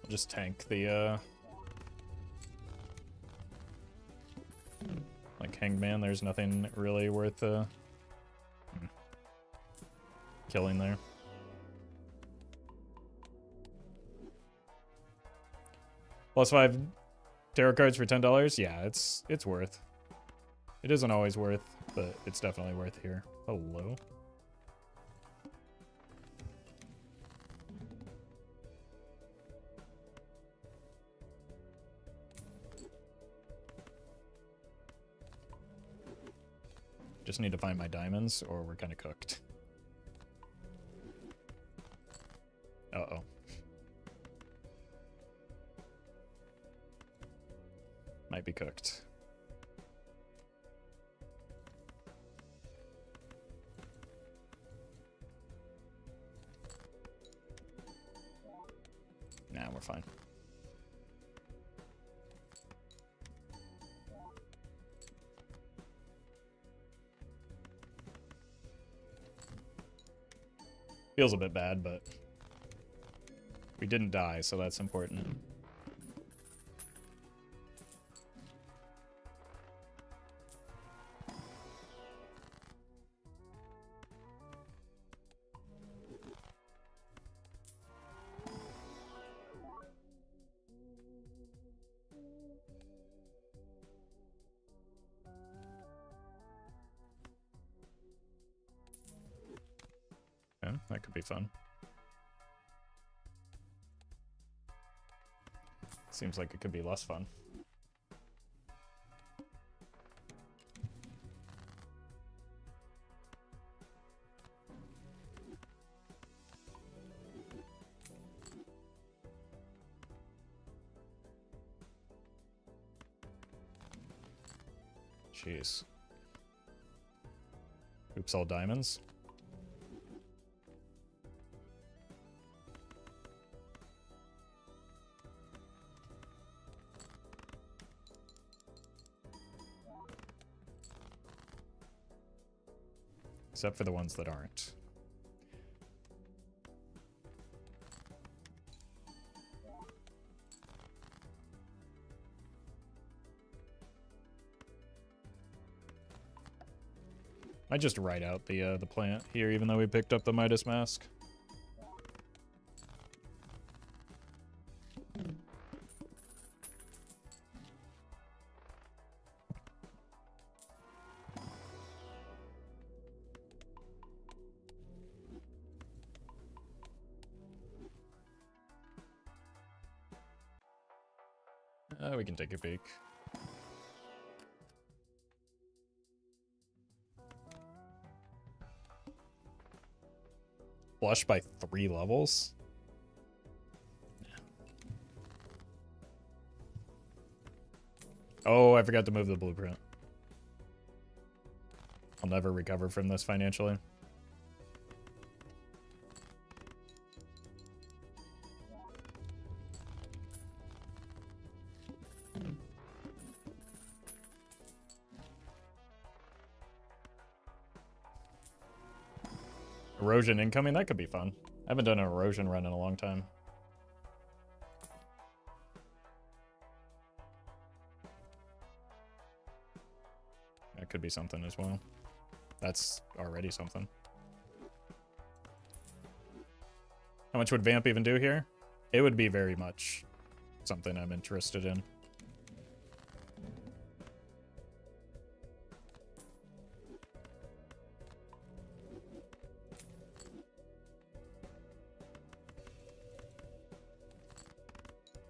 I'll just tank the like Hangman. There's nothing really worth killing there. +5 tarot cards for $10. Yeah, it's worth. It isn't always worth, but it's definitely worth here. Hello. Just need to find my diamonds, or we're kind of cooked. Uh-oh. Might be cooked. Nah, we're fine. Feels a bit bad, but we didn't die, so that's important. Yeah, that could be fun. Seems like it could be less fun. Jeez. Oops, all diamonds. Except for the ones that aren't. I just write out the plant here, even though we picked up the Midas mask. We can take a peek. Flush by 3 levels? Oh, I forgot to move the blueprint. I'll never recover from this financially. Erosion incoming? That could be fun. I haven't done an erosion run in a long time. That could be something as well. That's already something. How much would Vamp even do here? It would be very much something I'm interested in.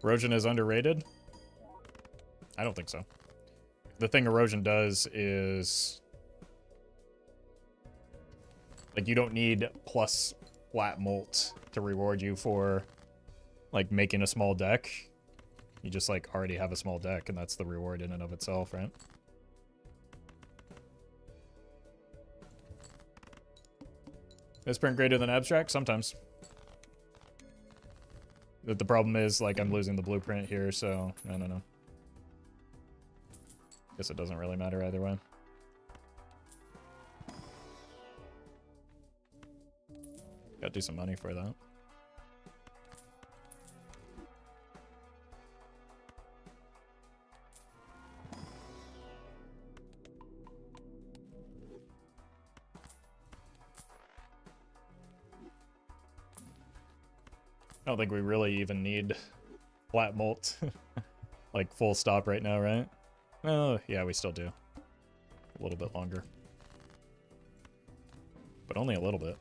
Erosion is underrated? I don't think so. The thing erosion does is, like, you don't need plus flat molt to reward you for, like, making a small deck. You just, like, already have a small deck, and that's the reward in and of itself, right? Misprint greater than abstract? Sometimes. But the problem is, like, I'm losing the blueprint here, so I don't know. Guess it doesn't really matter either way. Gotta do some money for that. I don't think we really even need flat molt. Like full stop right now, right? Oh, yeah, we still do. A little bit longer. But only a little bit.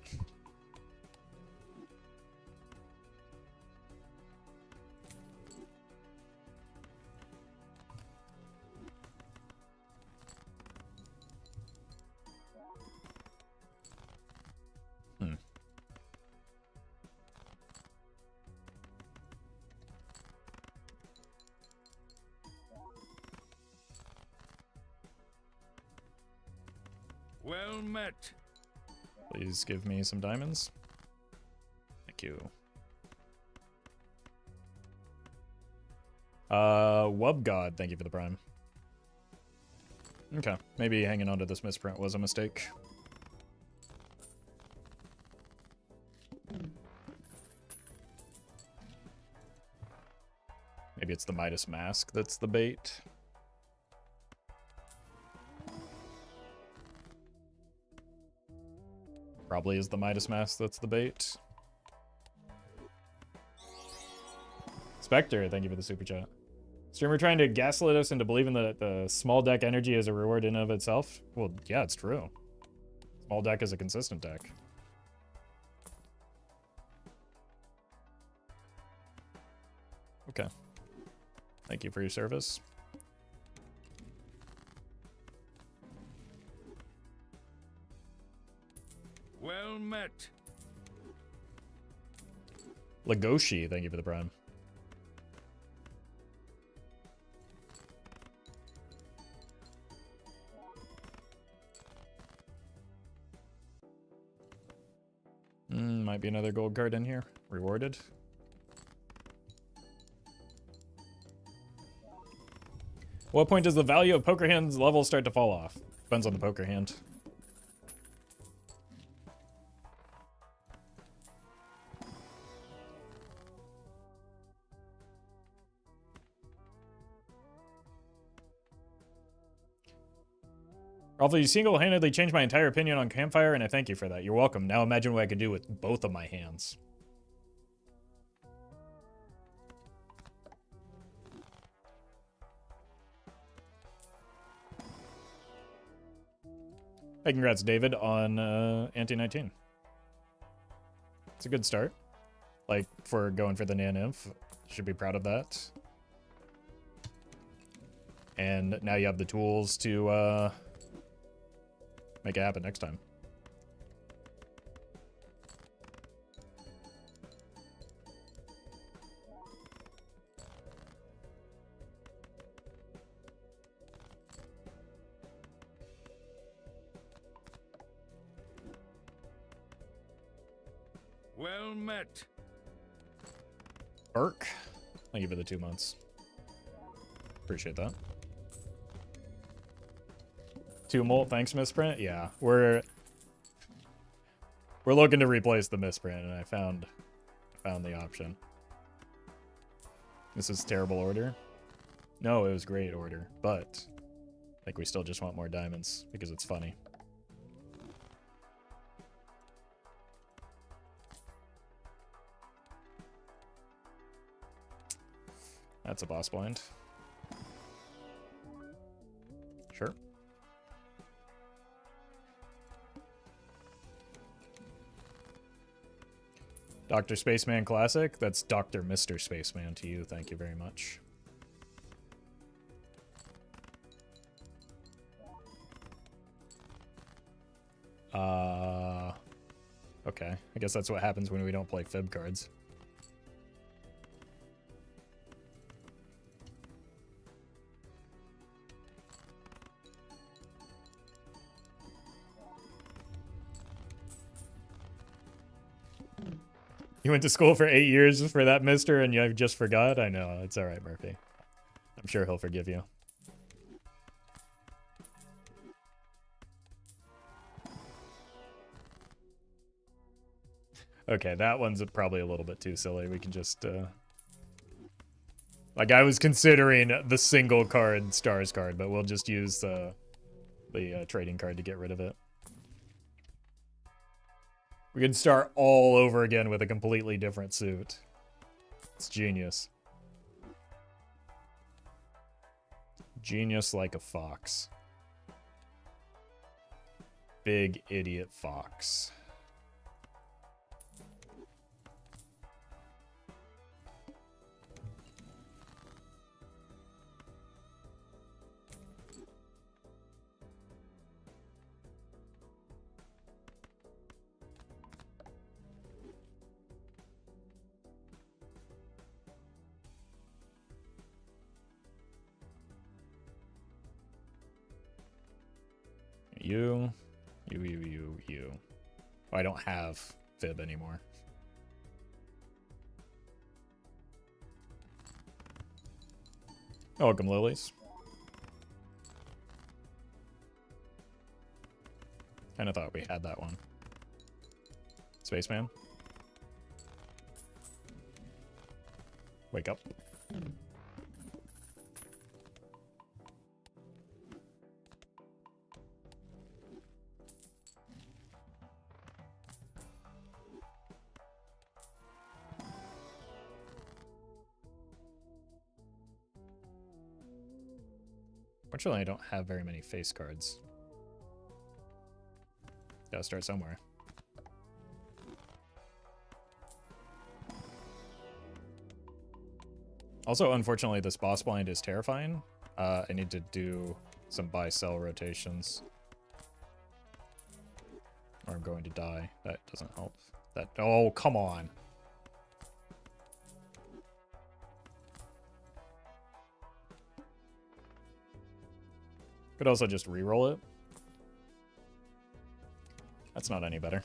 Well met. Please give me some diamonds. Thank you. Wub God, thank you for the prime. Okay, maybe hanging on to this misprint was a mistake. Maybe it's the Midas Mask that's the bait. Probably is the Midas Mask that's the bait. Spectre, thank you for the super chat. Streamer trying to gaslight us into believing that the small deck energy is a reward in and of itself? Well, yeah, it's true. Small deck is a consistent deck. Okay. Thank you for your service. Well met. Legoshi, thank you for the prime. Might be another gold card in here. Rewarded. What point does the value of poker hands level start to fall off? Depends on the poker hand. Roffle, you single-handedly changed my entire opinion on Campfire, and I thank you for that. You're welcome. Now imagine what I could do with both of my hands. Hey, congrats, David, on Anti-19. It's a good start. Like, for going for the Nan-Inf. Should be proud of that. And now you have the tools to make it happen next time. Well met. Burke, thank you for the 2 months. Appreciate that. 2 molt, thanks misprint. Yeah, we're looking to replace the misprint, and I found the option. This is terrible order. No, it was great order, but I think we still just want more diamonds because it's funny. That's a boss blind. Sure. Dr. Spaceman Classic? That's Dr. Mr. Spaceman to you. Thank you very much. Okay. I guess that's what happens when we don't play fib cards. You went to school for 8 years for that, mister, and you just forgot? I know. It's all right, Murphy. I'm sure he'll forgive you. Okay, that one's probably a little bit too silly. We can just, like, I was considering the single card stars card, but we'll just use the trading card to get rid of it. We can start all over again with a completely different suit. It's genius. Genius like a fox. Big idiot fox. You. Oh, I don't have fib anymore. Welcome, lilies. Kinda thought we had that one. Spaceman. Wake up. Fortunately, I don't have very many face cards. Gotta start somewhere. Also, unfortunately, this boss blind is terrifying. I need to do some buy-sell rotations. Or I'm going to die. That doesn't help. That. Oh, come on. Could also just re-roll it. That's not any better.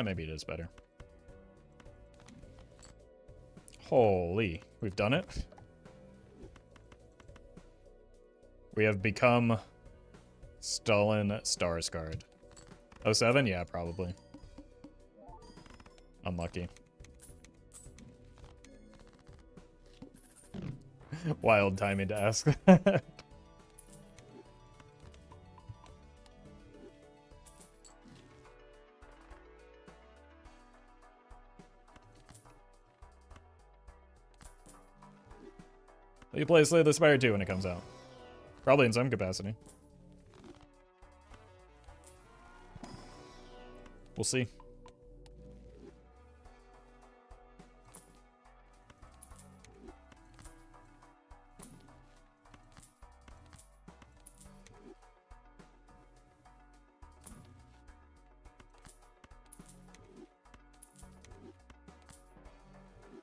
Maybe it is better. Holy, we've done it. We have become Stalin Starsguard. 07? Yeah, probably. Unlucky. Wild timing to ask. You play Slay the Spire 2 when it comes out. Probably in some capacity. We'll see.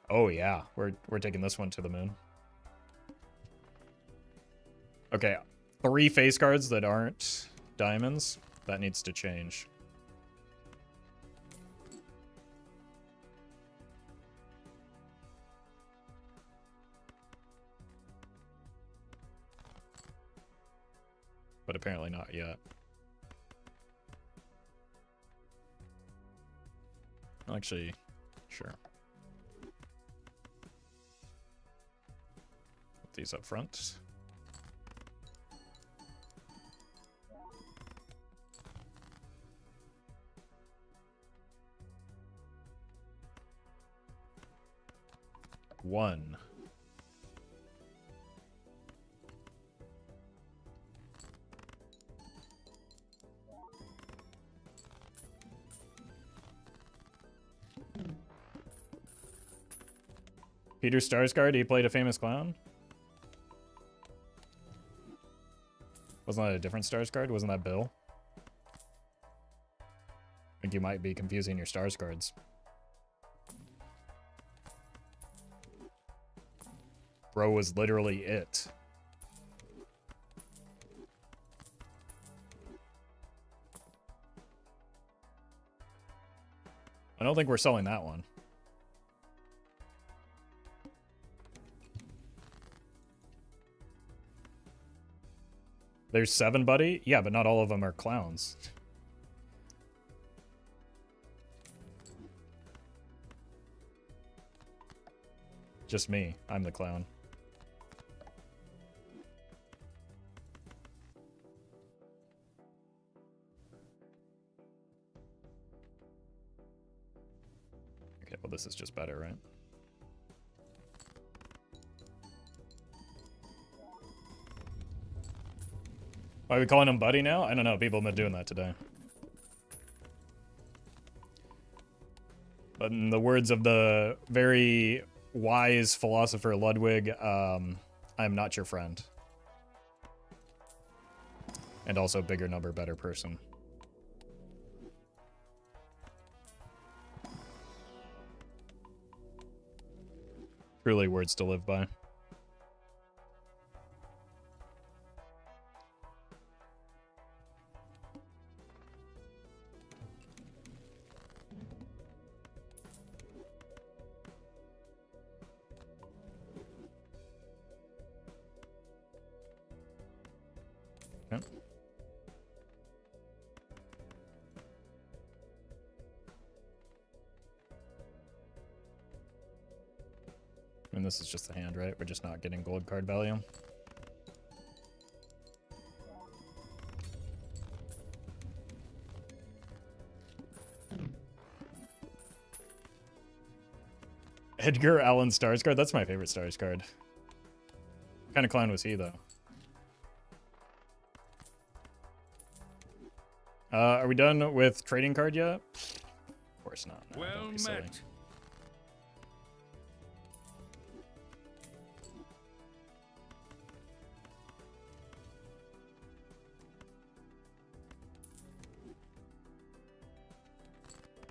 Oh yeah, we're taking this one to the moon. Okay, 3 face cards that aren't diamonds. That needs to change. But apparently not yet. Actually, sure. Put these up front. One. Peter Starsguard, he played a famous clown? Wasn't that a different Starsguard? Wasn't that Bill? I think you might be confusing your Starsguards. Bro was literally it. I don't think we're selling that one. There's 7, buddy? Yeah, but not all of them are clowns. Just me. I'm the clown. Okay, well this is just better, right? Why are we calling him Buddy now? I don't know. People have been doing that today. But in the words of the very wise philosopher Ludwig, I'm not your friend. And also bigger number, better person. Truly words to live by. Okay. I mean, this is just the hand, right? We're just not getting gold card value. Edgar Allan Stars card? That's my favorite Stars card. What kind of clown was he, though? Are we done with trading card yet? Of course not. No, Well don't be silly. met.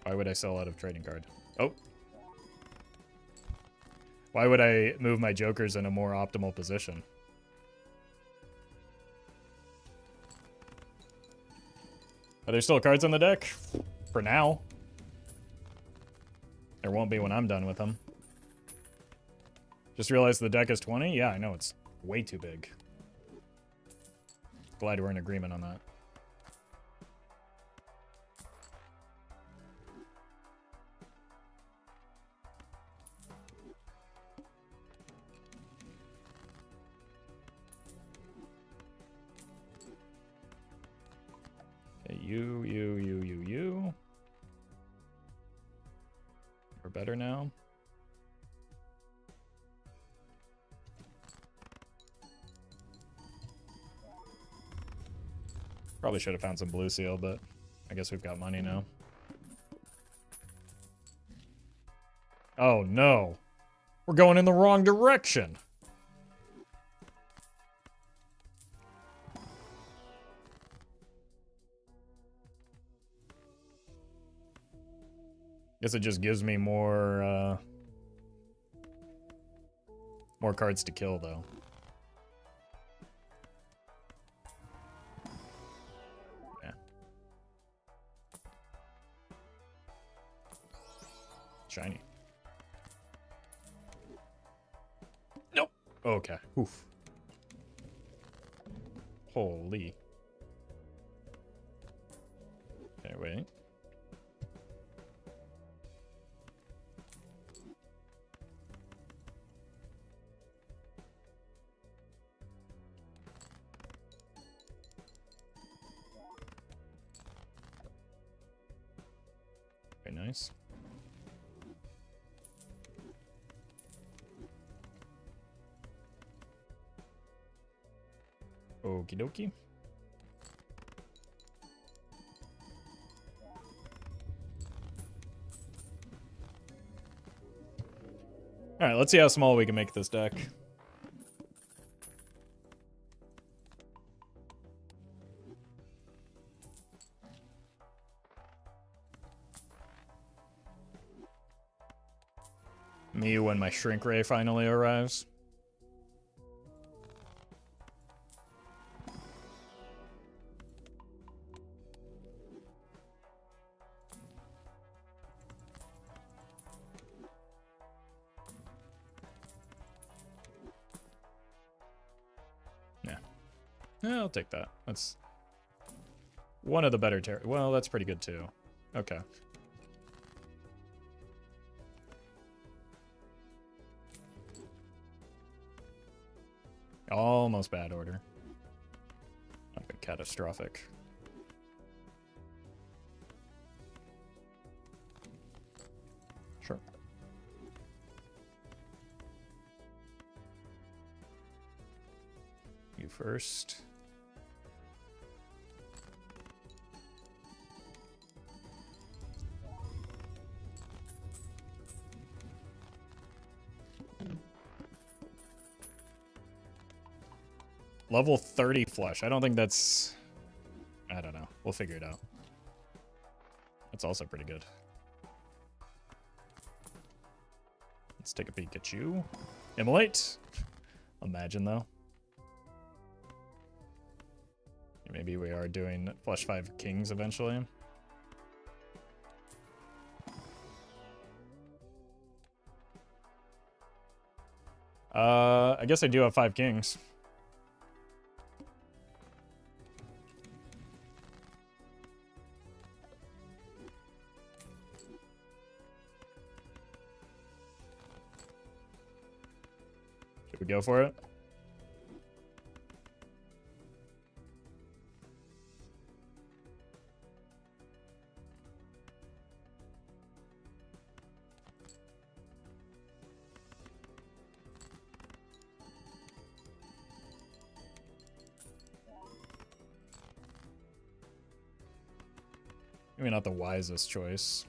Why would I sell out of trading card? Oh. Why would I move my jokers in a more optimal position? Are there still cards on the deck? For now. There won't be when I'm done with them. Just realized the deck is 20? Yeah, I know, it's way too big. Glad we're in agreement on that. Okay, you. We're better now. Probably should have found some blue seal, but I guess we've got money now. Oh no. We're going in the wrong direction. Guess it just gives me more cards to kill, though. Yeah. Shiny. Nope. Okay. Oof. Holy. Okay, wait. Very nice. Okie dokie. Alright, let's see how small we can make this deck. Me when my shrink ray finally arrives. Yeah, I'll take that. That's one of the better well, that's pretty good too. Okay. Almost bad order. Not been catastrophic. Sure. You first. Level 30 flush. I don't think that's... I don't know. We'll figure it out. That's also pretty good. Let's take a peek at you. Immolate. Imagine, though. Maybe we are doing flush 5 kings eventually. I guess I do have 5 kings. Should we go for it? Maybe not the wisest choice.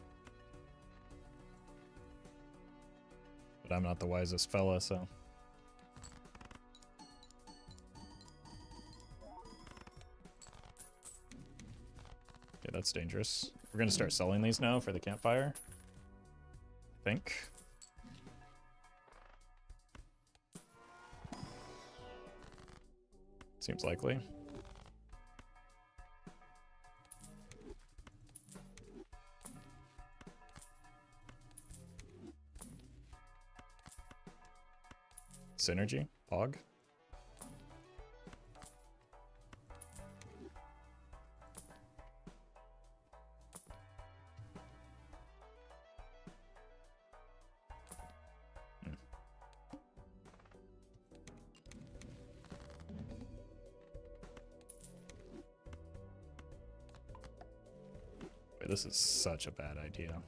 But I'm not the wisest fella, so... Okay, that's dangerous. We're gonna start selling these now for the campfire. I think. Seems likely. Synergy? Pog? Wait, this is such a bad idea.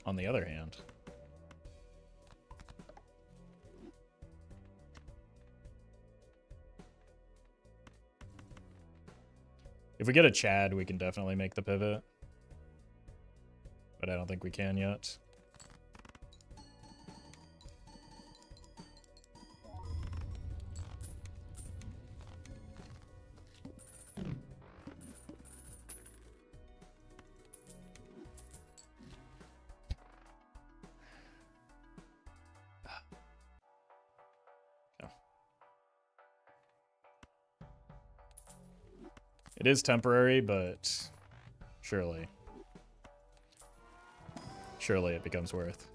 On the other hand, if we get a Chad, we can definitely make the pivot. But I don't think we can yet. It is temporary, but surely it becomes worth.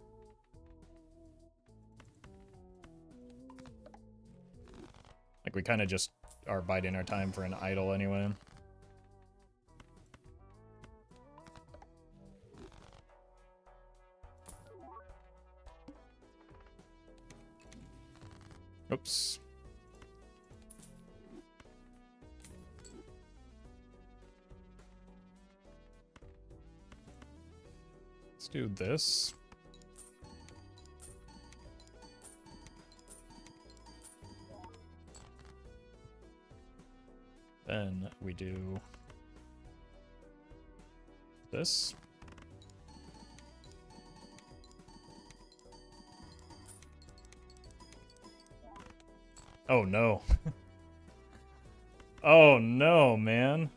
Like, we kind of just are biding our time for an idol anyway. Oops. Let's do this. Then we do this. Oh no. Oh no, man.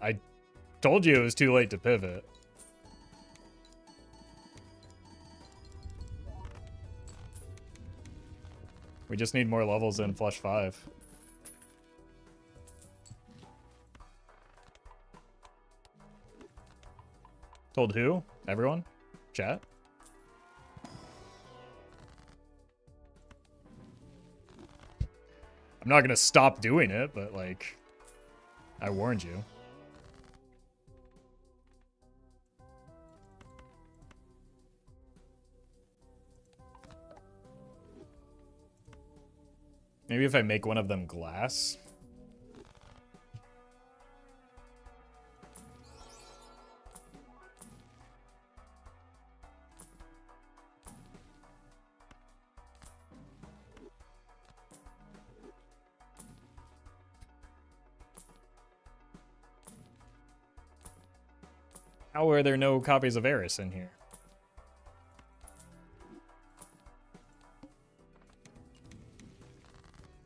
I told you it was too late to pivot. We just need more levels in flush 5. Told who? Everyone? Chat? I'm not gonna stop doing it, but like, I warned you. Maybe if I make one of them glass. How are there no copies of Eris in here?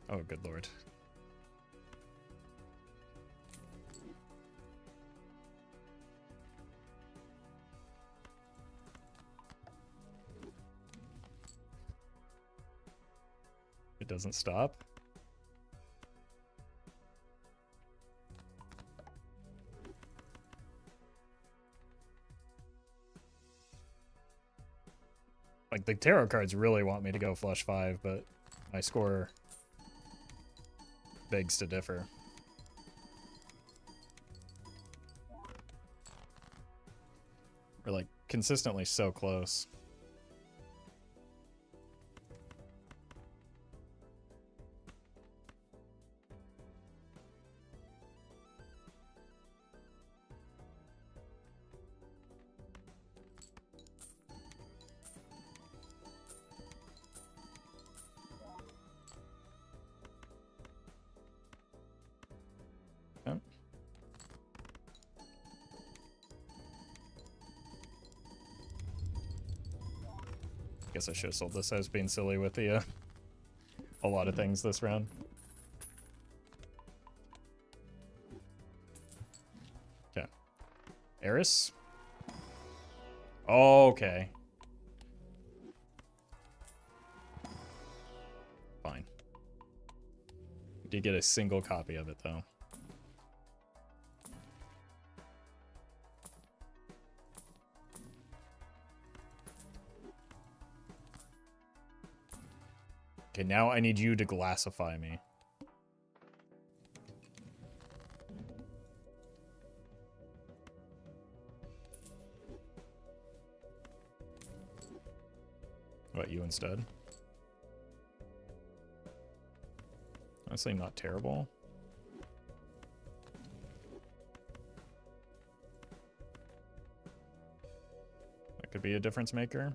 Oh, good lord. It doesn't stop. Like, the tarot cards really want me to go flush 5, but my score begs to differ. We're, like, consistently so close. Guess I should have sold this. I was being silly with the a lot of things this round. Okay. Eris? Okay. Fine. Did get a single copy of it though. Okay, now I need you to glassify me. What, you instead? Honestly, not terrible. That could be a difference maker.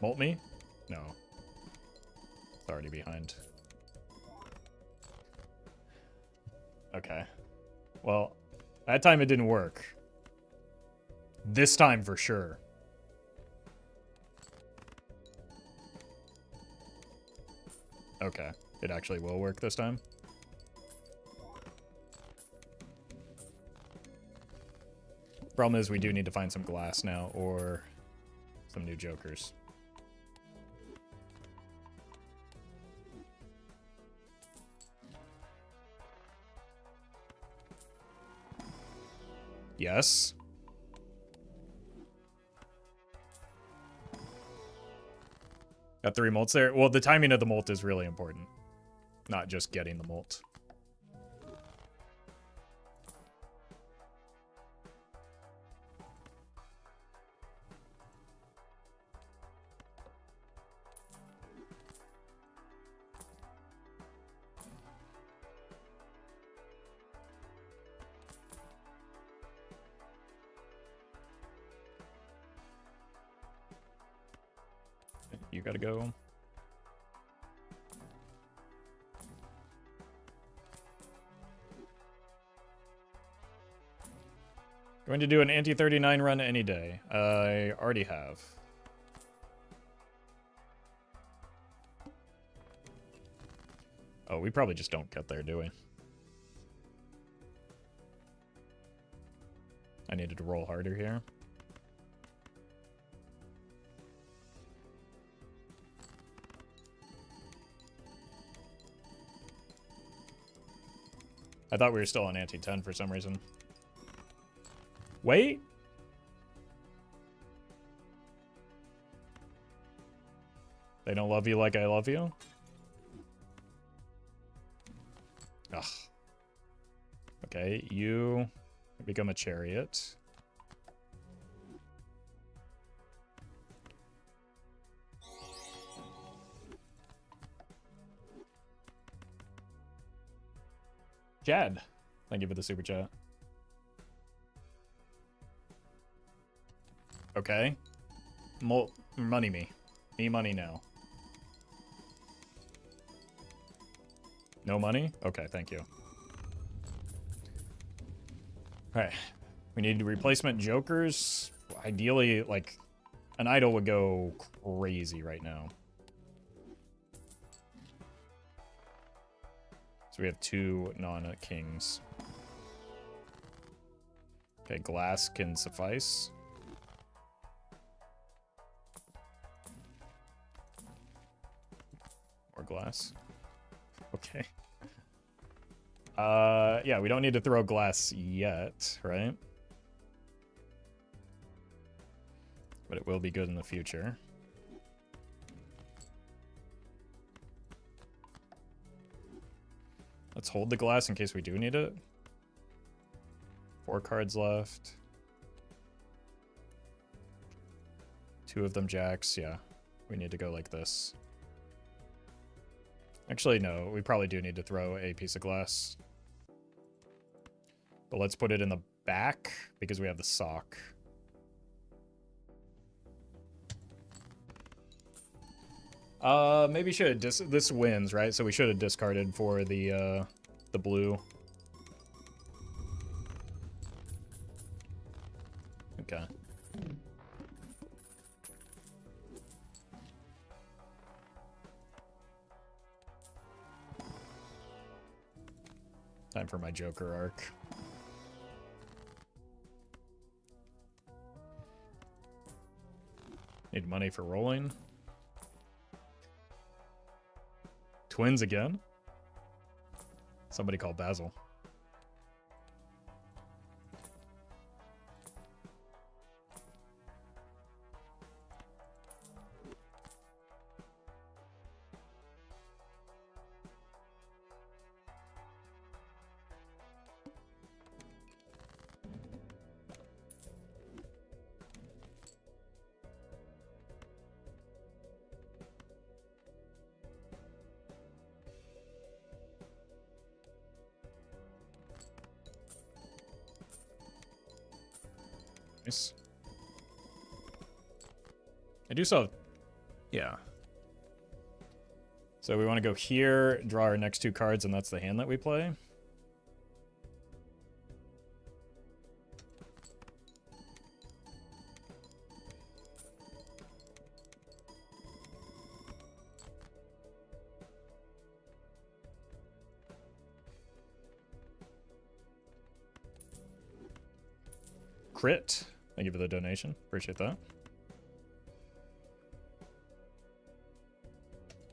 Molt me? No. It's already behind. Okay. Well, that time it didn't work. This time for sure. Okay. It actually will work this time. Problem is we do need to find some glass now or some new jokers. Yes. Got 3 molts there. Well, the timing of the molt is really important. Not just getting the molt. You gotta go. Going to do an anti-39 run any day. I already have. Oh, we probably just don't get there, do we? I needed to roll harder here. I thought we were still on anti-10 for some reason. Wait. They don't love you like I love you? Ugh. Okay, you become a chariot. Chad, thank you for the super chat. Okay. Money me. Me money now. No money? Okay, thank you. Alright. We need replacement jokers. Ideally, like, an idol would go crazy right now. So we have 2 non-kings. Okay, glass can suffice. Or glass. Okay. Yeah, we don't need to throw glass yet, right? But it will be good in the future. Let's hold the glass in case we do need it. 4 cards left. 2 of them jacks, yeah. We need to go like this. Actually, no, we probably do need to throw a piece of glass. But let's put it in the back because we have the sock. Maybe should have this wins, right? So we should have discarded for the blue. Okay. Time for my Joker arc. Need money for rolling. Twins again? Somebody call Basil. Nice. I do still have... Yeah. So we want to go here, draw our next 2 cards, and that's the hand that we play. Crit. Thank you for the donation. Appreciate that.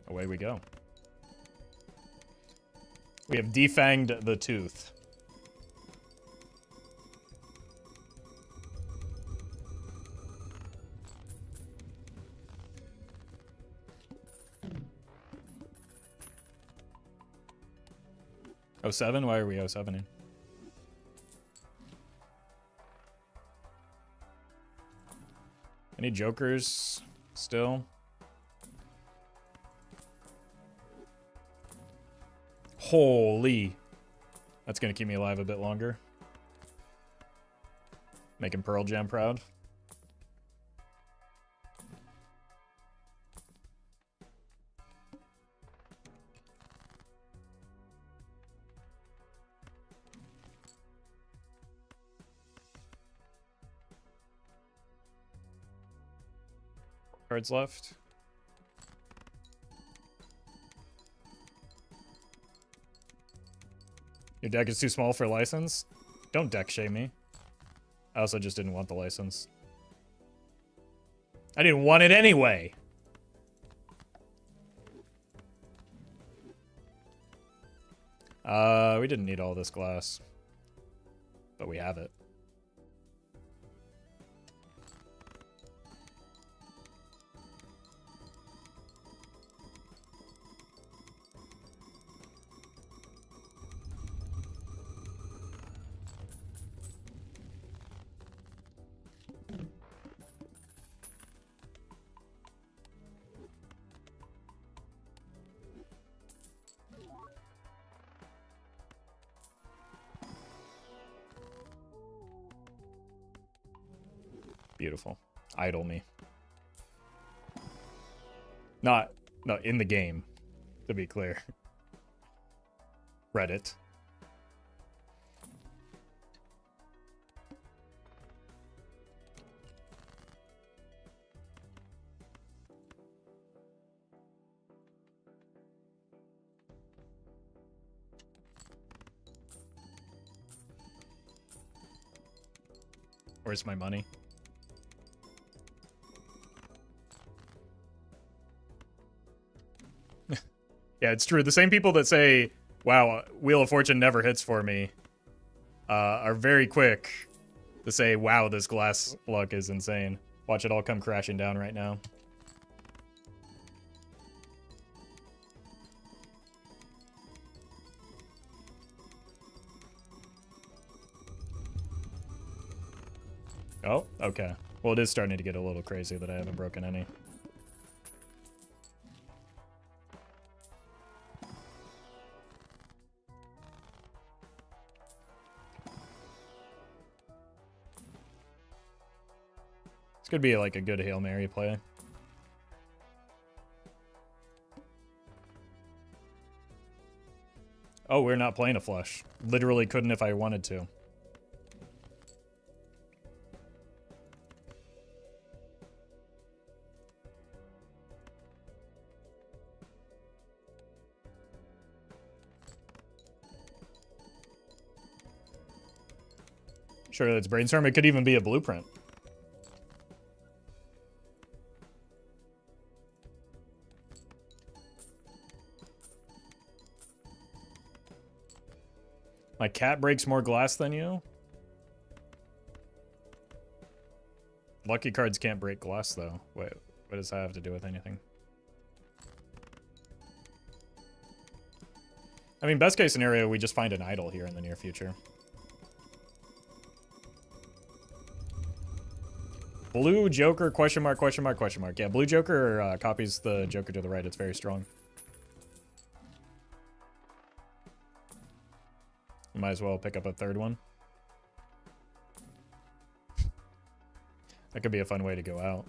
Away we go. We have defanged the tooth. Oh, 07? Why are we 07-ing? Any jokers still? Holy. That's gonna keep me alive a bit longer. Making Pearl Jam proud. Cards left. Your deck is too small for license? Don't deck shame me. I also just didn't want the license. I didn't want it anyway! We didn't need all this glass. But we have it. Beautiful. Idle me. Not in the game, to be clear. Reddit. Where's my money? Yeah, it's true. The same people that say, wow, Wheel of Fortune never hits for me, are very quick to say, wow, this glass luck is insane. Watch it all come crashing down right now. Oh, okay. Well, it is starting to get a little crazy that I haven't broken any. This could be like a good Hail Mary play. Oh, we're not playing a flush. Literally couldn't if I wanted to. Sure, that's brainstorm. It could even be a blueprint. My cat breaks more glass than you? Lucky cards can't break glass, though. Wait, what does that have to do with anything? I mean, best case scenario, we just find an idol here in the near future. Blue Joker, question mark, question mark, question mark. Yeah, blue Joker copies the Joker to the right. It's very strong. Might as well pick up a third one. That could be a fun way to go out.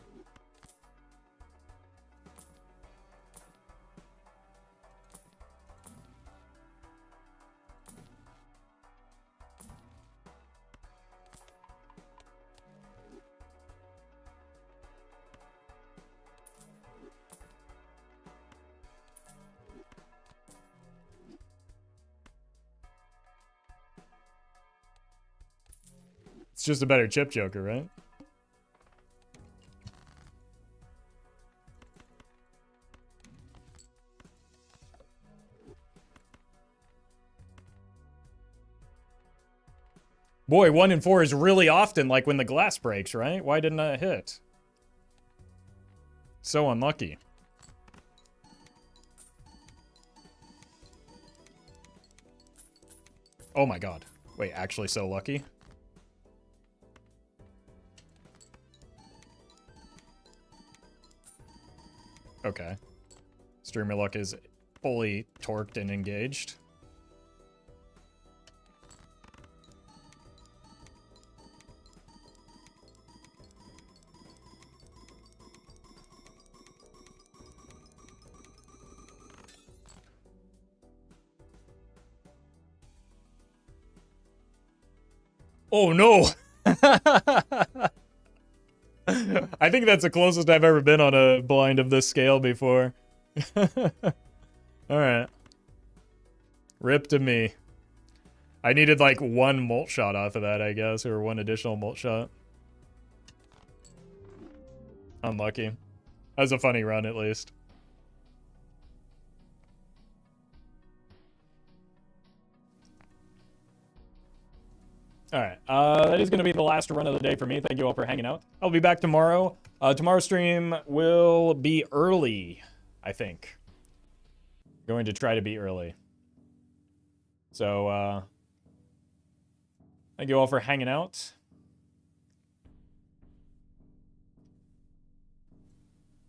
It's just a better chip Joker, right? Boy, 1 and 4 is really often like when the glass breaks, right? Why didn't I hit? So unlucky. Oh my god. Wait, actually so lucky? Okay. Streamer luck is fully torqued and engaged. Oh no! I think that's the closest I've ever been on a blind of this scale before. Alright. Rip to me. I needed like one mult shot off of that, I guess, or one additional mult shot. Unlucky. That was a funny run, at least. Alright, that is going to be the last run of the day for me. Thank you all for hanging out. I'll be back tomorrow. Tomorrow's stream will be early, I think. Going to try to be early. So, thank you all for hanging out.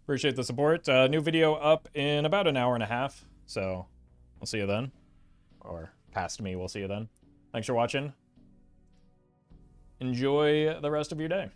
Appreciate the support. New video up in about an hour and a half. So, I'll see you then. Or past me, we'll see you then. Thanks for watching. Enjoy the rest of your day.